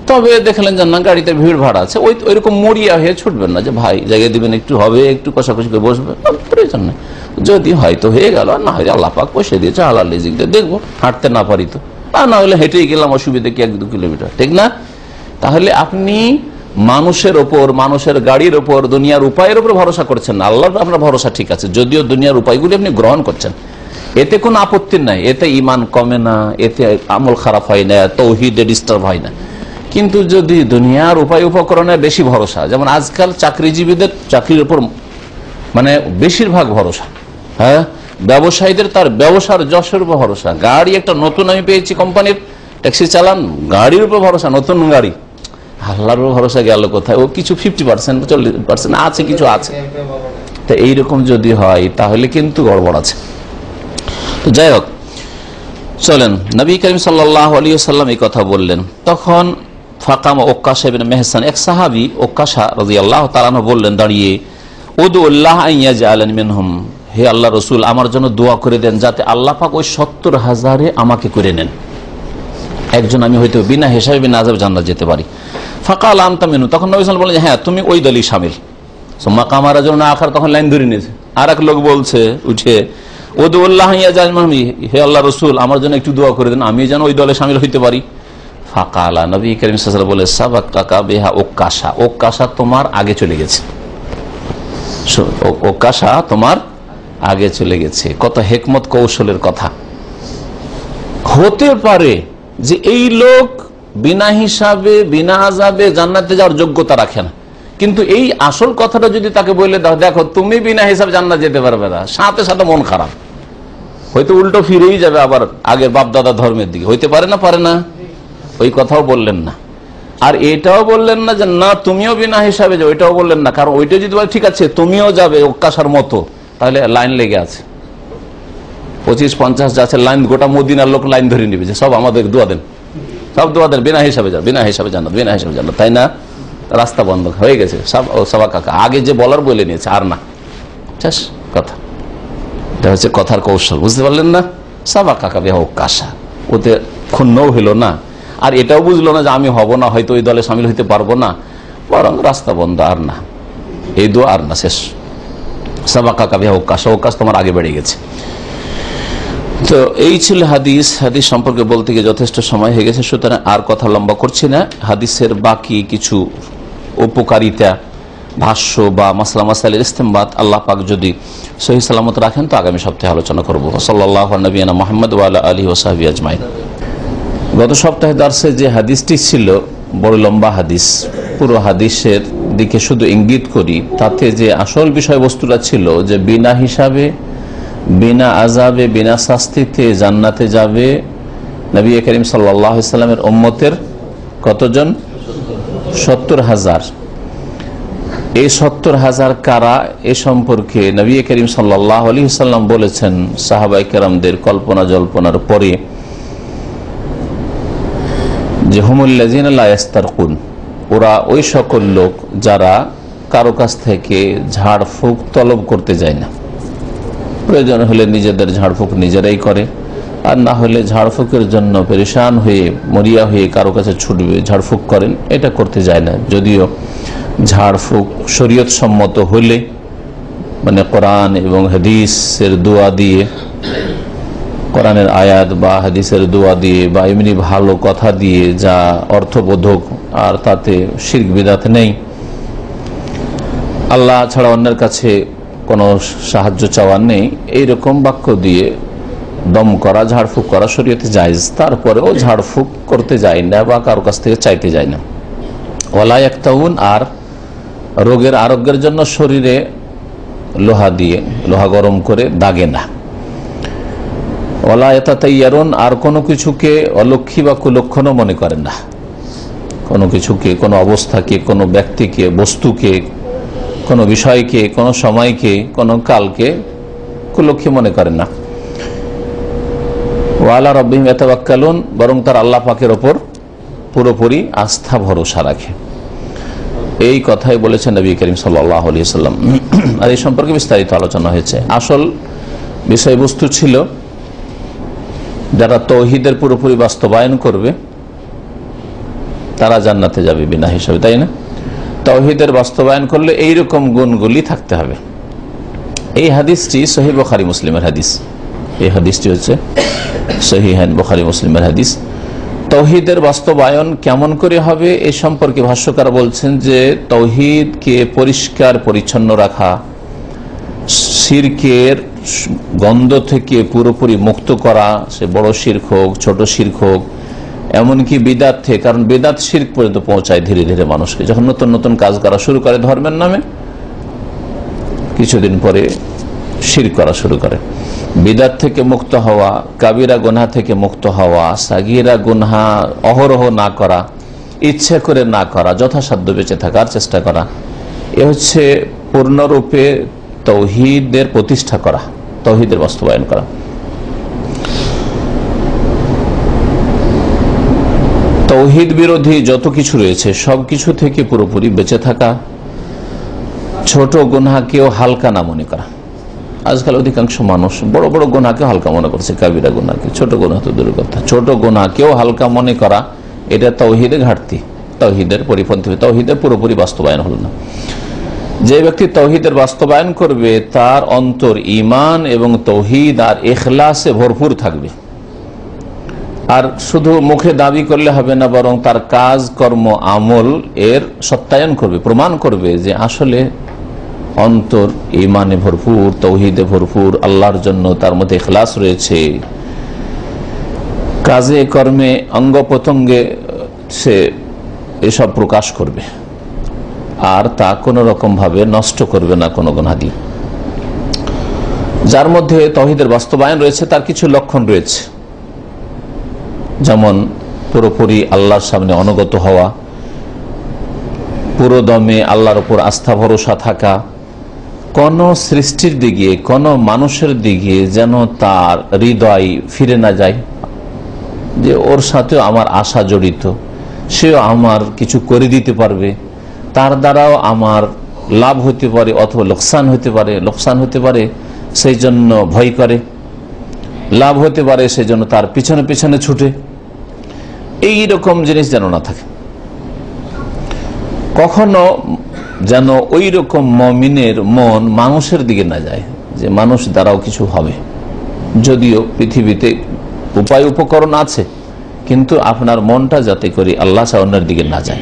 তবে দেখলেন যে না গাড়িতে ভিড় ভাড় আছে, ওইরকম মরিয়া হয়ে ছুটবেন না যে ভাই জায়গায় দিবেন, একটু হবে, একটু কষাকষি করে বসবেন, প্রয়োজন নেই। যদি হয়তো হয়ে গেল, না হয় আল্লাহ পাক পয়সা দিয়েছে, হালাল রিজিক দিয়ে দেখবো, হাঁটতে না পারি তো, আর না হলে হেঁটেই গেলাম, অসুবিধা কি 1-2 কিলোমিটার, ঠিক না? তাহলে আপনি মানুষের ওপর, মানুষের গাড়ির ওপর, দুনিয়ার উপায়ের উপর ভরসা করছেন না। আল্লাহর আপনার ভরসা ঠিক আছে, যদিও দুনিয়ার উপায়গুলি আপনি গ্রহণ করছেন, এতে কোনো আপত্তি নাই, এতে ইমান কমে না, এতে আমল খারাপ হয় না, তৌহিদে ডিস্টার্ব হয় না। কিন্তু যদি দুনিয়ার উপায় উপকরণে বেশি ভরসা, যেমন আজকাল চাকরিজীবীদের চাকরির উপর মানে বেশিরভাগ ভরসা, হ্যাঁ, ব্যবসায়ীদের তার ব্যবসার যশের উপর ভরসা, গাড়ি একটা নতুন আমি পেয়েছি কোম্পানির, ট্যাক্সি চালান, গাড়ির উপর ভরসা, নতুন গাড়ি, আল্লাহর উপর ভরসা গেল কোথায়? ও কিছু 50% 40% আছে, কিছু আছে। তো এইরকম যদি হয় তাহলে কিন্তু গড়বড় আছে। তো যাই হোক, চলেন, নবী করিম সাল্লাল্লাহু আলাইহি ওয়াসাল্লাম এই কথা বললেন। তখন ফাকাম ওকাশা ইবনে মেহসান, এক সাহাবী ওকাশা রাদিয়াল্লাহু তাআলা আনহু বললেন দাঁড়িয়ে, উদুল্লাহ আন ইয়াজআলানি মিনহুম, হে আল্লাহ রাসূল, আমার জন্য দোয়া করে দেন যাতে আল্লাহ পাক ওই 70,000-এ আমাকে করে নেন, একজন আমি হয়তো বিনা হিসাবে বিনা আযাব জান্নাত যেতে পারি। ফাকাল আনতা মিনহু, তখন নবী সাল্লাল্লাহু আলাইহি ওয়াসাল্লাম বললেন হ্যাঁ তুমি ওই দলই শামিল। সুম্মা কামা রাজুলুন আখার, তখন লাইন ধরে নিয়েছে, আর এক লোক বলছে উঠে, উদুল্লাহ আন ইয়াজআলানি মিনহুম, হে আল্লাহ রাসূল আমার জন্য একটু দোয়া করে দেন, আমি যেন ওই দলে শামিল হইতে পারি। ফাকালা, নবী করিম সাল্লাল্লাহু আলাইহি ওয়াসাল্লাম বলে, সাবাকাকা বিহা ওকাশা, ওকাশা তোমার আগে চলে গেছে, ওকাশা তোমার আগে চলে গেছে। কত হিকমত কৌশলের কথা। হতে পারে যে এই লোক বিনা হিসাবে বিনা আযাবে জান্নাতে যাওয়ার যোগ্যতা রাখে না, কিন্তু এই আসল কথাটা যদি তাকে বলে দাও, দেখো তুমি বিনা হিসাবে জান্নাত যেতে পারবে না, সাথে সাথে মন খারাপ, হয়তো উল্টো ফিরেই যাবে আবার আগের বাপ দাদা ধর্মের দিকে। হইতে পারে না, পারে না? ওই কথাও বললেন না, আর এটাও বললেন না যে না তুমিও বিনা হিসাবে যাও, ওইটাও বললেন না, কারণ ওইটা যদি বলে ঠিক আছে তুমিও যাবে ওকাশার মতো, তাহলে লাইন লেগে আছে 25-50 যাচ্ছে লাইন, গোটা মদিনার লোক লাইন ধরে নিবে যে সব আমাদের দোয়া দেন, সব দোয়া দেন, বিনা হিসাবে যাও, বিনা হিসাবে জান্নাত, বিনা হিসাবে জান্নাত, তাই না? রাস্তা বন্ধ হয়ে গেছে সব। সবা কাকা আগে যে বলার বলে নিয়েছে, আর না, শেষ কথা। এটা হচ্ছে কথার কৌশল, বুঝতে পারলেন না? সবা কাকা বিহা ওকাশা, ওতে ক্ষুণ্ণও হইল না, আর এটাও বুঝলো না যে আমি হব না, হয়তো ওই দলে সামিল হইতে পারবো না, বরং রাস্তা বন্ধ, আর না, এই দোয়া আর না, শেষ। সাবাকা কাবিহা ওকাশা, ওকাশ তোমার আগে বেড়ে গেছে। তো এই ছিল হাদিস। হাদিস সম্পর্কে বলতে গিয়ে যথেষ্ট সময় হয়ে গেছে, সুতরাং আর কথা লম্বা করছি না। হাদিসের বাকি কিছু উপকারিতা, ভাষ্য বা মাসলা মাসাইলের ইস্তেমবাত আল্লাহ পাক যদি সহি সালামত রাখেন তো আগামী সপ্তাহে আলোচনা করবো। সাল্লাল্লাহু আলা নবিয়িনা মুহাম্মদ ওয়া আলা আলিহি ওয়া সাহবিহি আজমাইন। গত সপ্তাহে দার্সে যে হাদিসটি ছিল বড় লম্বা হাদিস, পুরো হাদিসের দিকে শুধু ইঙ্গিত করি, তাতে যে আসল বিষয়বস্তুটা ছিল যে বিনা হিসাবে বিনা আযাবে বিনা শাস্তিতে জান্নাতে যাবে নবী করিম সাল্লাল্লাহু আলাইহি সাল্লামের উম্মতের কতজন? 70,000। এই 70,000 কারা, এ সম্পর্কে নবী করিম সাল্লাল্লাহু আলাইহি সাল্লাম বলেছেন সাহাবায়ে কেরামদের কল্পনা জল্পনার পরে যে হুমুল্লাযিনা লা ইস্তারকুন, ওরা ওই সকল লোক যারা কারো কাছ থেকে ঝাড়ফুঁক তলব করতে যায় না, প্রয়োজন হলে নিজেদের ঝাড়ফুঁক নিজেরাই করে, আর না হলে ঝাড়ফুঁকের জন্য পেরেশান হয়ে মরিয়া হয়ে কারো কাছে ছুটবে, ঝাড়ফুঁক করেন, এটা করতে যায় না। যদিও ঝাড়ফুঁক শরীয়ত সম্মত হলে, মানে কোরআন এবং হাদিসের দোয়া দিয়ে, কোরআনের আয়াত বা হাদিসের দোয়া দিয়ে বা এমনি ভালো কথা দিয়ে যা অর্থবোধক, আর তাতে শিরক বিদআত নেই, আল্লাহ ছাড়া অন্যের কাছে কোনো সাহায্য চাওয়ার নেই, এইরকম বাক্য দিয়ে দম করা, ঝাড়ফুঁক করা শরীয়তে জায়েজ। তারপরেও ঝাড়ফুঁক করতে যায় না বা কারো কাছ থেকে চাইতে যায় না। ওয়ালা ইয়াক্তাউন, আর রোগের আরোগ্যের জন্য শরীরে লোহা দিয়ে, লোহা গরম করে দাগে না। ওয়ালা ইয়াতাতাইয়ারুন, আর কোনো কিছুকে অলক্ষী বা কুলক্ষণও মনে করেন না, কোনো কিছুকে, কোনো অবস্থাকে, কোনো ব্যক্তিকে, বস্তুকে, কোনো বিষয়কে, কোনো সময়কে, কোনো কালকে কুলক্ষী মনে করেন না। ওয়ালা রাব্বিহিম ইয়াতাওয়াক্কালুন, বরং তার আল্লাহ পাকের ওপর পুরোপুরি আস্থা ভরসা রাখে। এই কথাই বলেছেন নবী করিম সাল্লাল্লাহু আলাইহি ওয়াসাল্লাম। আর এই সম্পর্কে বিস্তারিত আলোচনা হয়েছে। আসল বিষয়বস্তু ছিল যারা তৌহিদের পুরোপুরি বাস্তবায়ন করবে তারা জান্নাতে যাবে বিনা হিসাবে, তাই না? তৌহিদের বাস্তবায়ন করলে এইরকম গুণগুলি থাকতে হবে। এই হাদিসটি সহিহ বুখারী মুসলিমের হাদিস। এই হাদিসটি হচ্ছে সহিহান বুখারী মুসলিমের হাদিস। তৌহিদের বাস্তবায়ন কেমন করে হবে এই সম্পর্কে ভাষ্যকার বলছেন যে তৌহিদকে পরিষ্কার পরিচ্ছন্ন রাখা, শিরকের গন্ধ থেকে পুরোপুরি মুক্ত করা, সে বড় শিরক হোক ছোট শিরক হোক, এমনকি বিদাত থেকে, কারণ বিদাত শিরক পর্যন্ত পৌঁছায় ধীরে ধীরে মানুষকে। যখন নতুন নতুন কাজ করা শুরু করে ধর্মের নামে, কিছুদিন পরে শিরক করা শুরু করে। বিদাত থেকে মুক্ত হওয়া, কাবিরা গুনাহ থেকে মুক্ত হওয়া, সাগীরা গুনাহ অহরহ না করা, ইচ্ছে করে না করা, যথাসাধ্য বেঁচে থাকার চেষ্টা করা, এ হচ্ছে পূর্ণরূপে তৌহিদের প্রতিষ্ঠা করা, তৌহিদের বাস্তবায়ন করা। তৌহিদ বিরোধী যত কিছু রয়েছে সবকিছু থেকে পুরোপুরি বেঁচে থাকা, ছোট গুনাহকেও হালকা না মনে করা। আজকাল অধিকাংশ মানুষ বড় বড় গুনাহকে হালকা মনে করছে, কাবিরা গুনাহকে, ছোট গুনাহ তো দূরের কথা, ছোট গুনাহকেও হালকা মনে করা, এটা তৌহিদের ঘাটতি, তৌহিদের পরিপন্থী, তৌহিদের পুরোপুরি বাস্তবায়ন হল না। যে ব্যক্তি তৌহিদের বাস্তবায়ন করবে তার অন্তর ঈমান এবং তৌহিদ আর ইখলাসে ভরপুর থাকবে। আর শুধু মুখে দাবি করলে হবে না, বরং তার কাজ কর্ম আমল এর সত্যায়ন করবে, প্রমাণ করবে যে আসলে অন্তর ঈমানে ভরপুর, তৌহিদে ভরপুর, আল্লাহর জন্য তার মধ্যে ইখলাস রয়েছে। কাজে কর্মে অঙ্গ প্রত্যঙ্গে সে এসব প্রকাশ করবে, আর তা কোনো রকম ভাবে নষ্ট করবে না কোনো গুনাহ দিয়ে। যার মধ্যে তৌহিদের বাস্তবায়ন রয়েছে তার কিছু লক্ষণ রয়েছে, যেমন পুরোপুরি আল্লাহর সামনে অনুগত হওয়া, পুরো দমে আল্লাহর উপর আস্থা ভরসা থাকা, কোন সৃষ্টির দিকে, কোন মানুষের দিকে যেন তার হৃদয় ফিরে না যায়, যে ওর সাথেও আমার আশা জড়িত, সেও আমার কিছু করে দিতে পারবে, তার দ্বারাও আমার লাভ হতে পারে অথবা লোকসান হতে পারে, সেই জন্য ভয় করে, লাভ হতে পারে সেই জন্য তার পিছনে পিছনে ছুটে। এই রকম জিনিস যেন না থাকে। কখনো যেন ওই রকম মুমিনের মন মানুষের দিকে না যায়, যে মানুষ দ্বারাও কিছু হবে, যদিও পৃথিবীতে উপায় উপকরণ আছে, কিন্তু আপনার মনটা যাতে করে আল্লাহ ছাড়া অন্যের দিকে না যায়।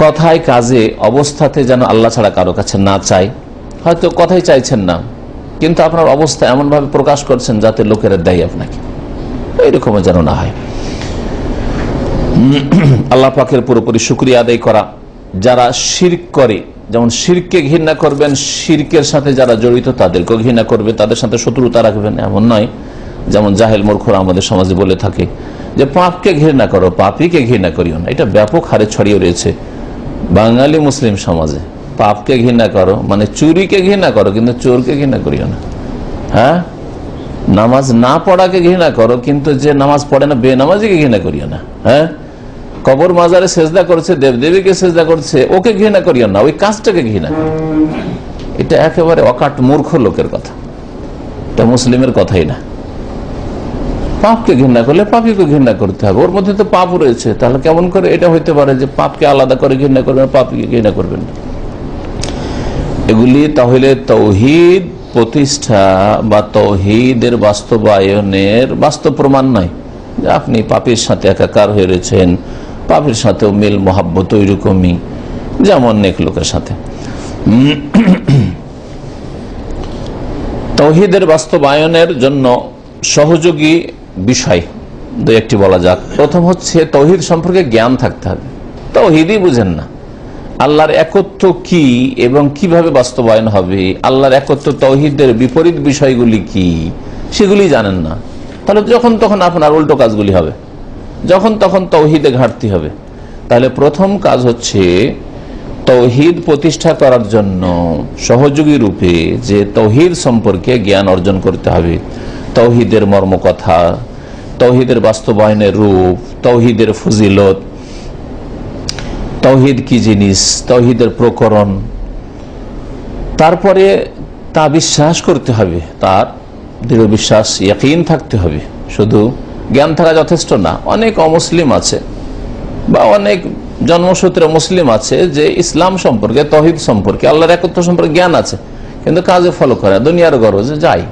কথায় কাজে অবস্থাতে যেন আল্লাহ ছাড়া কারো কাছে না চায়। হয়তো কথাই চাইছেন না, কিন্তু আপনার অবস্থা এমন ভাবে প্রকাশ করছেন যাতে লোকেরা দেয় আপনাকে, এইরকম যেন না হয়। আল্লাহ পাকের পুরোপুরি শুকরিয়া আদায় করা। যারা শিরক করে, যেমন শিরককে ঘৃণা করবেন, শিরকের সাথে যারা জড়িত তাদেরকেও ঘৃণা করবে, তাদের সাথে শত্রুতা রাখবেন, এমন নয়। যেমন জাহেল মূর্খরা আমাদের সমাজে বলে থাকে যে পাপকে ঘৃণা করো, পাপীকে ঘৃণা করিও না। এটা ব্যাপক হারে ছড়িয়ে রয়েছে বাঙালি মুসলিম সমাজে। পাপকে ঘৃণা করো মানে চুরিকে ঘৃণা করো, কিন্তু চোরকে ঘৃণা করিও না। হ্যাঁ, নামাজ না পড়াকে ঘৃণা করো, কিন্তু যে নামাজ পড়ে না বেনামাজিকে ঘৃণা করিও না। হ্যাঁ, কবর মাজারে সেজদা করছে, দেবদেবীকে সেজদা করছে, ওকে ঘৃণা করিও না, ওই কাজটাকে ঘৃণা। এটা একেবারে অকাট মূর্খ লোকের কথা, এটা মুসলিমের কথাই না। পাপকে ঘৃণা করলে পাপীকে ঘৃণা করতে হবে, ওর মধ্যে তো পাপ রয়েছে। তাহলে কেমন করে এটা হইতে পারে যে পাপকে আলাদা করে ঘৃণা করবেন, পাপীকে ঘৃণা করবেন? এগুলি তাহলে তৌহিদ প্রতিষ্ঠা বা তৌহিদের বাস্তবায়নের বাস্তব প্রমাণ নয়। যে আপনি পাপীর সাথে একাকার হয়ে রয়েছেন, পাপীর সাথেও মিল মহাব্বত ওইরকমই যেমন নেক লোকের সাথে। তৌহিদের বাস্তবায়নের জন্য সহযোগী বিষয় দুই একটি বলা যাক। প্রথম হচ্ছে তৌহিদ সম্পর্কে জ্ঞান থাকতে হবে। তৌহিদই বুঝেন না, আল্লাহর একত্ব কি এবং কিভাবে বাস্তবায়ন হবে, আল্লাহর একত্ব তৌহিদের বিপরীত বিষয়গুলি কি সেগুলি জানেন না, তাহলে যখন তখন আপনার উল্টো কাজগুলি হবে, যখন তখন তৌহিদে ঘাটতি হবে। তাহলে প্রথম কাজ হচ্ছে তৌহিদ প্রতিষ্ঠা করার জন্য সহযোগী রূপে যে তৌহিদ সম্পর্কে জ্ঞান অর্জন করতে হবে। তৌহিদের মর্মকথা, তৌহিদের বাস্তবায়নের রূপ, তৌহিদের ফজিলত, তাওহীদ কি জিনিস, তাওহীদের প্রকরণ, তারপরে তা বিশ্বাস করতে হবে, তার দৃঢ় বিশ্বাস ইয়াকিন থাকতে হবে। শুধু জ্ঞান থাকা যথেষ্ট না। অনেক অমুসলিম আছে বা অনেক জন্মসূত্রে মুসলিম আছে যে ইসলাম সম্পর্কে, তাওহীদ সম্পর্কে, আল্লাহর একত্ব সম্পর্কে জ্ঞান আছে, কিন্তু কাজে ফলো করে, দুনিয়ার গরজে যায়,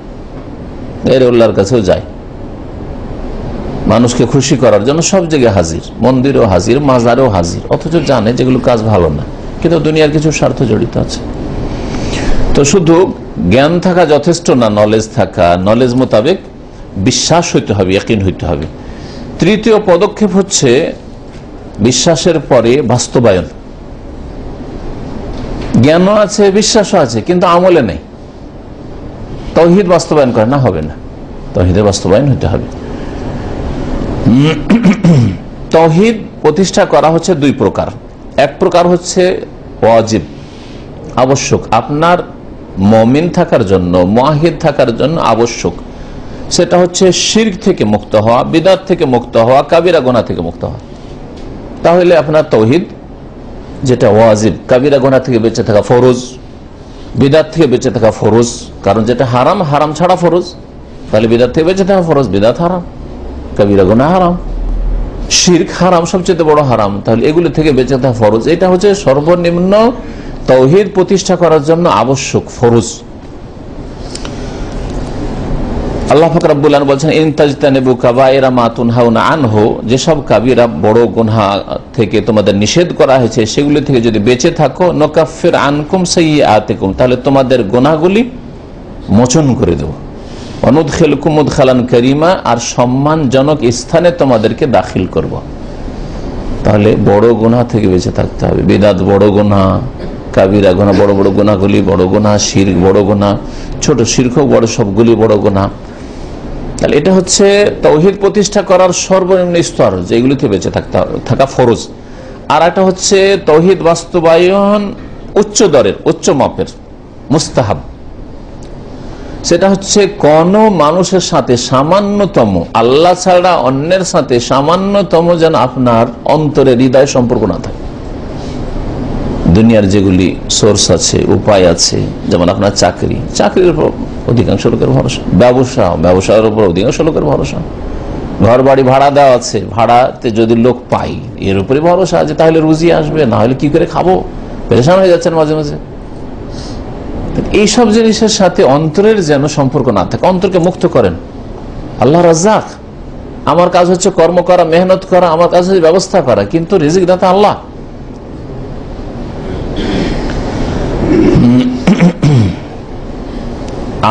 আল্লাহর কাছেও যায়, মানুষকে খুশি করার জন্য সব জায়গায় হাজির, মন্দিরেও হাজির, মাজারেও হাজির, অথচ জানে যেগুলো কাজ ভালো না, কিন্তু দুনিয়ার কিছু স্বার্থ জড়িত আছে। তো শুধু জ্ঞান থাকা যথেষ্ট না, নলেজ থাকা, নলেজ মোতাবেক বিশ্বাস হইতে হবে, ইয়াকিন হইতে হবে। তৃতীয় পদক্ষেপ হচ্ছে বিশ্বাসের পরে বাস্তবায়ন। জ্ঞানও আছে, বিশ্বাসও আছে, কিন্তু আমলে নেই, তাওহীদ বাস্তবায়ন করে না, হবে না। তাওহীদের বাস্তবায়ন হইতে হবে। তাওহীদ প্রতিষ্ঠা করা হচ্ছে দুই প্রকার। এক প্রকার হচ্ছে ওয়াজিব, আবশ্যক, আপনার মুমিন থাকার জন্য, মুআহিদ থাকার জন্য আবশ্যক। সেটা হচ্ছে শিরক থেকে মুক্ত হওয়া, বিদআত থেকে মুক্ত হওয়া, কাবিরা গুনাহ থেকে মুক্ত হওয়া। তাহলে আপনার তাওহীদ যেটা ওয়াজিব, কাবিরা গুনাহ থেকে বেঁচে থাকা ফরজ, বিদআত থেকে বেঁচে থাকা ফরজ, কারণ যেটা হারাম, হারাম ছাড়া ফরজ, তাহলে বিদআত থেকে বেঁচে থাকা ফরজ, বিদআত হারাম, কাবিরা গুনাহ হারাম, শিরক হারাম, সবচেয়ে বড় হারাম, তাহলে এগুলো থেকে বেঁচে থাকা ফরজ। এটা হচ্ছে সর্বনিম্ন তাওহীদ প্রতিষ্ঠা করার জন্য আবশ্যক, ফরজ। আল্লাহ পাক রব্বুল আলামিন বলেন, ইন তাজতানিবু কাবায়িরা মা তুনহাউনা আনহু, যেসব কাবিরা বড় গুনাহ থেকে তোমাদের নিষেধ করা হয়েছে সেগুলি থেকে যদি বেঁচে থাকো, নুকাফির আনকুম সাইয়্যাতিকুম, তাহলে তোমাদের গুনাহগুলি মোচন করে দেব, অনুদখিলকুম মুদখালান কারীমা, আর সম্মানজনক স্থানে তোমাদেরকে দাখিল করব। তাহলে বড় গুনাহ থেকে বেঁচে থাকতে হবে। বিদআত বড় গুনাহ, কাবিরা গুনাহ, বড় বড় গুনাহগুলি বড় গুনাহ, শিরক বড় গুনাহ, ছোট শিরক বড়, সবগুলি বড় গুনাহ। তাহলে এটা হচ্ছে তাওহীদ প্রতিষ্ঠা করার সর্বনিম্ন স্তর, যেগুলিতে বেঁচে থাকা ফরজ। আর একটা হচ্ছে তাওহীদ বাস্তবায়ন উচ্চ দরের, উচ্চ মাপের, মুস্তাহাব। সেটা হচ্ছে কোন মানুষের সাথে সামান্যতম, আল্লাহ ছাড়া অন্যের সাথে সামান্যতম যেন আপনার অন্তরে, হৃদয় সম্পর্ক না থাকে। দুনিয়ার যেগুলি সোর্স আছে, উপায় আছে, যেমন আপনার চাকরি, চাকরির উপর অধিকাংশ লোকের ভরসা, ব্যবসার উপর অধিকাংশ লোকের ভরসা, ঘর বাড়ি ভাড়া দেওয়া আছে, ভাড়াতে যদি লোক পাই এর উপরে ভরসা আছে, তাহলে রুজি আসবে, না হলে কি করে খাবো, পেরেশান হয়ে যাচ্ছেন মাঝে মাঝে। এইসব জিনিসের সাথে অন্তরের যেন সম্পর্ক না থাকে, অন্তরকে মুক্ত করেন। আল্লাহ রাজ্জাক, আমার কাজ হচ্ছে কর্ম করা, মেহনত করা, আমার কাজ হচ্ছে ব্যবস্থা করা, কিন্তু রিজিক দাতা আল্লাহ।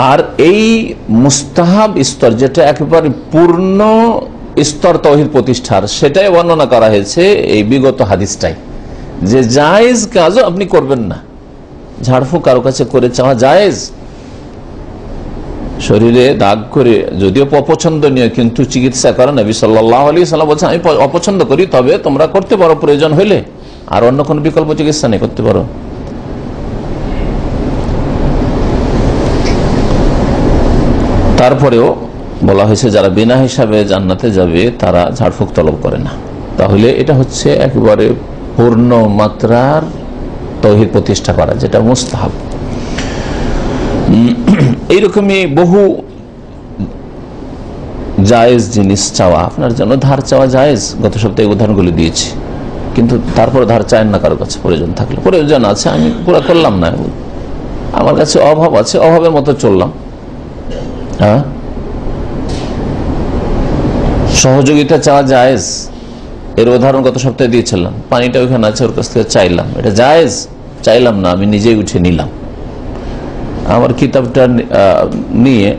আর এই মুস্তাহাব স্তর, যেটা একেবারে পূর্ণ স্তর তাওহীদ প্রতিষ্ঠার, সেটাই বর্ণনা করা হয়েছে এই বিগত হাদিসটাই, যে জায়েজ কাজও আপনি করবেন না। ঝাড়ফুঁক কারো কাছে করে চাওয়া জায়েজ, শরীরে দাগ করে, যদিও অপছন্দনীয়, কিন্তু চিকিৎসা করা, নবী সাল্লাল্লাহু আলাইহি ওয়াসাল্লাম বলছেন আমি অপছন্দ করি, তবে তোমরা করতে পারো প্রয়োজন হইলে, আর অন্য কোনো বিকল্প চিকিৎসা নেই, করতে পারো। তারপরেও বলা হয়েছে যারা বিনা হিসাবে জান্নাতে যাবে তারা ঝাড়ফুঁক তলব করে না। তাহলে এটা হচ্ছে একেবারে পূর্ণ মাত্রার তাওহীদ প্রতিষ্ঠা করা, যেটা মুস্তাহাব। এইরকমই বহু জায়েজ জিনিস চাওয়া, আপনার জন্য ধার চাওয়া জায়েজ, গত সপ্তাহে উদাহরণগুলি দিয়েছি, কিন্তু তারপর ধার চায় না কারো কাছে, প্রয়োজন থাকলে। প্রয়োজন আছে, আমি পুরো করলাম না, আমার কাছে অভাব আছে, অভাবের মতো চললাম। হ্যাঁ, সহযোগিতা চাওয়া জায়েজ, এর উদাহরণ গত সপ্তাহে দিয়েছিলাম। পানিটা ওইখানে আছে, ওর কাছ থেকে চাইলাম, এটা জায়েজ। চাইলাম না, আমি নিজেই উঠে নিলাম। আমার কিতাবটা নিয়ে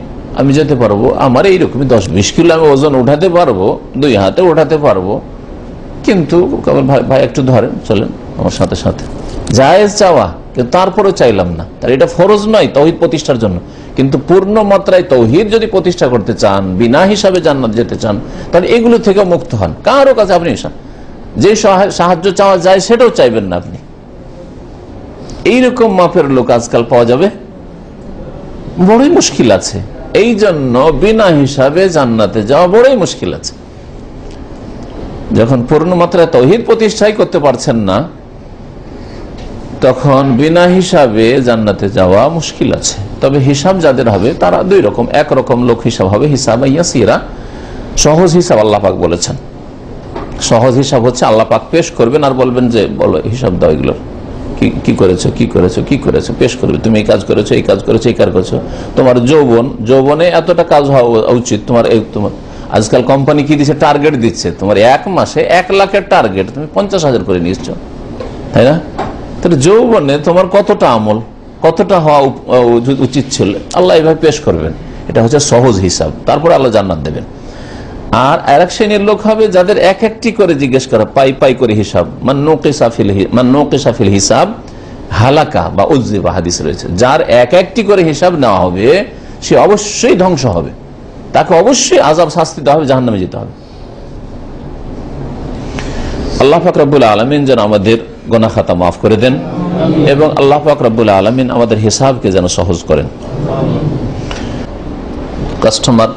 আমি যেতে পারবো, আমার এইরকমই 10-20 কিলো আমি ওজন উঠাতে পারবো, 2 হাতে উঠাতে পারবো, কিন্তু ভাই একটু ধরেন, চলেন আমার সাথে সাথে। জায়েজ চাওয়া, কিন্তু তারপরেও চাইলাম না। তার এটা ফরজ নয় তাওহীদ প্রতিষ্ঠার জন্য, কিন্তু পূর্ণ মাত্রায় তাওহীদ যদি প্রতিষ্ঠা করতে চান, বিনা হিসাবে জান্নাত যেতে চান, তাহলে এগুলো থেকে মুক্ত হন। কারো কাছে আপনি যে সাহায্য চাওয়া যায় সেটাও চাইবেন না আপনি। এইরকম মাপের লোক আজকাল পাওয়া যাবে বড়ই মুশকিল আছে। এই জন্য বিনা হিসাবে জান্নাতে যাওয়া বড়ই মুশকিল আছে। যখন পূর্ণ মাত্রায় তাওহীদ প্রতিষ্ঠাই করতে পারছেন না, তখন বিনা হিসাবে জান্নাতে যাওয়া মুশকিল আছে। তবে হিসাব যাদের হবে তারা দুই রকম, একরকম লোক হিসাব হবে হিসাব ইয়াসিরা, সহজ হিসাব। আল্লাহ পাক বলেছেন সহজ হিসাব হচ্ছে আল্লাহ পাক পেশ করবেন আর বলবেন যে বলো হিসাব দাও, এগুলো কি করেছো কি করেছো কি করেছো, পেশ করবে। তুমি এই কাজ করেছো, এই কাজ করেছো, এই কাজ করেছো। তোমার যৌবনে এতটা কাজ হওয়া উচিত। তোমার আজকাল কোম্পানি কি দিচ্ছে, টার্গেট দিচ্ছে, তোমার এক মাসে 1 লাখের টার্গেট, তুমি 50,000 করে নিয়েছো, তাই না? তাহলে যৌবনে তোমার কতটা আমল, কতটা হওয়া উচিত ছিল, আল্লাহ এইভাবে পেশ করবেন। এটা হচ্ছে সহজ হিসাব। তারপরে আল্লাহ জান্নাত দেবেন। আর আরেক শ্রেণীর লোক হবে যাদের এক একটি করে জিজ্ঞেস করা, পাই পাই করে হিসাব। মান নকিসা ফিল হিসাব হালাকা বা উযযিবা, হাদিস রয়েছে। যার এক একটি করে হিসাব নেওয়া হবে সে অবশ্যই ধ্বংস হবে, তাকে অবশ্যই আযাব শাস্তি দেওয়া হবে, জাহান্নামে যেতে হবে। আল্লাহ পাক রব্বুল আলামিন যেন আমাদের গুনাহ খাতা মাফ করে দেন এবং আল্লাহ পাক রব্বুল আলামিন আমাদের হিসাবকে যেন সহজ করেন। কাস্টমার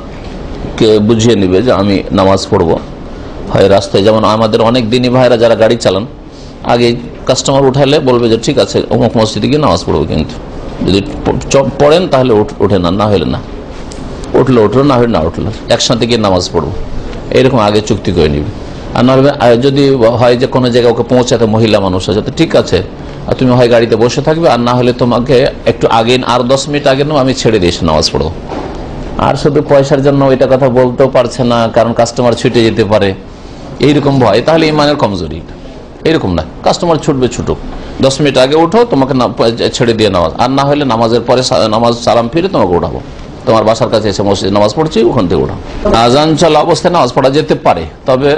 কে বুঝিয়ে নিবে যে আমি নামাজ পড়বো, হয় রাস্তায়, যেমন আমাদের অনেক দিনই ভাইরা যারা গাড়ি চালান, আগে কাস্টমার উঠালে বলবে যে ঠিক আছে অমুক মসজিদে গিয়ে নামাজ পড়বো, কিন্তু যদি পড়েন তাহলে উঠে না, না হলে না, উঠলে উঠলো, না হলে না উঠলো, একসাথে গিয়ে নামাজ পড়বো, এরকম আগে চুক্তি করে নিবে। আর না হলে যদি হয় যে কোনো জায়গায় ওকে পৌঁছাতে মহিলা মানুষ আছে, তো ঠিক আছে, আর তুমি হয় গাড়িতে বসে থাকবে, আর না হলে তোমাকে একটু আগে আর 10 মিনিট আগে আমি ছেড়ে দিয়েছি নামাজ পড়বো। আর শুধু পয়সার জন্য এটা কথা বলতেও পারছে না, কারণ কাস্টমার ছুটে যেতে পারে, এইরকম ভয়, তাহলে ইমানের কমজোরি। এরকম না, কাস্টমার ছুটবে, ছুটুক, 10 মিনিট আগে উঠো, তোমাকে ছেড়ে দিয়ে নামাজ, আর না হলে নামাজের পরে নামাজ সালাম ফিরে তোমাকে উঠাবো, তোমার বাসার কাছে এসে মসজিদে নামাজ পড়ছি, ওখান থেকে উঠাও। আজান চলা অবস্থায় নামাজ পড়া যেতে পারে, তবে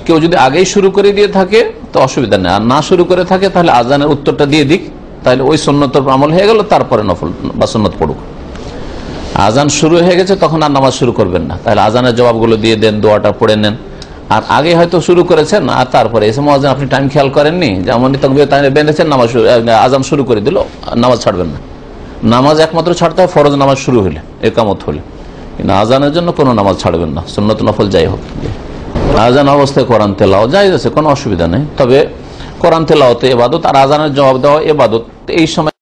কেউ যদি আগেই শুরু করে দিয়ে থাকে তো অসুবিধা নেই, আর না শুরু করে থাকে তাহলে আজানের উত্তরটা দিয়ে দিক, তাহলে ওই সুন্নতের আমল হয়ে গেল, তারপরে নফল বা সুন্নত পড়ুক। আজান শুরু হয়ে গেছে তখন আর নামাজ শুরু করবেন না, তাহলে আজানের জবাবগুলো দিয়ে দেন, দোয়াটা পড়ে নেন। আর আগে হয়তো শুরু করেছেন আর তারপরে এসে মুয়াজ্জিন আপনি টাইম খেয়াল করেননি, যেমনই তাকবীর বেঁধেছেন, আজান শুরু করে দিল, নামাজ ছাড়বেন না। নামাজ একমাত্র ছাড়তে হয় ফরজ নামাজ শুরু হলে, একামত হলে, কিন্তু আজানের জন্য কোনো নামাজ ছাড়বেন না, সুন্নত নফল যাই হোক। আজান অবস্থায় কোরআন তেলাওয়াত জায়েজ আছে, কোনো অসুবিধা নেই, তবে কোরআন তেলাওয়াতে ইবাদত আর আজানের জবাব দেওয়া ইবাদত। এই সময়